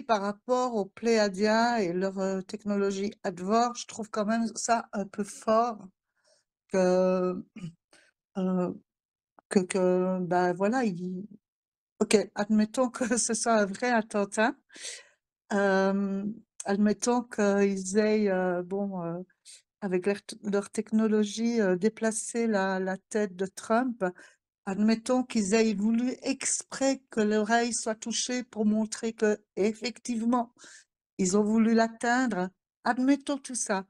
par rapport aux Pléiadiens et leur technologie Advor, je trouve quand même ça un peu fort que, heu bah, voilà, OK, admettons que ce soit un vrai attentat. Admettons qu'ils aient, bon, avec leur technologie, déplacé la tête de Trump. Admettons qu'ils aient voulu exprès que l'oreille soit touchée pour montrer qu'effectivement, ils ont voulu l'atteindre. Admettons tout ça.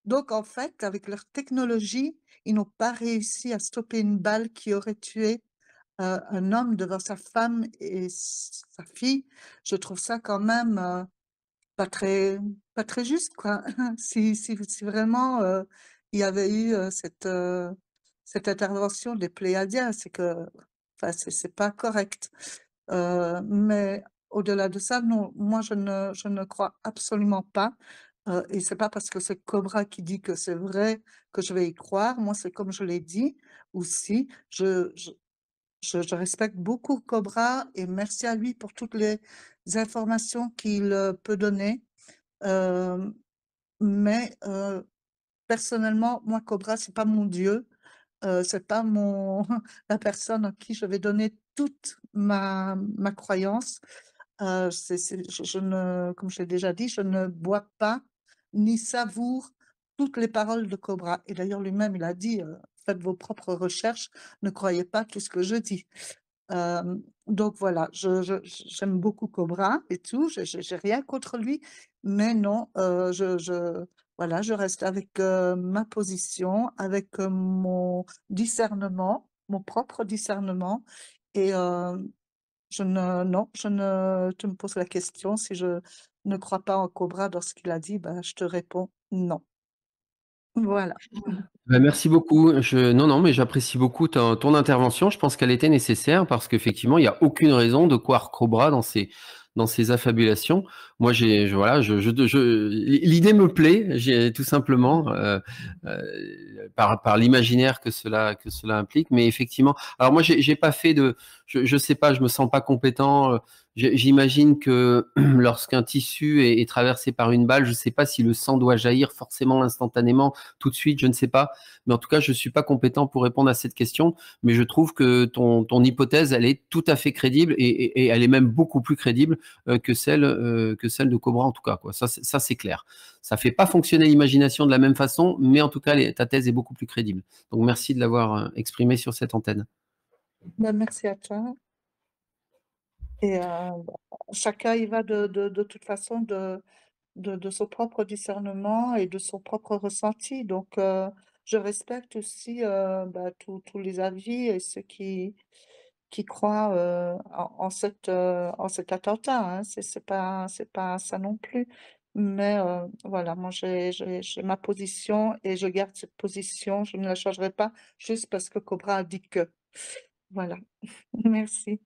Donc en fait, avec leur technologie, ils n'ont pas réussi à stopper une balle qui aurait tué un homme devant sa femme et sa fille. Je trouve ça quand même pas très, pas très juste, quoi. Si vraiment il y avait eu cette intervention des Pléiadiens, c'est que, enfin, c'est pas correct. Mais au-delà de ça, non, moi je ne crois absolument pas. Et c'est pas parce que c'est Cobra qui dit que c'est vrai que je vais y croire. Moi, c'est comme je l'ai dit aussi, je respecte beaucoup Cobra et merci à lui pour toutes les informations qu'il peut donner. Euh, mais personnellement, moi, Cobra, c'est pas mon Dieu. C'est pas la personne à qui je vais donner toute ma croyance. Je ne, comme je l'ai déjà dit, je ne bois pas ni savoure toutes les paroles de Cobra. Et d'ailleurs, lui-même, il a dit, faites vos propres recherches, ne croyez pas tout ce que je dis. Donc voilà, j'aime beaucoup Cobra et tout, j'ai rien contre lui, mais non, voilà, je reste avec ma position, avec mon discernement, mon propre discernement, et non, tu me poses la question si je ne crois pas en Cobra dans ce qu'il a dit, ben, je te réponds non. Voilà. Ben, merci beaucoup. Non, mais j'apprécie beaucoup ton intervention. Je pense qu'elle était nécessaire parce qu'effectivement, il n'y a aucune raison de croire Cobra dans ces affabulations. Moi, voilà, l'idée me plaît, tout simplement, par l'imaginaire que cela implique. Mais effectivement, alors moi, j'ai pas fait je sais pas, je me sens pas compétent. J'imagine que lorsqu'un tissu est traversé par une balle, je sais pas si le sang doit jaillir forcément instantanément, tout de suite, je ne sais pas. Mais en tout cas, je ne suis pas compétent pour répondre à cette question, mais je trouve que ton hypothèse, elle est tout à fait crédible et elle est même beaucoup plus crédible que celle de Cobra, en tout cas, quoi. Ça, c'est clair. Ça ne fait pas fonctionner l'imagination de la même façon, mais en tout cas, ta thèse est beaucoup plus crédible. Donc, merci de l'avoir exprimée sur cette antenne. Ben, merci à toi. Et chacun y va de toute façon de son propre discernement et de son propre ressenti. Donc, je respecte aussi tous les avis et ceux qui croient en cet attentat. Hein. C'est pas ça non plus. Mais voilà, moi j'ai ma position et je garde cette position. Je ne la changerai pas juste parce que Cobra a dit que. Voilà. Merci.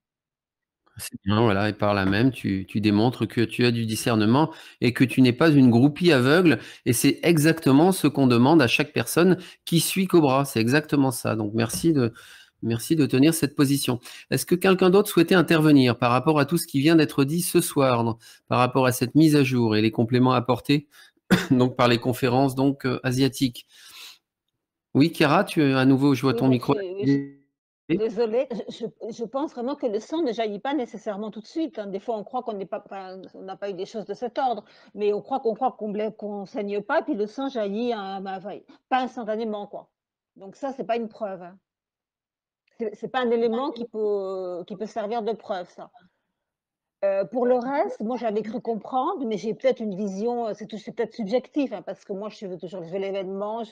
C'est bien, voilà, et par là même, tu démontres que tu as du discernement et que tu n'es pas une groupie aveugle. Et c'est exactement ce qu'on demande à chaque personne qui suit Cobra. C'est exactement ça. Donc, merci de tenir cette position. Est-ce que quelqu'un d'autre souhaitait intervenir par rapport à tout ce qui vient d'être dit ce soir, par rapport à cette mise à jour et les compléments apportés donc, par les conférences asiatiques? Oui, Chiara, à nouveau, je vois Oui, ton micro. désolée, je pense vraiment que le sang ne jaillit pas nécessairement tout de suite, hein. Des fois, on croit qu'on n'est pas, enfin, on n'a pas eu des choses de cet ordre, mais qu'on saigne pas, puis le sang jaillit, hein, enfin, pas instantanément, quoi. Donc ça, c'est pas une preuve, hein. C'est pas un élément qui peut servir de preuve, ça. Pour le reste, moi, j'avais cru comprendre, mais j'ai peut-être une vision, c'est peut-être subjectif, hein, parce que moi, je veux l'événement,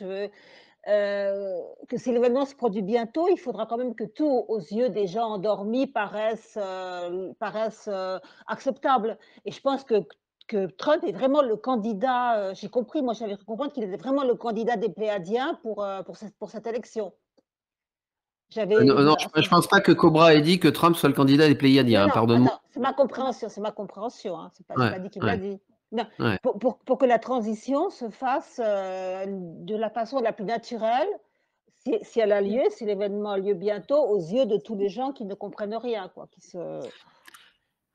que si l'événement se produit bientôt, il faudra quand même que tout, aux yeux des gens endormis, paraisse acceptable. Et je pense que Trump est vraiment le candidat. J'ai compris, moi j'avais cru comprendre qu'il était vraiment le candidat des Pléadiens pour cette élection. J'avais Non, voilà, je pense pas que Cobra ait dit que Trump soit le candidat des non, Pléiadiens, hein, non, pardonne-moi. attends, c'est ma compréhension, hein, j'ai Ouais, pas dit qu'il l'a ouais, dit. Non, ouais. pour que la transition se fasse, de la façon la plus naturelle, si elle a lieu, si l'événement a lieu bientôt, aux yeux de tous les gens qui ne comprennent rien, quoi,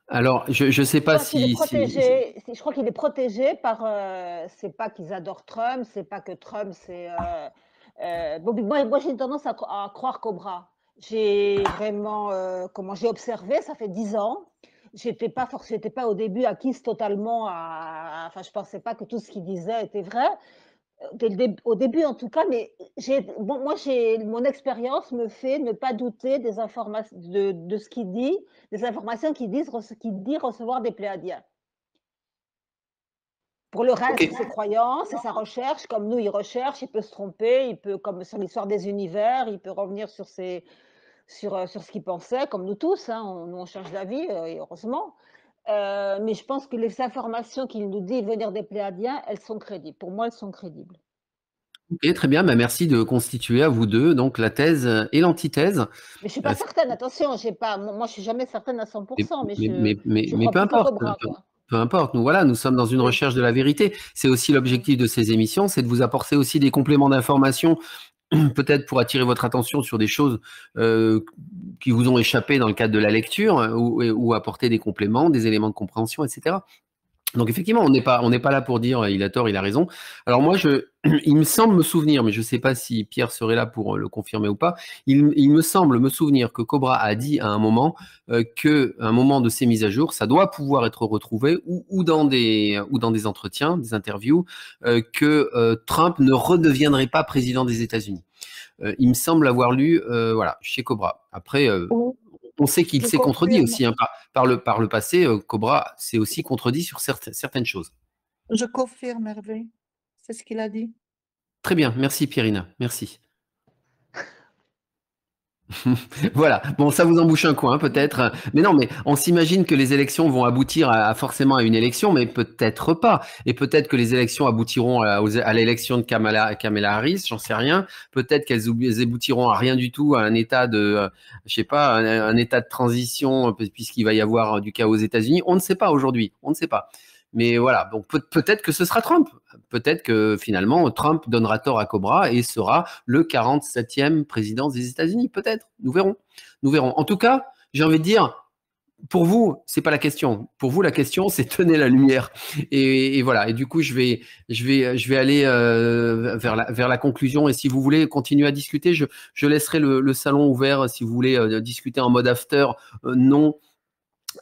Alors, je sais je pas pense qu'il est si protégé, je crois qu'il est protégé par, c'est pas qu'ils adorent Trump, c'est pas que Trump, bon, moi j'ai une tendance à croire Cobra. J'ai vraiment, comment j'ai observé, ça fait 10 ans. J'étais pas au début acquise totalement enfin, je pensais pas que tout ce qu'il disait était vrai. Au début en tout cas, mais mon expérience me fait ne pas douter des informations de ce qu'il dit, des informations qu'il dit recevoir des Pléiadiens. Pour le reste, c'est OK. ses croyances, c'est sa recherche, comme nous, il recherche, il peut se tromper, il peut, comme sur l'histoire des univers, il peut revenir sur ce qu'il pensait, comme nous tous, hein, nous on cherche la vie, et heureusement. Mais je pense que les informations qu'il nous dit venir des Pléiadiens, elles sont crédibles. Pour moi, elles sont crédibles. OK, très bien. Bah, merci de constituer à vous 2 donc la thèse et l'antithèse. Mais je suis pas C'est certaine, attention, j'ai pas moi je suis jamais certaine à 100, mais je mais crois peu plus à importe, Cobra, quoi. peu importe. Nous, voilà, nous sommes dans une Oui. recherche de la vérité. C'est aussi Mmh. l'objectif de ces émissions, c'est de vous apporter aussi des compléments d'information, peut-être pour attirer votre attention sur des choses, qui vous ont échappé dans le cadre de la lecture, ou apporter des compléments, des éléments de compréhension et cetera. Donc effectivement, on n'est pas là pour dire il a tort, il a raison. Alors moi, il me semble me souvenir, mais je ne sais pas si Pierre serait là pour le confirmer ou pas. Il me semble me souvenir que Cobra a dit à un moment que un moment de ces mises à jour, ça doit pouvoir être retrouvé ou dans des entretiens, des interviews, que Trump ne redeviendrait pas président des États-Unis. Il me semble avoir lu, voilà, chez Cobra. Après, Oui, on sait qu'il je s'est contredit confirme. aussi, hein, par le passé. Cobra s'est aussi contredit sur certaines choses. Je confirme, Hervé. C'est ce qu'il a dit. Très bien, merci Pierrina, merci. Voilà. Bon, ça vous embouche un coin, peut-être. Mais non, mais on s'imagine que les élections vont aboutir forcément à une élection, mais peut-être pas. Et peut-être que les élections aboutiront à l'élection de Kamala Harris, j'en sais rien. Peut-être qu'elles aboutiront à rien du tout, à un état de, je sais pas, un état de transition, puisqu'il va y avoir du chaos aux États-Unis. On ne sait pas aujourd'hui. On ne sait pas. Mais voilà, donc peut-être que ce sera Trump. Peut-être que finalement, Trump donnera tort à Cobra et sera le 47e président des États-Unis. Peut-être. Nous verrons. Nous verrons. En tout cas, j'ai envie de dire, pour vous, c'est pas la question. Pour vous, la question, c'est tenez la lumière. Et voilà. Et du coup, je vais aller vers la conclusion. Et si vous voulez continuer à discuter, je laisserai le salon ouvert si vous voulez discuter en mode after, non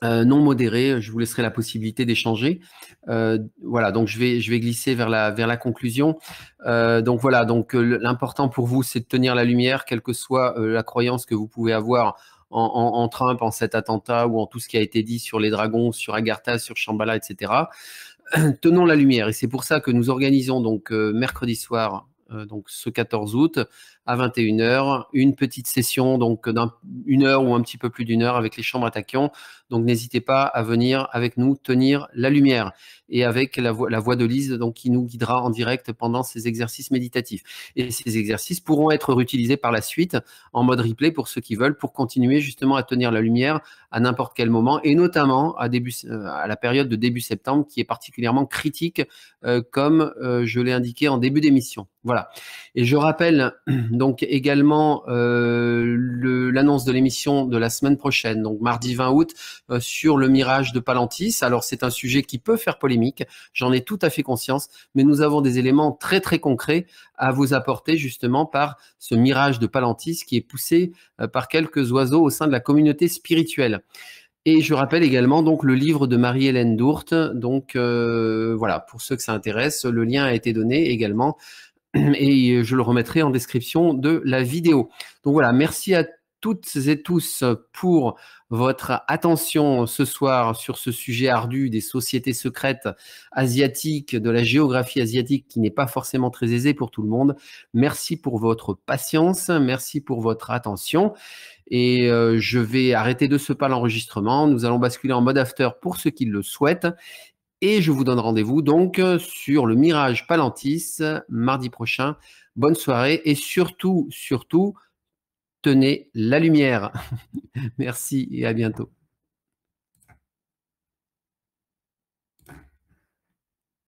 modéré. Je vous laisserai la possibilité d'échanger. Voilà, donc je vais glisser vers la conclusion. Donc voilà, donc l'important pour vous, c'est de tenir la lumière, quelle que soit la croyance que vous pouvez avoir en Trump, en cet attentat ou en tout ce qui a été dit sur les dragons, sur Agartha, sur Shambhala, etc. Tenons la lumière. Et c'est pour ça que nous organisons donc mercredi soir, donc ce 14 août, à 21h, une petite session donc d'une heure ou un petit peu plus d'une heure avec les chambres attaquants. Donc n'hésitez pas à venir avec nous tenir la lumière et avec la voix de Lise donc, qui nous guidera en direct pendant ces exercices méditatifs. Et ces exercices pourront être réutilisés par la suite en mode replay pour ceux qui veulent, pour continuer justement à tenir la lumière à n'importe quel moment et notamment à la période de début septembre qui est particulièrement critique comme je l'ai indiqué en début d'émission. Voilà. Et je rappelle donc également l'annonce de l'émission de la semaine prochaine, donc mardi 20 août, sur le mirage de Palantis. Alors c'est un sujet qui peut faire polémique, j'en ai tout à fait conscience, mais nous avons des éléments très très concrets à vous apporter justement par ce mirage de Palantis qui est poussé par quelques oiseaux au sein de la communauté spirituelle. Et je rappelle également donc le livre de Marie-Hélène Dourte. Donc voilà, pour ceux que ça intéresse, le lien a été donné également et je le remettrai en description de la vidéo. Donc voilà, merci à toutes et tous pour votre attention ce soir sur ce sujet ardu des sociétés secrètes asiatiques, de la géographie asiatique qui n'est pas forcément très aisée pour tout le monde. Merci pour votre patience, merci pour votre attention. Et je vais arrêter de ce pas l'enregistrement. Nous allons basculer en mode after pour ceux qui le souhaitent. Et je vous donne rendez-vous donc sur le Mirage Palantis mardi prochain. Bonne soirée et surtout, tenez la lumière. Merci et à bientôt.